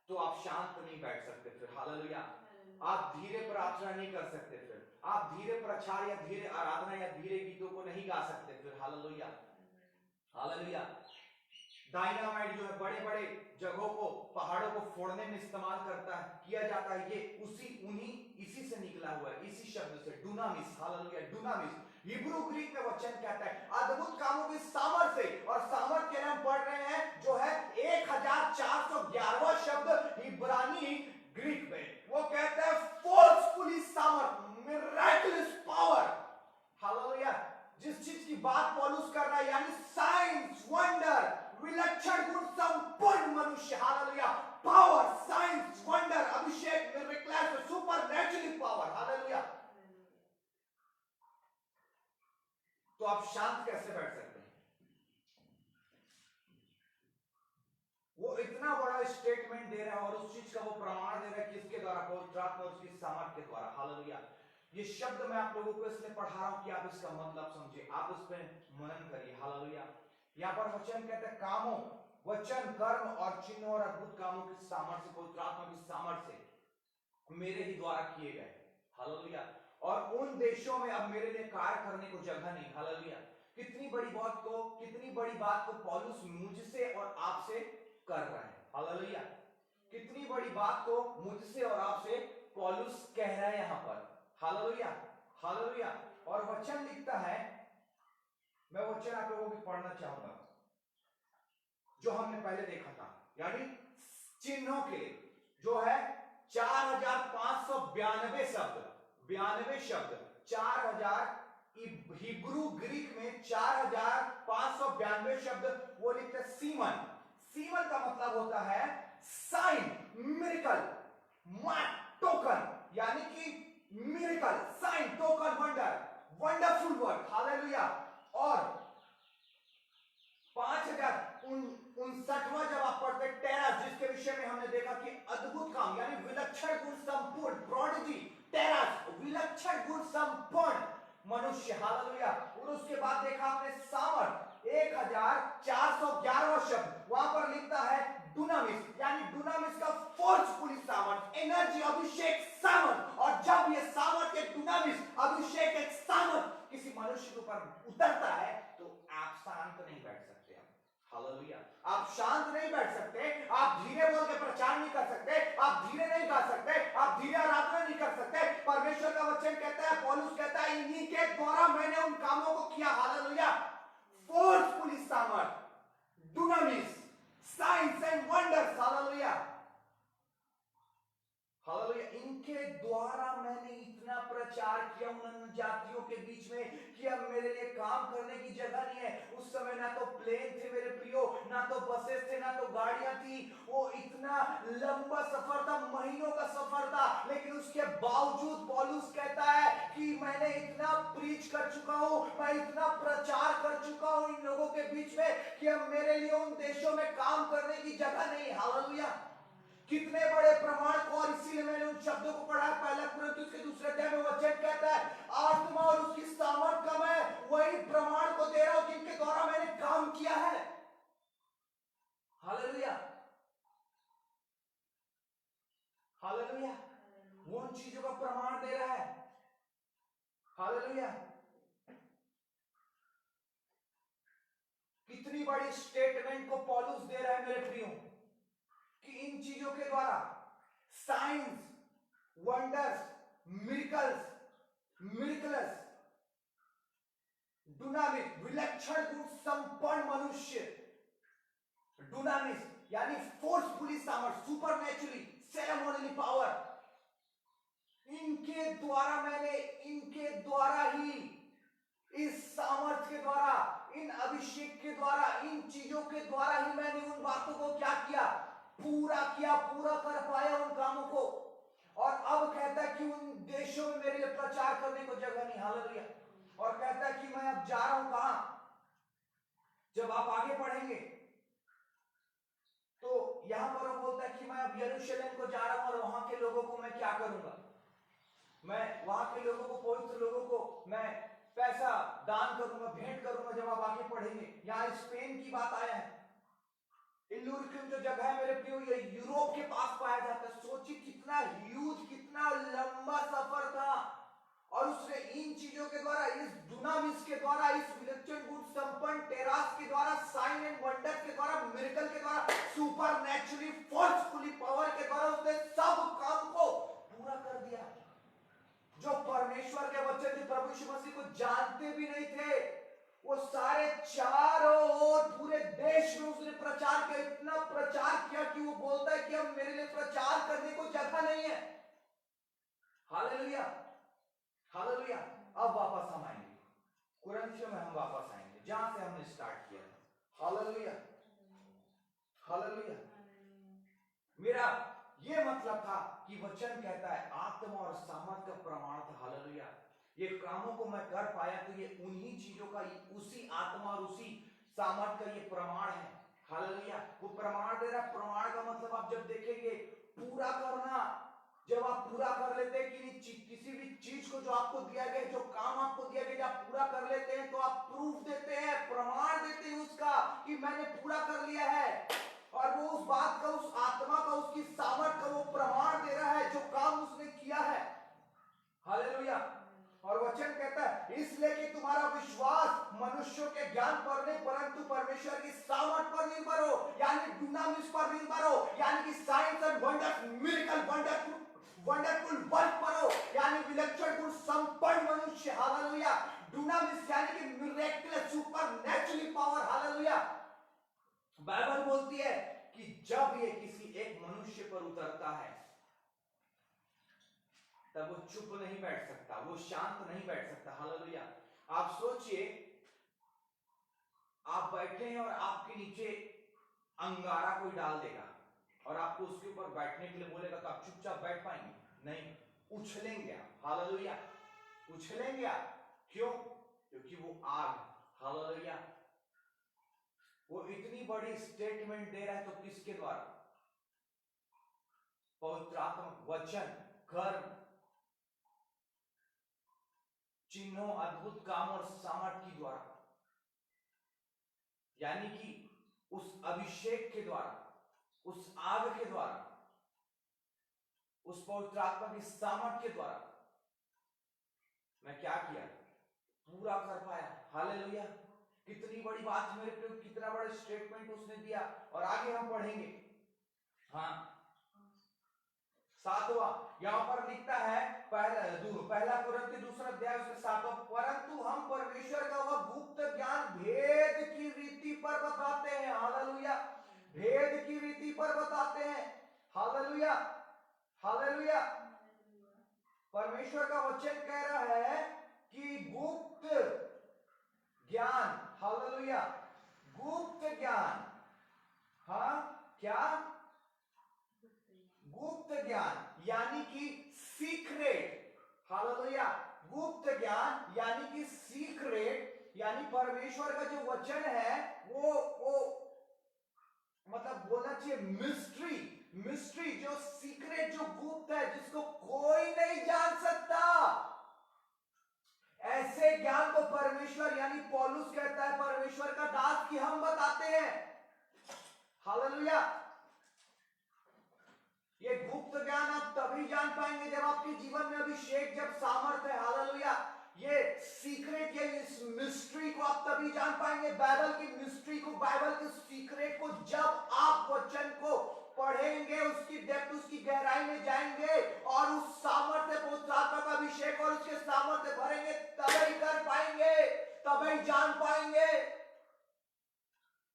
तो आप शांत नहीं बैठ सकते फिर, हालेलुया। आप धीरे प्रार्थना नहीं कर सकते फिर, आप धीरे प्रचार या धीरे आराधना या धीरे गीतों को नहीं गा सकते फिर, हालेलुया, हालेलुया। डायनामाइट जो है बड़े बड़े जगहों को, पहाड़ों को फोड़ने में इस्तेमाल करता है, किया जाता है, ये इसी से निकला हुआ है, इसी शब्द से, डुनामिस, हालेलुया, डुनामिस। हिब्रू ग्रीक में वचन कहता है अद्भुत कामों की सामर्थ से, और सामर्थ के नाम पढ़ रहे हैं जो है 1411वां शब्द इब्रानी ग्रीक में, वो कहता है फोर्सफुली सामर्थ, मिरेकलस पावर, हालेलुया। जिस चीज की बात पौलुस कर रहा है, यानी साइंस, वंडर, विलक्षण गुण संपन्न मनुष्य, हालेलुया, पावर, साइंस, वंडर, अभिषेक, मिरेकल्स, सुपरनैचुरल पावर, हालेलुया। तो आप शांत कैसे बैठ सकते हैं? वो इतना बड़ा स्टेटमेंट दे रहा है और उस चीज का वो प्रमाण दे रहा है किसके द्वारा? पवित्र आत्मा और उसकी सामर्थ के द्वारा, हालेलुया। ये शब्द मैं आप लोगों को इसलिए पढ़ा रहा हूं कि आप इसका मतलब समझिए, आप इस पे मनन करिए, हालेलुया। यहां पर वचन कहते हैं कामों, वचन, कर्म और चिन्हों और अद्भुत कामों की सामर्थ से, पवित्र आत्मा की सामर्थ से मेरे ही द्वारा किए गए, हालेलुया। और उन देशों में अब मेरे लिए कार्य करने को जगह नहीं, हालेलुया। कितनी बड़ी बात को पौलुस मुझसे और आपसे कर रहा है, हालेलुया। कितनी बड़ी बात को मुझसे और आपसे पौलुस कह रहा है यहां पर, हालेलुया, हालेलुया। और वचन लिखता है, मैं वचन आप लोगों को पढ़ना चाहूंगा जो हमने पहले देखा था, यानी चिन्हों के जो है 4592 शब्द, 4000 हिब्रू ग्रीक में 4592 शब्द वो लिखते हैं सीमन। सीमन का मतलब होता है साइन, मिरेकल, टोकन, यानी कि miracle, sign, token, wonder, wonderful work, hallelujah. और 5059वां जब आप पढ़ते टेरास, जिसके विषय में हमने देखा कि अद्भुत काम, यानी विलक्षण गुण संपूर्ण, प्रोडिजी, टेरास, विलक्षण गुण संपूर्ण मनुष्य, हालेलुया। और उसके बाद देखा आपने सामर्थ, 1411वां शब्द, वहां पर लिखता है डुनामिस, यानी डुनामिस का फोर्सफुली सामर्थ, एनर्जी, अभिषेक, सामर्थ। और जब ये सामर्थ, एक डुनामिस, अभिषेक, एक सामर्थ किसी मनुष्य के ऊपर उतरता है तो आप शांत नहीं बैठ सकते, हालेलुया। आप शांत नहीं बैठ सकते, आप धीरे बोल के प्रचार नहीं कर सकते, आप धीरे नहीं गा सकते, आप धीरे आराधना नहीं कर सकते। परमेश्वर का वचन कहता है, पौलुस कहता है इन्हीं के द्वारा मैंने उन कामों को किया, हालेलुया। फोर्सफुली सामर्थ, dunamis, signs and wonders, hallelujah, hallelujah. इनके द्वारा मैंने इतना प्रचार किया उन जातियों के बीच में कि अब मेरे लिए काम करने की जगह नहीं है। उस समय ना तो प्लेन थे मेरे प्रियो, ना तो बसेस थे, ना तो गाड़ियां थी। वो इतना लंबा सफर था, महीनों का सफर था, लेकिन उसके बावजूद पौलुस कहता है कि मैंने इतना प्रीच कर चुका हूं, मैं इतना प्रचार कर चुका हूं इन लोगों के बीच में कि अब मेरे लिए उन देशों में काम करने की जगह नहीं, हालेलुया। कितने बड़े प्रमाण को, और इसीलिए मैंने उन शब्दों को पढ़ा, पहला कुरिन्थियों के 2 अध्याय में वचन कहता है आत्मा और उसकी सामर्थ का मैं वही प्रमाण को दे रहा हूं जिनके द्वारा मैंने काम किया है, हालेलुया, हालेलुया। वो उन चीजों का प्रमाण दे रहा है, हालेलुया। कितनी बड़ी स्टेटमेंट को पौलुस दे रहा है मेरे प्रियो कि इन चीजों के द्वारा साइंस, वंडर्स, मिरेकल्स, डुनामिस, विलक्षण गुण संपन्न मनुष्य, डुनामिस यानी फोर्सफुली सामर्थ, सुपरनैचुरली, सेरेमोनियली पावर, इनके द्वारा ही, इस सामर्थ के द्वारा, इन अभिषेक के द्वारा, इन चीजों के द्वारा ही मैंने उन बातों को क्या किया, पूरा कर पाया उन कामों को। और अब कहता है कि उन देशों में मेरे लिए प्रचार करने को जगह नहीं, हालेलुया। और कहता है कि मैं अब जा रहा हूं कहां। जब आप आगे पढ़ेंगे तो यहां पर वो बोलता है कि मैं अब यरूशलेम को जा रहा हूं और वहां के लोगों को मैं क्या करूंगा, मैं वहां के लोगों को, पवित्र लोगों को मैं पैसा दान करूंगा, भेंट करूंगा। जब आप आगे पढ़ेंगे, यहाँ स्पेन की बात आया है। इल्लुरिकुम जो जगह है मेरे प्रियो, ये यूरोप के पास पाया जाता है। सोचिए कितना ह्यूज, कितना लंबा सफर था। और उसने इन चीजों के द्वारा, इस दुनामिस के द्वारा, इस विलक्षण गुण संपन्न टेरास के द्वारा, साइन एंड वंडर के द्वारा, मिरेकल के द्वारा, सुपरनैचुरली फोर्सफुली पावर के द्वारा उसने सब काम को पूरा कर दिया। जो परमेश्वर के वचन थे, प्रभु यीशु मसीह को जानते भी नहीं थे, वो सारे चारों ओर पूरे देश में उसने प्रचार किया। इतना प्रचार किया कि वो बोलता है कि अब मेरे लिए प्रचार करने को जगह नहीं है। Hallelujah, hallelujah. अब वापस हम आएंगे कुरिन्थियों में, हम वापस आएंगे जहां से हमने स्टार्ट किया था। Hallelujah, hallelujah. मेरा ये मतलब था कि वचन कहता है आत्मा और सामर्थ का प्रमाण था। हालेलुया। ये कामों को मैं कर पाया तो ये उन्हीं चीजों का, उसी आत्मा और उसी सामर्थ का ये प्रमाण है। हालेलुया। वो प्रमाण दे रहा है। प्रमाण का मतलब आप जब देखेंगे, पूरा करना। जब आप पूरा कर लेते हैं कि किसी भी चीज को जो आपको दिया गया, जो काम आपको दिया गया, जब आप पूरा कर लेते हैं तो आप प्रूफ देते हैं, प्रमाण देते हैं उसका कि मैंने पूरा कर लिया है। और वो उस बात का, उस आत्मा का, उसकी सामर्थ का वो प्रमाण दे रहा है जो काम उसने किया है। हालेलुया। और वचन कहता है इसलिए कि तुम्हारा विश्वास मनुष्यों के ज्ञान पर नहीं परंतु परमेश्वर की सामर्थ पर निर्भर हो, यानी दुनामिस पर निर्भर हो, यानी कि science and wonders, miracle, wonderful work पर हो, यानी विलक्षण गुण संपन्न मनुष्य। हालेलुया। दुनामिस यानी कि miracle, supernatural power. Hallelujah. Bible बोलती है कि जब ये किसी एक मनुष्य पर उतरता है तब वो चुप नहीं बैठ सकता, वो शांत नहीं बैठ सकता। हालेलुया। आप सोचिए, आप बैठे हैं और आपके नीचे अंगारा कोई डाल देगा और आपको उसके ऊपर बैठने के लिए बोलेगा तो आप चुपचाप बैठ पाएंगे? नहीं, उछलेंगे आप। हालेलुया। उछलेंगे आप। क्यों? क्योंकि वो आग। हालेलुया। वो इतनी बड़ी स्टेटमेंट दे रहा है तो किसके द्वारा? पवित्र आत्मा, वचन, कर्म, चिन्हों, अद्भुत काम और सामर्थ के द्वारा, यानी कि उस अभिषेक के द्वारा, उस आग के द्वारा, उस पवित्र आत्मा की सामर्थ के द्वारा मैं क्या किया? पूरा कर पाया। हालेलुया। कितनी बड़ी बात मेरे प्रिय, कितना बड़ा स्टेटमेंट उसने दिया। और आगे हम पढ़ेंगे। हाँ, 7वां यहां पर लिखता है, पहला कुरिन्थियों 2 अध्याय उसके 7वां, परंतु हम परमेश्वर का वह गुप्त ज्ञान भेद की रीति पर बताते हैं। हालेलुया। भेद की रीति पर बताते हैं। Hallelujah, hallelujah. परमेश्वर का वचन कह रहा है कि गुप्त ज्ञान। हालेलुया। गुप्त ज्ञान। हाँ, क्या? गुप्त ज्ञान यानी कि सीक्रेट। हालेलुया। गुप्त ज्ञान यानी कि सीक्रेट, यानी परमेश्वर का जो वचन है वो मतलब बोलना चाहिए मिस्ट्री। मिस्ट्री जो सीक्रेट, जो गुप्त है, जिसको कोई नहीं जान सकता, ऐसे ज्ञान को परमेश्वर यानी पौलुस कहता है परमेश्वर का दास कि हम बताते हैं। हालेलुया। ये गुप्त ज्ञान आप तभी जान पाएंगे जब आपके जीवन में अभिषेक, जब सामर्थ है। हालेलुया। ये सीक्रेट, ये इस मिस्ट्री को आप तभी जान पाएंगे, बाइबल की मिस्ट्री को, बाइबल के सीक्रेट को, जब आप वचन को पढ़ेंगे, उसकी डेप्थ, उसकी गहराई में जाएंगे और उस सामर्थ्य, पवित्र आत्मा का अभिषेक और उसके सामर्थ्य भरेंगे, तभी कर पाएंगे, तभी जान पाएंगे।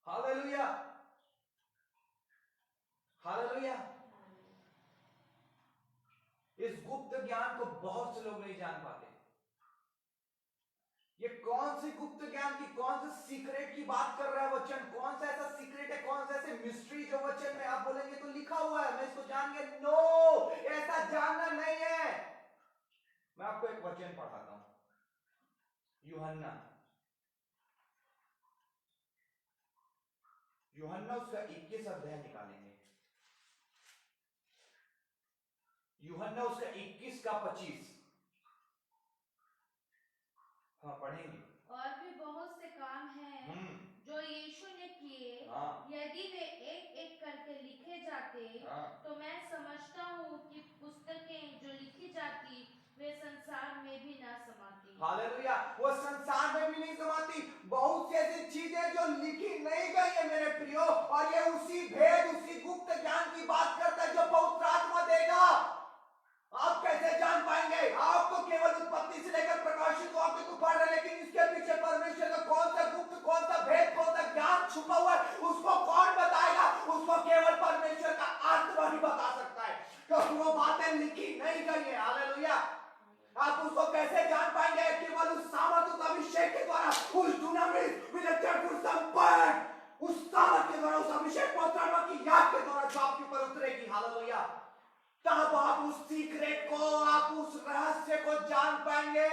Hallelujah, hallelujah. इस गुप्त ज्ञान को बहुत से लोग नहीं जान पाते। ये कौन सी गुप्त ज्ञान की, कौन से सीक्रेट की बात कर रहा है वचन? कौन सा ऐसा सीक्रेट है, कौन सा ऐसे मिस्ट्री जो वचन में आप बोलेंगे तो लिखा हुआ है, मैं इसको जान गया? नो, ऐसा जानना नहीं है। मैं आपको एक वचन पढ़ाता हूं, यूहन्ना उसका 21 अध्याय निकालेंगे। यूहन्ना उसका 21 का 25 हाँ पढ़ेंगे। और भी बहुत से काम हैं जो यीशु ने किए, यदि वे एक एक करके लिखे जाते तो मैं समझता हूँ कि पुस्तकें जो लिखी जाती वे संसार में भी ना समाती। हालेलुया, वो संसार में भी नहीं समाती। बहुत सी ऐसी चीजें जो लिखी नहीं गई है मेरे प्रियो, और ये उसी भेद उसी गुप्त ज्ञान की बात करता है जो पवित्र आत्मा देगा। आप कैसे जान पाएंगे? आप तो केवल उत्पत्ति से लेकर प्रकाशित वाक्य को पढ़ रहे, लेकिन इसके पीछे परमेश्वर का कौन सा गुप्त, कौन सा भेद, कौन सा ज्ञान छुपा हुआ है, उसको कौन बताएगा? उसको केवल परमेश्वर का आत्मा ही बता सकता है, क्योंकि वो बातें लिखी नहीं गई है। हालेलुया। आप उसको कैसे जान पाएंगे? केवल उस सामर्थ, उस अभिषेक के द्वारा, उस दुनामिस विद द चर्च संपर्क, उस सामर्थ के द्वारा, उस अभिषेक पवित्र आत्मा की याद के द्वारा जो आपके ऊपर उतरेगी। हालेलुया। तब आप उस सीक्रेट को, आप उस रहस्य को जान पाएंगे,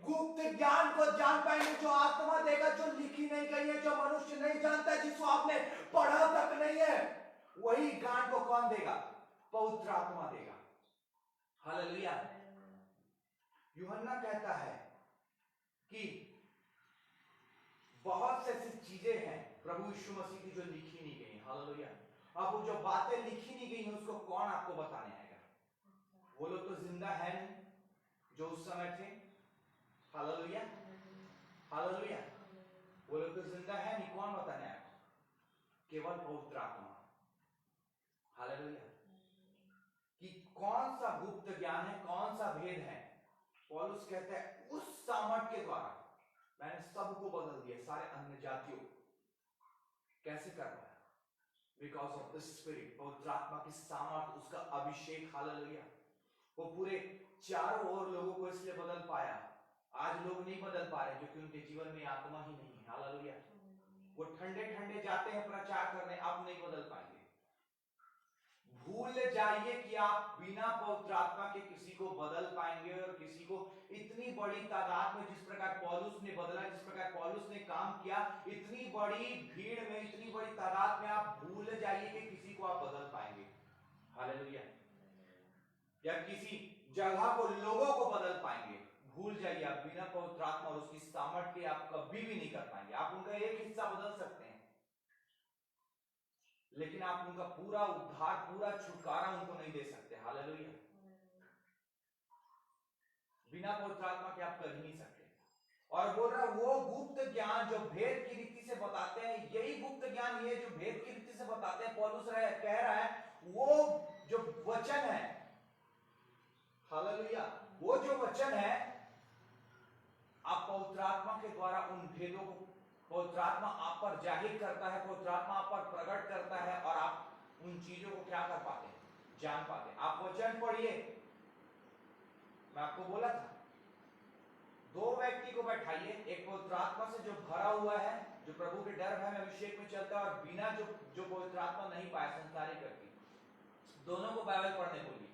गुप्त ज्ञान को जान पाएंगे जो आत्मा देगा, जो लिखी नहीं गई है, जो मनुष्य नहीं जानता, जिसको आपने पढ़ा तक नहीं है। वही ज्ञान को कौन देगा? पवित्र आत्मा देगा। हालेलुया। यूहन्ना कहता है कि बहुत से ऐसी चीजें हैं प्रभु यीशु मसीह की जो लिखी नहीं गई। हालेलुया। अब वो जो बातें लिखी नहीं गई हैं उसको कौन आपको बताने आएगा? वो लोग तो जिंदा है नहीं जो उस समय थे। Hallelujah, hallelujah. वो लोग तो जिंदा है नहीं, कौन बताने आएगा? केवल पवित्र आत्मा। हालेलुया। कि कौन सा गुप्त ज्ञान है, कौन सा भेद है? पौलुस कहता है उस सामर्थ के द्वारा मैंने सबको बदल दिया, सारे अन्य जातियों। कैसे कर पाया? बिकॉज ऑफ द स्पिरिट, पवित्र आत्मा की सामर्थ, उसका अभिषेक। हालेलुया। वो पूरे चारों ओर लोगों को इसलिए बदल पाया। आज लोग नहीं बदल पा रहे क्योंकि उनके जीवन में आत्मा ही नहीं है। हालेलुया। वो ठंडे ठंडे जाते हैं प्रचार करने, अब नहीं बदल पाएंगे। भूल जाइए कि आप बिना पवित्र आत्मा के किसी को बदल पाएंगे, और किसी को इतनी बड़ी तादाद में, जिस प्रकार पौलुस ने बदला, जिस प्रकार पौलुस ने काम किया, इतनी बड़ी भीड़ में, इतनी बड़ी तादाद में आप भूल जाइए कि किसी को आप बदल पाएंगे। हालेलुया। या किसी जगह को, लोगों को बदल पाएंगे। भूल जाइए, आप बिना पवित्र आत्मा और उसकी सामर्थ के आप कभी भी नहीं कर पाएंगे। आप उनका एक हिस्सा बदल सकते हैं, लेकिन आप उनका पूरा उद्धार, पूरा छुटकारा उनको नहीं दे सकते। हालेलुया। बिना पवित्र आत्मा के आप कर ही नहीं सकते। और बोल रहा वो गुप्त ज्ञान जो भेद की रीति से बताते हैं, यही गुप्त ज्ञान, ये जो भेद की रीति से बताते हैं, पौलुस कह रहा है वो जो वचन है, हालेलुया, वो जो वचन है, आप पवित्र आत्मा के द्वारा उन भेदों को, पवित्र आत्मा आप पर जाहिर करता है, पवित्र आत्मा आप पर प्रकट करता है, और आप उन चीजों को क्या कर पाते हैं? जान पाते हैं। आप वचन पढ़िए। मैं आपको बोला था, दो व्यक्ति को बैठाइए, एक पवित्र आत्मा से जो भरा हुआ है, जो प्रभु के डर भय में अभिषेक में चलता है, और बिना जो पवित्र आत्मा नहीं पाया, संसारिक व्यक्ति, दोनों को बाइबल पढ़ने बोलिए।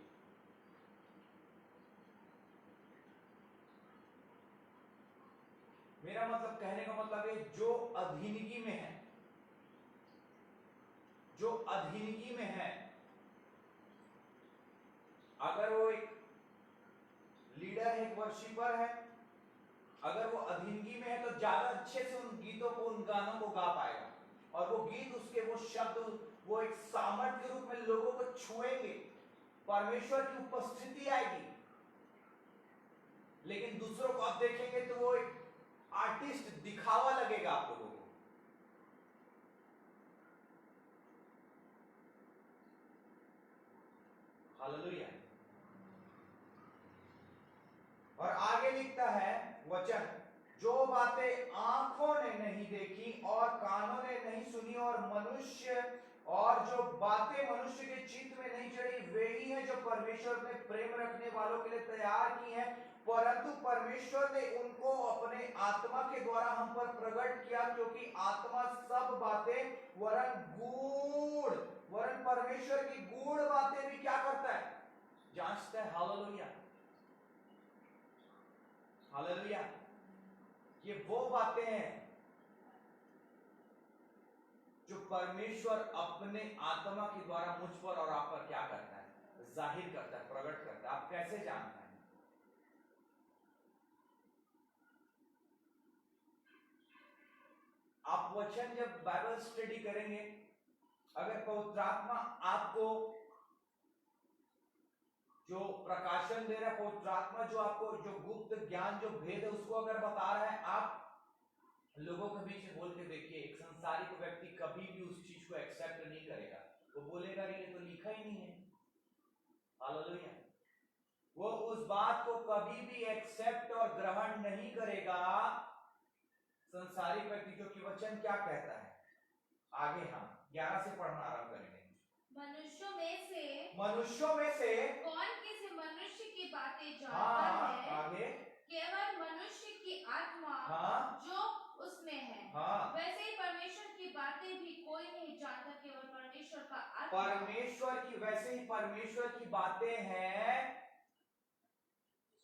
मेरा मतलब, कहने का मतलब है जो अधीनगी में है, जो अधीनगी में है, अगर वो एक लीडर है, एक वर्शिपर है, अगर वो अधीनगी में है तो ज्यादा अच्छे से उन गीतों को, उन गानों को गा पाएगा, और वो गीत, उसके वो शब्द, वो एक सामर्थ के रूप में लोगों को छुएंगे, परमेश्वर की उपस्थिति आएगी। लेकिन दूसरों को आप देखेंगे तो वो एक आर्टिस्ट, दिखावा लगेगा आप लोगों को। हालेलुया। और आगे लिखता है वचन, जो बातें आंखों ने नहीं देखी और कानों ने नहीं सुनी, और जो बातें मनुष्य के चित्त में नहीं चढ़ी, वे ही हैं जो परमेश्वर ने प्रेम रखने वालों के लिए तैयार की हैं। परंतु परमेश्वर ने उनको अपने आत्मा के द्वारा हम पर प्रकट किया, क्योंकि आत्मा सब बातें वरन परमेश्वर की गूढ़ बातें भी क्या करता है? जांचता है। Hallelujah, hallelujah. ये वो बातें हैं जो परमेश्वर अपने आत्मा के द्वारा मुझ पर और आप पर क्या करता है, जाहिर करता है, प्रकट करता है। आप कैसे जानते हैं? आप वचन जब बाइबल स्टडी करेंगे, अगर पवित्र आत्मा आपको जो प्रकाशन दे रहा है, पवित्र आत्मा जो आपको जो गुप्त ज्ञान जो भेद है उसको अगर बता रहा है, आप लोगों के बीच में बोल के देखिए, एक संसारिक व्यक्ति कभी भी उस चीज को एक्सेप्ट नहीं करेगा। वो बोलेगा ये तो लिखा ही नहीं है। हालेलुया। वो उस बात को कभी भी एक्सेप्ट और ग्रहण नहीं करेगा। संसारिक व्यक्ति जो कि वचन क्या कहता है, आगे हम 11 से पढ़ना आरंभ करेंगे। मनुष्यों में से कौन किसी मनुष्य की बातें जानता है? आगे केवल मनुष्य की आत्मा जो उसमें है। वैसे ही परमेश्वर की बातें भी कोई नहीं जानता, केवल परमेश्वर का आत्मा। वैसे ही परमेश्वर की बातें हैं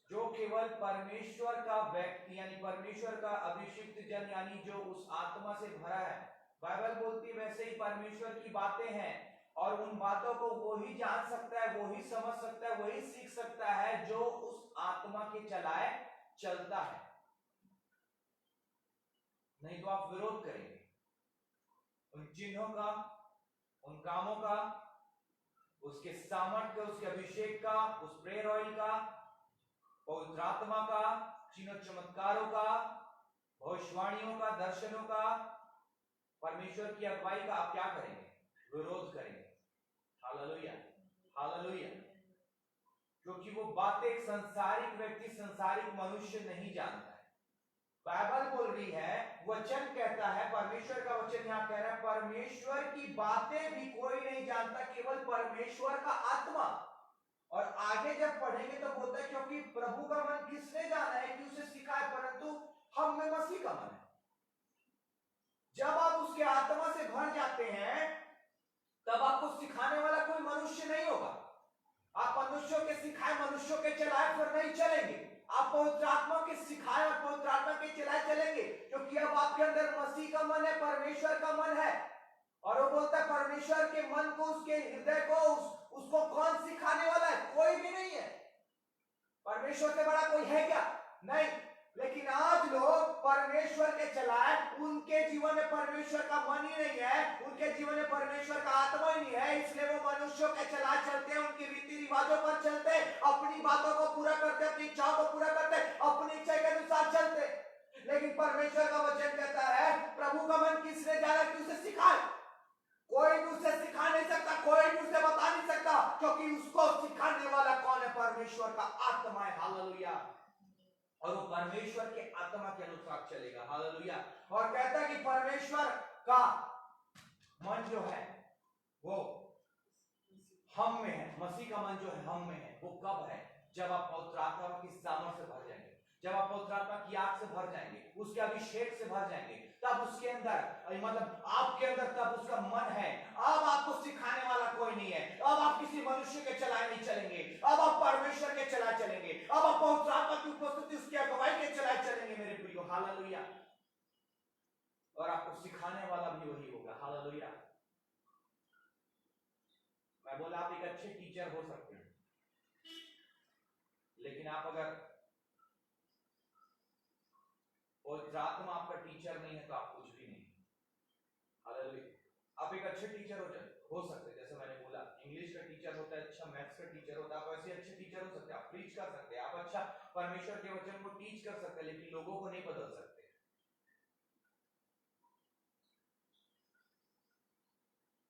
जो केवल परमेश्वर का व्यक्ति यानी परमेश्वर का अभिषिक्त जन यानी जो उस आत्मा से भरा है। बाइबल बोलती है वैसे ही परमेश्वर की बातें हैं, और उन बातों को वो ही जान सकता है, वो ही समझ सकता है, वही सीख सकता है जो उस आत्मा के चलाए चलता है। नहीं तो आप विरोध करेंगे उन चिन्हों का, उन कामों का, उसके सामर्थ्य का, उसके अभिषेक का, उस प्रेयर ऑयल का, पवित्र आत्मा का, चिन्ह चमत्कारों का, भविष्यवाणियों का, दर्शनों का, परमेश्वर की अगुवाई का आप क्या करेंगे? विरोध करेंगे। Hallelujah, hallelujah. क्योंकि वो बातें एक संसारिक व्यक्ति, संसारिक मनुष्य नहीं जानता है। बाइबल बोल रही है, वचन कहता है, परमेश्वर का वचन यहां कह रहा है, परमेश्वर की बातें भी कोई नहीं जानता, केवल परमेश्वर का आत्मा। और आगे जब पढ़ेंगे तो बोलता है क्योंकि प्रभु का मन किसने जाना है कि उसे सिखाए, परंतु हम में मसीह का मन है। जब आप उसके आत्मा से भर जाते हैं तब आपको सिखाने वाला कोई मनुष्य नहीं होगा। आप मनुष्यों के सिखाए, मनुष्यों के चलाए पर नहीं चलेंगे। आप पवित्र आत्मा के सिखाए और पवित्र आत्मा के चलाए चलेंगे, क्योंकि अब आपके अंदर मसीह का मन है, परमेश्वर का मन है। और वो बोलता है परमेश्वर के मन को, उसके हृदय को, उसको कौन सिखाने वाला है? कोई भी नहीं है। परमेश्वर से बड़ा कोई है क्या? नहीं। लेकिन आज लोग परमेश्वर के चलाए, उनके जीवन में परमेश्वर का मन ही नहीं है, उनके जीवन में परमेश्वर का आत्मा ही नहीं है, इसलिए वो मनुष्यों के चलाए चलते हैं, उनके रीति रिवाजों पर चलते, अपनी बातों को पूरा करते, अपनी इच्छाओं को पूरा करते, अपनी इच्छा के अनुसार चलते। लेकिन परमेश्वर का वचन कहता है प्रभु का मन किसने जाना कि उसे सिखाए। कोई भी उसे सिखा नहीं सकता, कोई भी उसे बता नहीं सकता, क्योंकि उसको सिखाने वाला कौन है? परमेश्वर का आत्मा है। हालेलुया। और वो परमेश्वर के आत्मा के अनुसार चलेगा। हालेलुया। और कहता है कि परमेश्वर का मन जो है वो हम में है, मसीह का मन जो है हम में है। वो कब है? जब आप पवित्र आत्मा की सामर्थ्य से भर जाएंगे, जब आप पवित्र आत्मा की आग से भर जाएंगे, उसके अभिषेक से भर जाएंगे, तब उसके अंदर मतलब आपके अंदर तब उसका मन है। अब आपको सिखाने वाला कोई नहीं है। अब आप किसी मनुष्य के चलाए नहीं चलेंगे, अब आप परमेश्वर के चलाए चलेंगे, अब आप पवित्र आत्मा की उपस्थिति, उसकी अगुवाई के चलाए चलेंगे मेरे प्रियो। हालेलुया। और आपको सिखाने वाला भी वही होगा। हालेलुया। मैं बोला आप एक अच्छे टीचर हो सकते हैं, लेकिन आप अगर पवित्र आत्मा आपका टीचर नहीं है तो आप कुछ भी नहीं। हालेलुया। आप एक अच्छे टीचर हो सकते हैं, जैसे मैंने बोला इंग्लिश का टीचर होता है, अच्छा मैथ्स का टीचर होता है, आप ऐसे अच्छे टीचर हो सकते हैं, आप प्रीच कर सकते हैं, आप अच्छा परमेश्वर के वचन को टीच कर सकते हैं, लेकिन लोगों को नहीं बदल सकते।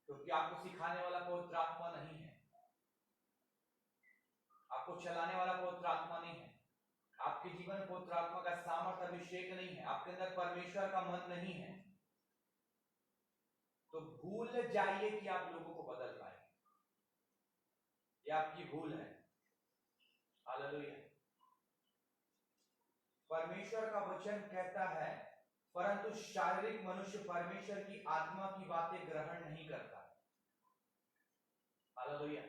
क्योंकि आपको सिखाने वाला पवित्र आत्मा नहीं है, आपको चलाने वाला पवित्र आत्मा नहीं है, आपके जीवन में पवित्र आत्मा का सामर्थ्य, अभिषेक नहीं है, आपके अंदर परमेश्वर का मन नहीं है, तो भूल जाइए कि आप लोगों को बदल पाएंगे। यह आपकी भूल है। हालेलुया। परमेश्वर का वचन कहता है परंतु शारीरिक मनुष्य परमेश्वर की आत्मा की बातें ग्रहण नहीं करता। हालेलुया।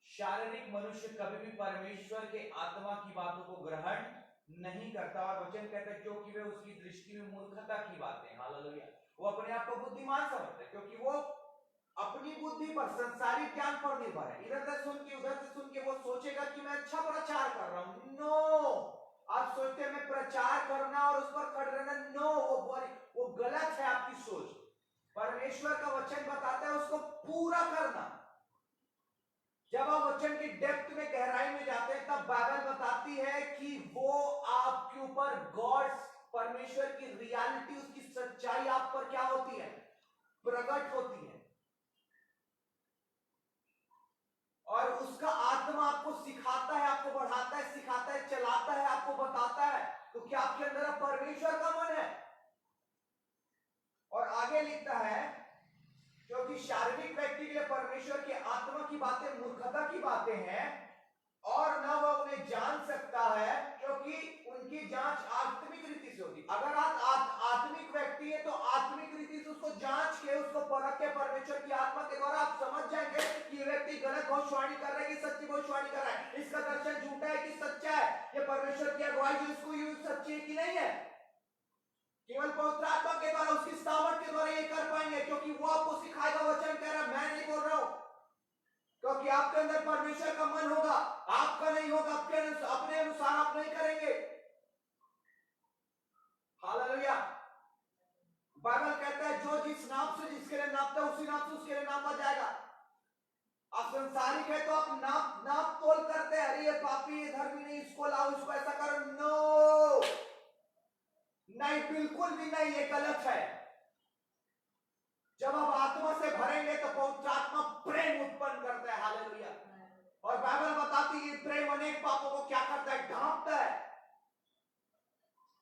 शारीरिक मनुष्य कभी भी परमेश्वर के आत्मा की बातों को ग्रहण नहीं करता। और वचन कहता है क्योंकि वे उसकी दृष्टि में मूर्खता की बातें, हालेलुया, वो अपने आप को बुद्धिमान समझता है क्योंकि वो अपनी बुद्धि पर, संसारिक ज्ञान पर निर्भर है। इधर से सुन के उधर से सुन के वो सोचेगा कि मैं अच्छा प्रचार कर रहा हूं। नो, आप सोचते हैं मैं प्रचार करना और उस पर खड़े रहना, नो, वो गलत है आपकी सोच। परमेश्वर का वचन बताता है उसको पूरा करना। जब आप वचन की डेप्थ में, गहराई में जाते हैं, तब बाइबल बताती है कि वो आपके ऊपर गॉड, परमेश्वर की रियलिटी, उसकी सच्चाई आप पर क्या होती है, प्रकट होती है। और उसका आत्मा आपको सिखाता है, आपको बढ़ाता है, सिखाता है, चलाता है, आपको बताता है। तो क्या आपके अंदर अब परमेश्वर का मन है? और आगे लिखता है क्योंकि शारीरिक व्यक्ति के लिए परमेश्वर की आत्मा की बातें मूर्खता की बातें हैं और न वह उन्हें जान सकता है क्योंकि उनकी जांच आत्मिक रीति से होती। अगर आप आत्मिक व्यक्ति है तो आत्मिक रीति से उसको जांच के, उसको परख के, परमेश्वर की आत्मा के द्वारा आप समझ जाएंगे कि ये व्यक्ति गलत भविष्यवाणी कर रहा है कि सच्ची भविष्यवाणी कर रहा है, इसका दर्शन झूठा है कि सच्चा है, ये परमेश्वर की अगुवाई जो इसको यूज सच्ची है कि नहीं है। केवल पवित्र आत्मा के द्वारा, उसकी सामर्थ के द्वारा ये कर पाएंगे क्योंकि वो आपको सिखाएगा। वचन कह रहा है, मैं नहीं बोल रहा हूं, क्योंकि आपके अंदर परमेश्वर का मन होगा, आपका नहीं होगा, अपने अनुसार आप नहीं करेंगे। हालेलुया। बाइबल कहता है जो जिस नाप से जिसके लिए नापता है उसी नाप से उसके लिए नापा जाएगा। आप संसारिक है तो आप नाप तोल करते हैं, अरे ये पापी, ये धर्मी नहीं, इसको लाओ, इसको ऐसा करो। नो, नहीं, बिल्कुल भी नहीं, ये गलत है। जब आप आत्मा से भरेंगे तो पवित्र आत्मा प्रेम उत्पन्न करता है। हालेलुया। और बाइबल बताती है प्रेम अनेक पापों को क्या करता है, ढांपता है।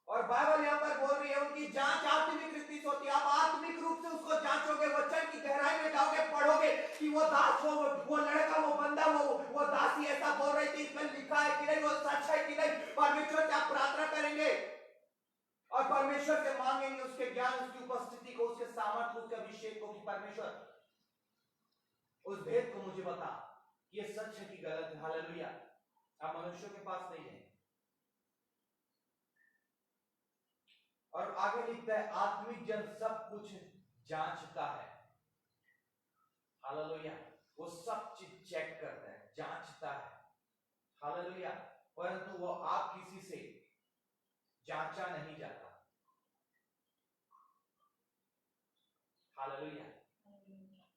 और बाइबल यहां पर बोल रही है उनकी जांच आत्मिक रीति से होती है। आप आत्मिक रूप से उसको जांचोगे, वचन की गहराई में जाओगे, पढ़ोगे कि वो दास, वो लड़का, वो बंदा, वो दासी ऐसा बोल रही थी, इसमें लिखा है कि नहीं, वो सच है कि नहीं। परमेश्वर से आप प्रार्थना करेंगे और परमेश्वर से मांगेंगे उसके ज्ञान, उसकी उपस्थिति को, उसके सामर्थ्य, उसके अभिषेक को, कि परमेश्वर उस भेद को मुझे बता, ये सच है कि गलत है। हालेलुया। आप मनुष्यों के पास नहीं है। और आगे लिखता है आत्मिक जन सब कुछ जांचता है। हालेलुया। वो सब चीज चेक करता है, जांचता है। हालेलुया। परंतु वो आप किसी से जांचा नहीं जाता। हालेलुया।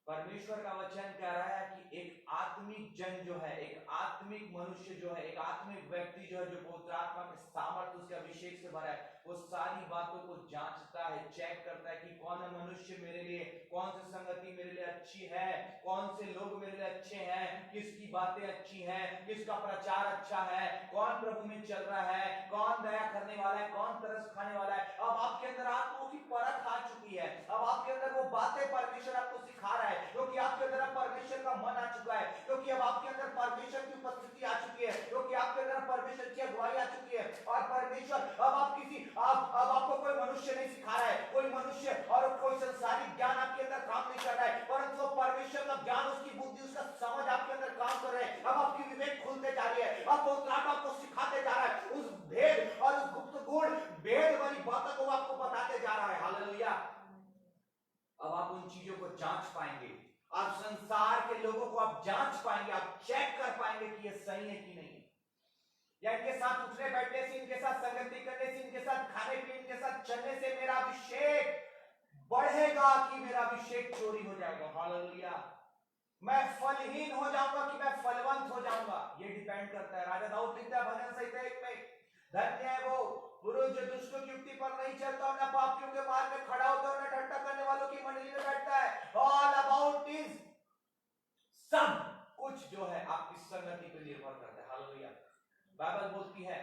परमेश्वर का वचन कह रहा है कि एक आत्मिक जन जो है, एक आत्मिक मनुष्य जो है, एक आत्मिक व्यक्ति जो है, जो पवित्र आत्मा के सामर्थ्य, उसके अभिषेक से भरा है, वो सारी बातों को जांचता है, चेक करता है कि कौन मनुष्य मेरे लिए, कौन सी संगति मेरे लिए अच्छी है, कौन से लोग मेरे लिए अच्छे हैं, किसकी बातें अच्छी हैं, किसका प्रचार अच्छा है, कौन प्रभु में चल रहा है, कौन दया करने वाला है, कौन तरस खाने वाला है। अब आपके अंदर आत्माओं की परख आ चुकी है। अब आपके अंदर वो बातें परमेश्वर आपको सिखा रहा है क्योंकि आपके अंदर परमेश्वर का मन आ चुका है, क्योंकि अब आपके अंदर परमेश्वर की उपस्थिति आ चुकी है, क्योंकि आपके अंदर परमेश्वर की अगुवाई आ चुकी है। और परमेश्वर अब आपको कोई मनुष्य नहीं सिखा रहा है, कोई मनुष्य और कोई संसारिक ज्ञान आपके अंदर काम नहीं कर रहा है, परंतु परमेश्वर का ज्ञान, उसकी बुद्धि, उसका समझ आपके अंदर काम कर रहे हैं। अब आपकी विवेक खुलते जा रही है, अब पवित्र आत्मा आपको सिखाते जा रहा है, उस भेद और उस गुप्त गुण भेद वाली बातों को आपको बताते जा रहा है। हालेलुया। अब आप उन चीजों को जांच पाएंगे, आप संसार के लोगों को आप जांच पाएंगे, आप चेक कर पाएंगे कि ये सही है कि नहीं है, या इनके साथ उठने बैठने से, इनके साथ संगति करने से, इनके साथ खाने पीने, इनके साथ चलने से मेरा अभिषेक बढ़ेगा कि मेरा अभिषेक चोरी हो जाएगा। हालेलुया। मैं फलहीन हो जाऊंगा कि मैं फलवंत हो जाऊंगा, ये डिपेंड करता है। राजा दाऊद लिखता है भजन संहिता 1 में, धन्य है वो पुरुष जो दुष्टों की युक्ति पर नहीं चलता और न पापियों के मार्ग में खड़ा होता और न ठट्ठा करने वालों की मंडली में बैठता है। ऑल अबाउट इज, सब कुछ जो है आपकी संगति पर निर्भर करता है। हालेलुया। बाइबल बोलती है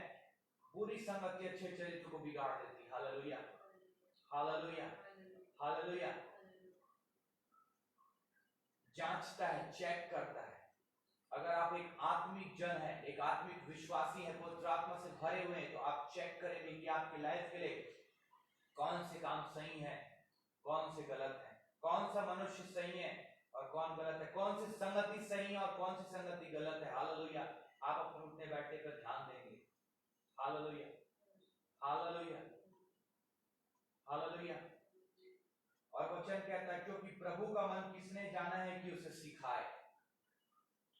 बुरी संगति अच्छे चरित्र को बिगाड़ देती है। हालेलुया। हालेलुया। हालेलुया। जांचता है, चेक करता है। अगर आप एक आत्मिक जन है, एक आत्मिक विश्वासी है, पवित्र आत्मा से भरे हुए हैं, तो आप चेक करेंगे कि आपकी लाइफ के लिए कौन से काम सही है, कौन से गलत है, कौन सा मनुष्य सही है और कौन गलत है, कौन सी संगति सही है और कौन सी संगति गलत है। हालेलुया। आप अपने उठने बैठने पर ध्यान देंगे। हालेलुया। Hallelujah, hallelujah. और वचन कहता है क्योंकि प्रभु का मन किसने जाना है कि उसे सिखाए,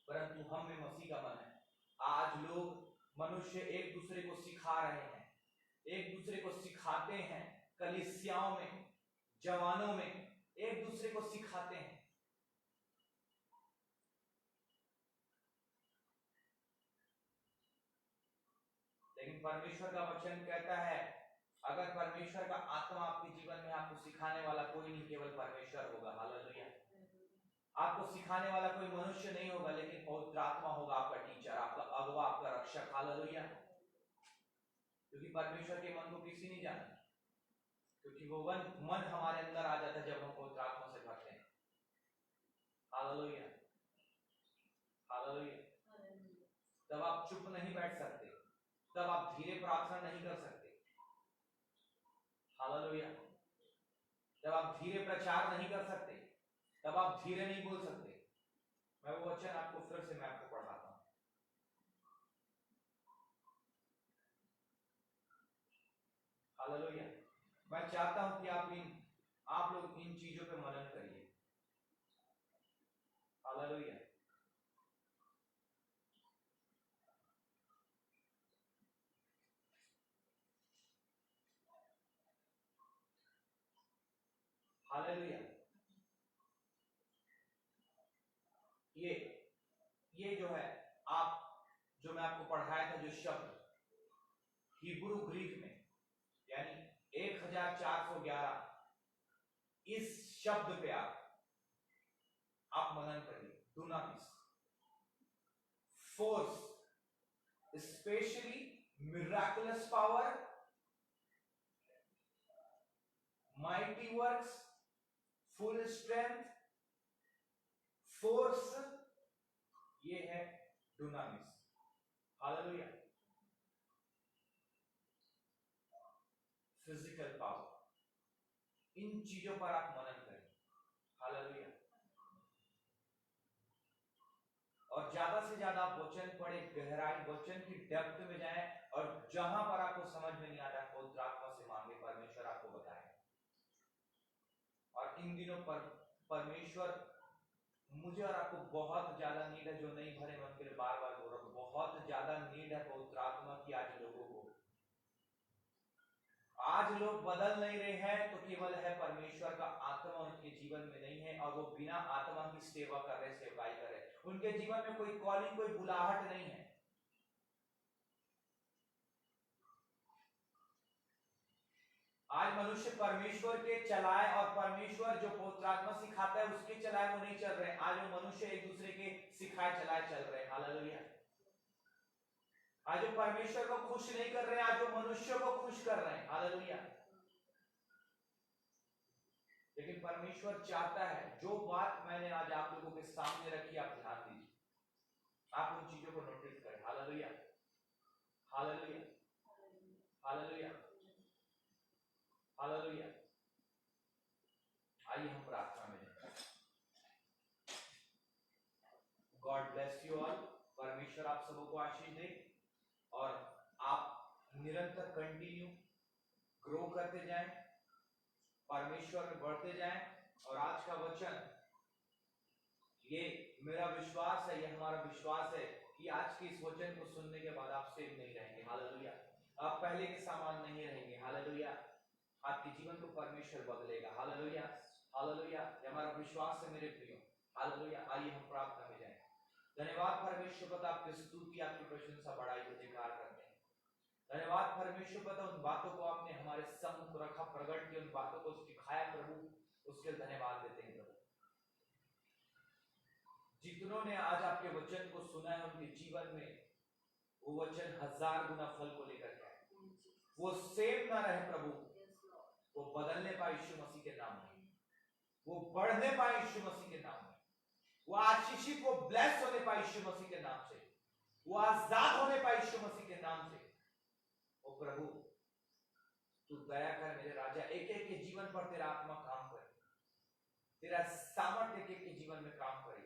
परंतु हम में मसीह का मन है। आज लोग मनुष्य एक दूसरे को सिखा रहे हैं, एक दूसरे को सिखाते हैं, कलीसियाओं में, जवानों में एक दूसरे को सिखाते हैं। लेकिन परमेश्वर का वचन कहता है अगर परमेश्वर का आत्मा आपके जीवन में, आपको सिखाने वाला कोई नहीं, केवल परमेश्वर होगा। हालेलुया। आपको सिखाने वाला कोई मनुष्य नहीं होगा, लेकिन पवित्र आत्मा होगा आपका टीचर, आपका अगुवा, आपका रक्षक। हालेलुया। क्योंकि परमेश्वर के मन को किसी नहीं जानता, क्योंकि वो मन हमारे अंदर आ जाता है जब हम पवित्र आत्मा से भरते हैं। Hallelujah, hallelujah. तब आप चुप नहीं बैठ सकते, तब आप धीरे प्रार्थना नहीं कर सकते। हालेलुया। जब आप धीरे प्रचार नहीं कर सकते, तब आप धीरे नहीं बोल सकते। मैं वो वचन आपको फिर से मैं आपको पढ़ाता हूं। हालेलुया। मैं चाहता हूं कि आप लोग इन चीजों पे मनन करिए। हालेलुया। हालेलुया। ये जो है, आप जो मैं आपको पढ़ाया था, जो शब्द हिब्रू ग्रीक में यानी 1411, इस शब्द पे आप मनन करिए। Dunamis, force, specially miraculous power, mighty works, full strength, force, ये है दुनामिस। हालेलुया। फिजिकल पावर, इन चीजों पर आप मनन करें। हालेलुया। और ज्यादा से ज्यादा आप वचन पढ़े, गहराई वचन की डेप्थ में जाएं, और जहां पर आपको समझ में नहीं आ रहा, पवित्र आत्मा से मांगे, परमेश्वर आपको बताए। और इन दिनों पर परमेश्वर मुझे और आपको बहुत ज्यादा नीड है, जो नहीं भरे मन के लिए बार बार बोल रहा हूं, बहुत ज्यादा नीड है पवित्र आत्मा की आज लोगों को। आज लोग बदल नहीं रहे हैं, तो केवल है परमेश्वर का आत्मा उनके जीवन में नहीं है, और वो बिना आत्मा की सेवा कर रहे, सेवकाई कर रहे। उनके जीवन में कोई कॉलिंग, कोई बुलाहट नहीं है। आज मनुष्य परमेश्वर के चलाए, और परमेश्वर जो पवित्र आत्मा सिखाता है उसके चलाए वो नहीं चल रहे। आज वो मनुष्य एक दूसरे के सिखाए चलाए चल रहे हैं। हालेलुया। आज जो परमेश्वर को खुश नहीं कर रहे हैं, आज जो मनुष्य को खुश कर रहे हैं। हालेलुया। लेकिन परमेश्वर चाहता है, जो बात मैंने आज आप लोगों के सामने रखी, आप ध्यान दीजिए, आप उन चीजों को नोटिस करें। Hallelujah, hallelujah, hallelujah, hallelujah. आइए हम प्रार्थना में जाएं। God bless you all. परमेश्वर आप सबों को आशीष दे, और आप निरंतर कंटिन्यू ग्रो करते जाएं, परमेश्वर में बढ़ते जाएं। और आज का वचन, ये मेरा विश्वास है, ये हमारा विश्वास है कि आज के इस वचन को सुनने के बाद आप सेव नहीं रहेंगे। हालेलुया। आप पहले के सामान नहीं रहेंगे। हालेलुया। आपके जीवन को परमेश्वर बदलेगा। Hallelujah, hallelujah. ये हमारा विश्वास है मेरे प्रियो। हालेलुया। आइए हम प्रार्थना में जाएं। धन्यवाद परमेश्वर पिता, आपकी स्तुति, आपकी प्रशंसा, बड़ाई को जयकार करते हैं। धन्यवाद परमेश्वर पिता, उन बातों को आपने हमारे सम्मुख रखा, प्रकट किया, उन बातों को सिखाया प्रभु, उसके लिए धन्यवाद देते हैं प्रभु। जितनों ने आज आपके वचन को सुना है, उनके जीवन में वो वचन 1000 गुना फल को लेकर के आए। वो सेव ना रहे प्रभु, वो बदलने पाए यीशु मसीह के नाम में, वो बढ़ने पाए यीशु मसीह के नाम में, वो आशीषित, वो ब्लेस होने पाए यीशु मसीह के नाम से, वो आजाद होने पाए यीशु मसीह के नाम से। ओ प्रभु, तू दया कर मेरे राजा, एक एक के जीवन पर तेरा आत्मा काम करे, तेरा सामर्थ्य एक एक के जीवन में काम करे,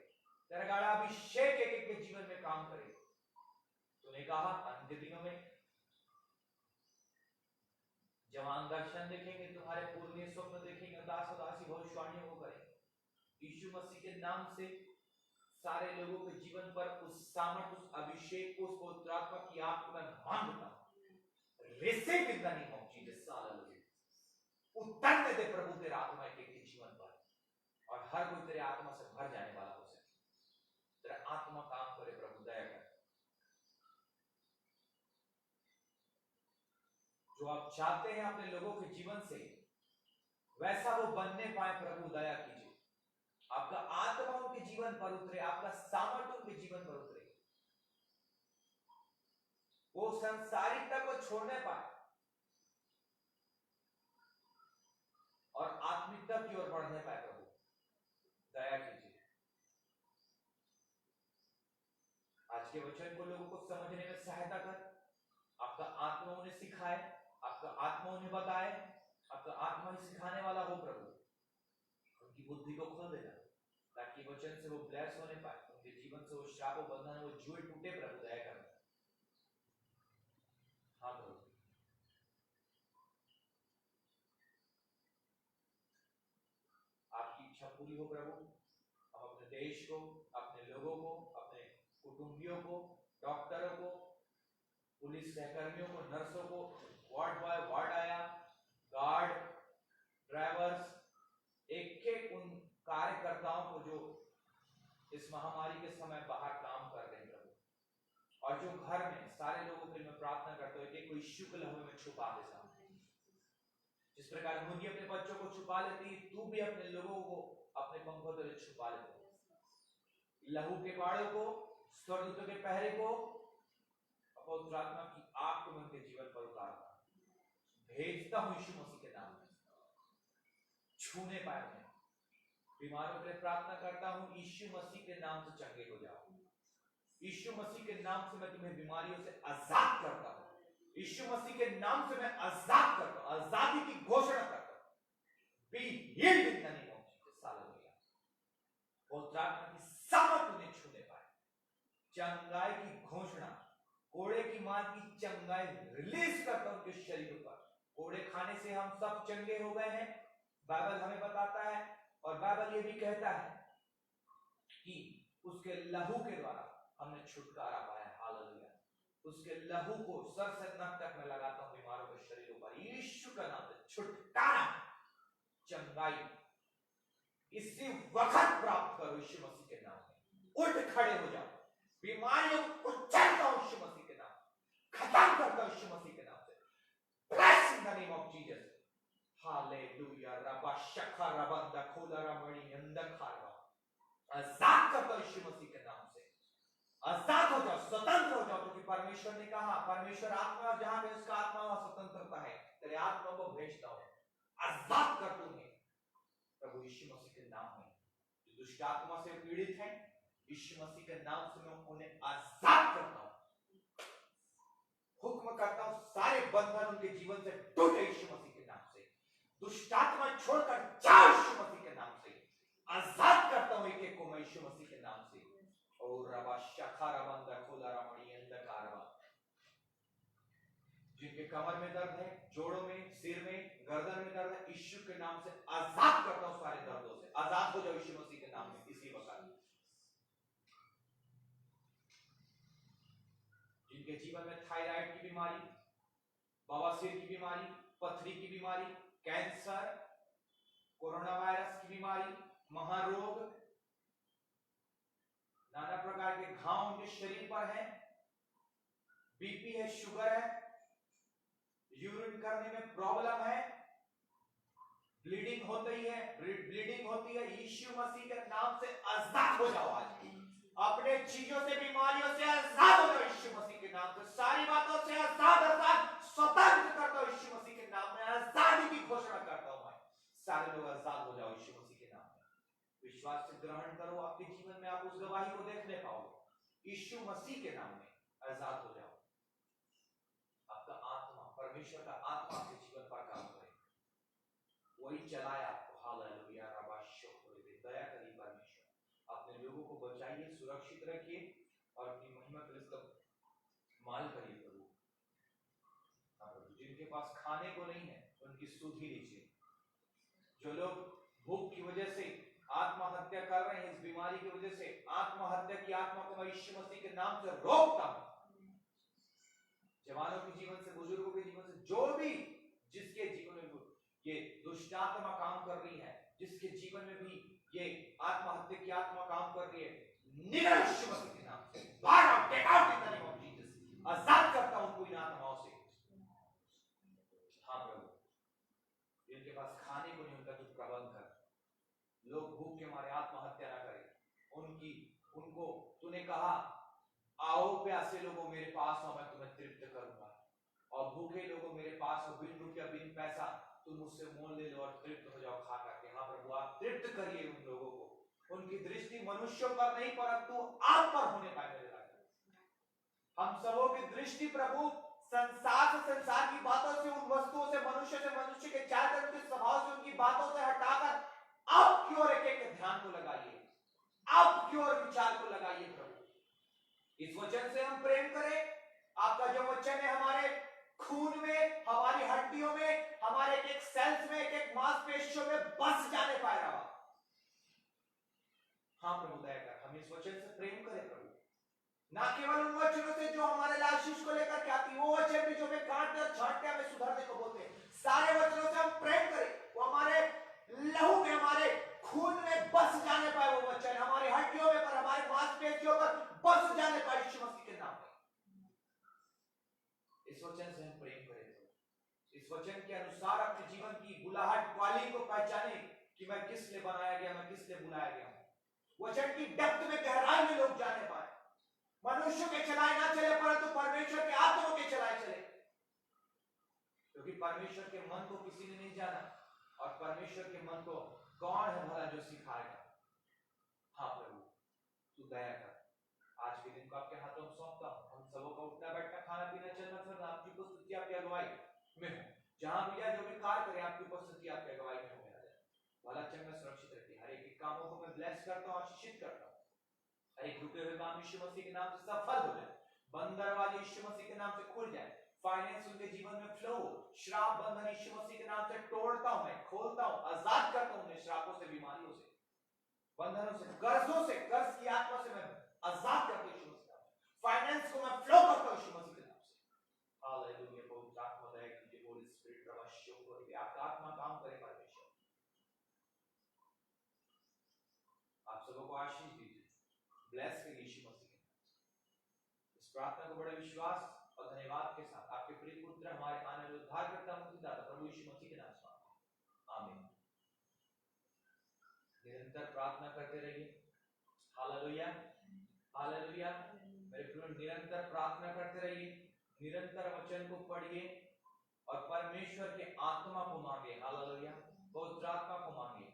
तेरा गाढ़ा अभिषेक एक एक के जीवन में काम करे। तूने कहा अंत्य दिनों में जवान दर्शन देखेंगे, तुम्हारे पूर्णीय स्वप्न देखेंगे, दास और दासी भविष्यवाणियों को करेंगे। यीशु मसीह के नाम से सारे लोगों के जीवन पर उस सामर्थ, उस अभिषेक को, उस पवित्र आत्मा की आग को मैं मांगता हूं। Receive in the name of Jesus. Hallelujah. उतरने दे प्रभु तेरा आत्मा एक के जीवन पर, और हर कोई तेरे आत्मा से भर जाने वाला हो सके। तेरा आत्मा काम करे प्रभु, दया कर। जो आप चाहते हैं अपने लोगों के जीवन से, वैसा वो बनने पाए प्रभु, दया कीजिए। आपका आत्मा उनके जीवन पर उतरे, आपका सामर्थ्य उनके जीवन पर उतरे, वो संसारिकता को छोड़ने पाए और आत्मिकता की ओर बढ़ने पाए प्रभु, दया कीजिए। आज के वचन को लोगों को समझने में सहायता कर। आपका आत्मा उन्हें सिखाए, आपका आत्मा उन्हें बताए, आपका आत्मा ही सिखाने वाला हो प्रभु। उनकी बुद्धि को खोल देना ताकि वचन से वो ब्लेस होने पाए, उनके जीवन से वो श्राप और बंधन, वो जुए टूटे प्रभु, दया करना। हाँ प्रभु, आपकी इच्छा पूरी हो प्रभु। हम अपने देश को, अपने लोगों को, अपने कुटुंबियों को, डॉक्टरों को, पुलिस सहकर्मियों को, नर्सों को, वार्ड बॉय, वार्ड आया, गार्ड, ड्राइवर्स, एक एक उन कार्यकर्ताओं को जो इस महामारी के समय बाहर काम कर रहे हैं प्रभु, और जो घर में सारे लोगों के लिए मैं प्रार्थना करता हूं कि कोई यीशु के लहू में छुपा दे सामने। जिस प्रकार मुर्गी अपने बच्चों को छुपा लेती, तू भी अपने लोगों को अपने पंखों तले छुपा लेते। लहू के बाड़ों को, स्वर्गदूतों के पहरे को, पवित्र आत्मा की आग को मैं उनके जीवन पर उतारता भेजता हूं यीशु मसीह के नाम में। छूने पाए उन्हें। बीमारों के लिए प्रार्थना करता हूं, यीशु मसीह के नाम से चंगे हो जाओ। यीशु मसीह के नाम से मैं तुम्हें बीमारियों से आजाद करता हूं। यीशु मसीह के नाम से मैं आजाद करता हूं, आजादी की घोषणा करता हूं। Be healed in the name of Jesus. Hallelujah. पवित्र आत्मा की सामर्थ उन्हें छूने पाए। चंगाई की घोषणा, कोड़े की मार की चंगाई रिलीज करता हूं उनके शरीर पर। कोड़े खाने से हम सब चंगे हो गए हैं, बाइबल हमें बताता है, और बाइबल ये भी कहता है कि उसके लहू के द्वारा हमने छुटकारा पाया। हालेलुया। उसके लहू को सर से नख तक मैं लगाता हूं बीमारों के शरीरों पर, यीशु का नाम से छुटकारा, चंगाई इसी वक्त प्राप्त करो यीशु मसीह के नाम में। उठ खड़े हो जाओ, बीमारियों को उछलता हूं यीशु मसीह के नाम, खत्म करता हूं यीशु मसीह के नाम से। Bless in the name of Jesus. Hallelujah. रबा शखा रबंदा खोला रमणी अंधकारवा, आजाद करता हूं यीशु मसीह के नाम से। आजाद हो जाओ, स्वतंत्र हो जाओ, क्योंकि परमेश्वर ने कहा, परमेश्वर आत्मा, जहां पे उसका आत्मा वहां स्वतंत्रता है। तेरे आत्मा को भेजता हूं, आजाद कर तुम्हें प्रभु यीशु मसीह के नाम में। जो दुष्ट आत्मा से पीड़ित है, यीशु मसीह के नाम से मैं उन्हें आजाद करता हूं, हुक्म करता हूं, सारे बंधन उनके जीवन से टूटे यीशु मसीह के नाम से। दुष्ट आत्मा छोड़कर जाओ यीशु मसीह के नाम से। आजाद करता हूं एक एक को मैं यीशु मसीह के नाम से। और रबा शखा रबंदा खोला रमणी अंधकारवा, जिनके कमर में दर्द है, जोड़ों में, सिर में, गर्दन में दर्द है, यीशु के नाम से आजाद करता हूं सारे दर्दों से। आजाद हो जाओ यीशु मसीह के नाम में इसी वक्त। जिनके जीवन में थायराइड की बीमारी, बवासीर की बीमारी, पथरी की बीमारी, कैंसर, कोरोना वायरस की बीमारी, महारोग, नाना प्रकार के घाव उनके शरीर पर है, बीपी है, शुगर है, यूरिन करने में प्रॉब्लम है, ब्लीडिंग होती है, यीशु मसीह के नाम से आजाद हो जाओ आज। अपने चीजों से, बीमारियों से आजाद हो जाओ यीशु मसीह के नाम से। सारी बातों से आजाद स्वतंत्र करता हूं यीशु मसीह के नाम में। आजादी की घोषणा करता हूं मैं। सारे लोग आजाद हो जाओ यीशु मसीह के नाम में। विश्वास से ग्रहण करो, आपके जीवन में आप उस गवाही को देखने पाओगे। यीशु मसीह के नाम में आजाद हो जाओ। आपका आत्मा, परमेश्वर का आत्मा आपके जीवन पर काम करे, वही चलाए आपको। हालेलुया। रबा शुक्र, दया करिए परमेश्वर, अपने लोगों को बचाइए, सुरक्षित रखिए, और अपनी महिमा के लिए माल करिए प्रभु। जिनके पास खाने को नहीं है, उनकी सुधि लीजिए। जो लोग भूख की वजह से आत्महत्या कर रहे हैं, इस बीमारी की वजह से आत्महत्या की आत्मा को मैं यीशु मसीह के नाम से रोकता हूं। जवानों के जीवन से, बुजुर्गों के जीवन से, जो भी जिसके जीवन में ये दुष्ट आत्मा काम कर रही है, जिसके जीवन में भी ये आत्महत्या की आत्मा काम कर रही है, निकल यीशु मसीह के नाम से बाहर आओ, get out in the name of Jesus. आजाद करता हूं उनको इन आत्माओं से। हाँ प्रभु, जिनके पास खाने को नहीं, उनका तू प्रबंध कर। लोग भूख के मारे आत्महत्या ना करें, उनको तूने कहा आओ प्यासे लोगों मेरे पास आओ, मैं तुम्हें तृप्त करूंगा। और भूखे लोगों मेरे पास आओ, बिन रुपया बिन पैसा तुम मुझसे मोल ले लो और तृप्त हो जाओ खा करके। हाँ प्रभु, आप तृप्त करिए उन लोगों को। उनकी दृष्टि मनुष्यों पर नहीं परंतु आप पर होने पाए मेरे राजा। हम सबों की दृष्टि प्रभु संसार से, संसार की बातों से, उन वस्तुओं से, मनुष्य के चाल चलन के स्वभाव से, उनकी बातों से हटाकर आप की ओर एक ध्यान को लगाइए, आप की ओर विचार को लगाइए प्रभु। इस वचन से हम प्रेम करें। आपका जो वचन है हमारे खून में, हमारी हड्डियों में, हमारे एक सेल्स में, एक मांसपेशियों में बस जाने पाए रहा। हाँ प्रभु दया कर, हम इस वचन से प्रेम करें प्रभु। ना केवल उन वचनों से जो हमारे आशीष को लेकर के आती, वो वचन भी जो हमें काटते और छांटते हमें सुधारने को बोलते हैं, सारे वचनों से हम प्रेम करें। वो हमारे लहू में, हमारे खून में बस जाने पाए वो वचन, हमारी हड्डियों में, पर हमारे मांसपेशियों पर बस जाने पाए यीशु मसीह के नाम में। इस वचन से हम प्रेम करें तो इस वचन के अनुसार अपने जीवन की बुलाहट क्वालिटी को पहचाने कि मैं किस लिए बनाया गया, मैं किस लिए बुलाया गया हूं। वचन की डेप्थ में, गहराई में लोग जाने पाए। मनुष्य के चलाए ना चले परंतु परमेश्वर के आत्मा के चलाए चले, क्योंकि परमेश्वर के मन को किसी ने नहीं जाना और परमेश्वर के मन को कौन है भला जो सिखाएगा। हाँ प्रभु तू दया कर। आज के दिन को आपके हाथों में सौंपता हूं। हम सबों का उठना बैठना, खाना पीना, चलना फिरना आपकी उपस्थिति, आपकी अगुवाई में हो। जहां भी या जो भी कार्य करे आपकी उपस्थिति, आपकी अगुवाई में हो मेरा दया। भला चंगा सुरक्षित रखिए। हर एक कामों को मैं ब्लेस करता हूं, आशीषित करता हूं। हर एक रुके हुए काम यीशु मसीह के नाम से सफल हो जाए। बंद दरवाजे यीशु मसीह के नाम से खुल जाए। फाइनेंस उनके जीवन में फ्लो। श्राप बंधन यीशु मसीह के नाम से तोड़ता हूं, मैं खोलता हूं, आजाद करता हूं उन्हें श्रापों से, बीमारियों से, बंधनों से, कर्जों से, कर्ज की आत्मा से मैं आजाद करता हूं यीशु मसीह के नाम से। फाइनेंस को मैं फ्लो करता हूं यीशु मसीह के नाम से। हालेलुया। पवित्र आत्मा दया कीजिए, होली स्पिरिट प्रवासियों को आपका आत्मा काम करे परमेश्वर। आप सबों को आशीष दीजिए, ब्लेस करिए यीशु मसीह के नाम से। इस प्रार्थना को बड़े विश्वास और धन्यवाद के साथ आपके प्रिय पुत्र हमारे आने वाले उद्धारकर्ता मुक्तिदाता प्रभु यीशु मसीह के नाम से आमीन। निरंतर प्रार्थना करते रहिए। Hallelujah, hallelujah. मेरे प्रिय, निरंतर प्रार्थना करते रहिए, निरंतर वचन को पढ़िए और परमेश्वर के आत्मा को मांगे। हालेलुया, पवित्र आत्मा को मांगे।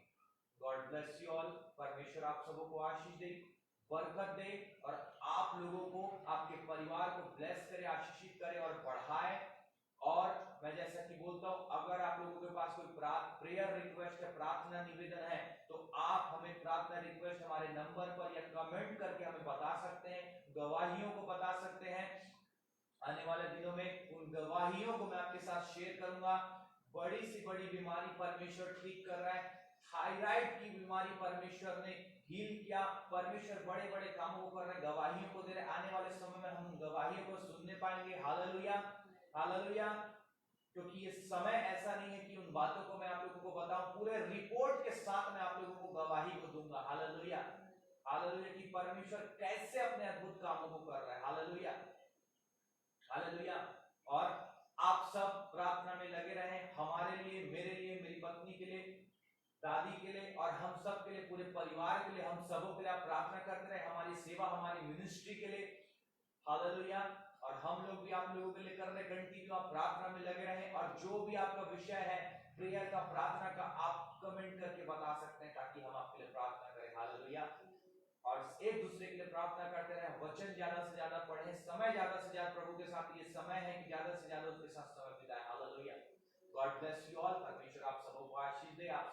God bless you all. परमेश्वर आप सबों को आशीष दे, बरकत दे और आप लोगों को, आपके परिवार को ब्लेस करे, आशीषित करे और बढ़ाए। और मैं जैसा कि बोलता हूं, अगर आप लोगों के पास कोई प्रेयर रिक्वेस्ट है, प्रार्थना निवेदन है, तो आप हमें प्रार्थना रिक्वेस्ट हमारे नंबर पर या कमेंट करके हमें बता सकते हैं, गवाहियों को बता सकते हैं। आने वाले दिनों में उन गवाहियों को मैं आपके साथ शेयर करूंगा। बड़ी सी बड़ी बीमारी परमेश्वर ठीक कर रहा है। थायराइड की बीमारी परमेश्वर ने हील किया। परमेश्वर बड़े बड़े कामों को कर रहे, गवाहियों को दे रहे। आने वाले समय में हम गवाहियों को सुनने पाएंगे। Hallelujah, hallelujah. क्योंकि ये समय ऐसा नहीं है कि उन बातों को मैं आप लोगों को बताऊं, पूरे रिपोर्ट के साथ मैं आप लोगों को गवाही को दूंगा। Hallelujah, hallelujah. कि परमेश्वर कैसे अपने अद्भुत कामों को कर रहा है। Hallelujah, hallelujah. और आप सब प्रार्थना में लगे रहें, हमारे लिए, मेरे लिए, मेरी पत्नी के लिए, दादी के लिए और हम सब के लिए, पूरे परिवार के लिए, हम सबों के लिए आप प्रार्थना करते रहे। हमारी सेवा, हमारी मिनिस्ट्री के लिए। हालेलुया। और हम लोग भी आप लोगों के लिए कर रहे, कंटिन्यू आप प्रार्थना में लगे रहें। और जो भी आपका विषय है प्रेयर का, प्रार्थना का, आप कमेंट करके बता सकते हैं ताकि हम आपके लिए प्रार्थना करें। हालेलुया। और एक दूसरे के लिए प्रार्थना करते रहें। वचन ज्यादा से ज्यादा पढ़ें, समय ज्यादा से ज्यादा प्रभु के साथ, ये समय है कि ज्यादा से ज्यादा उसके साथ समय बिताएं। Hallelujah. God bless you all. परमेश्वर आप सबों को आशीष दे। आप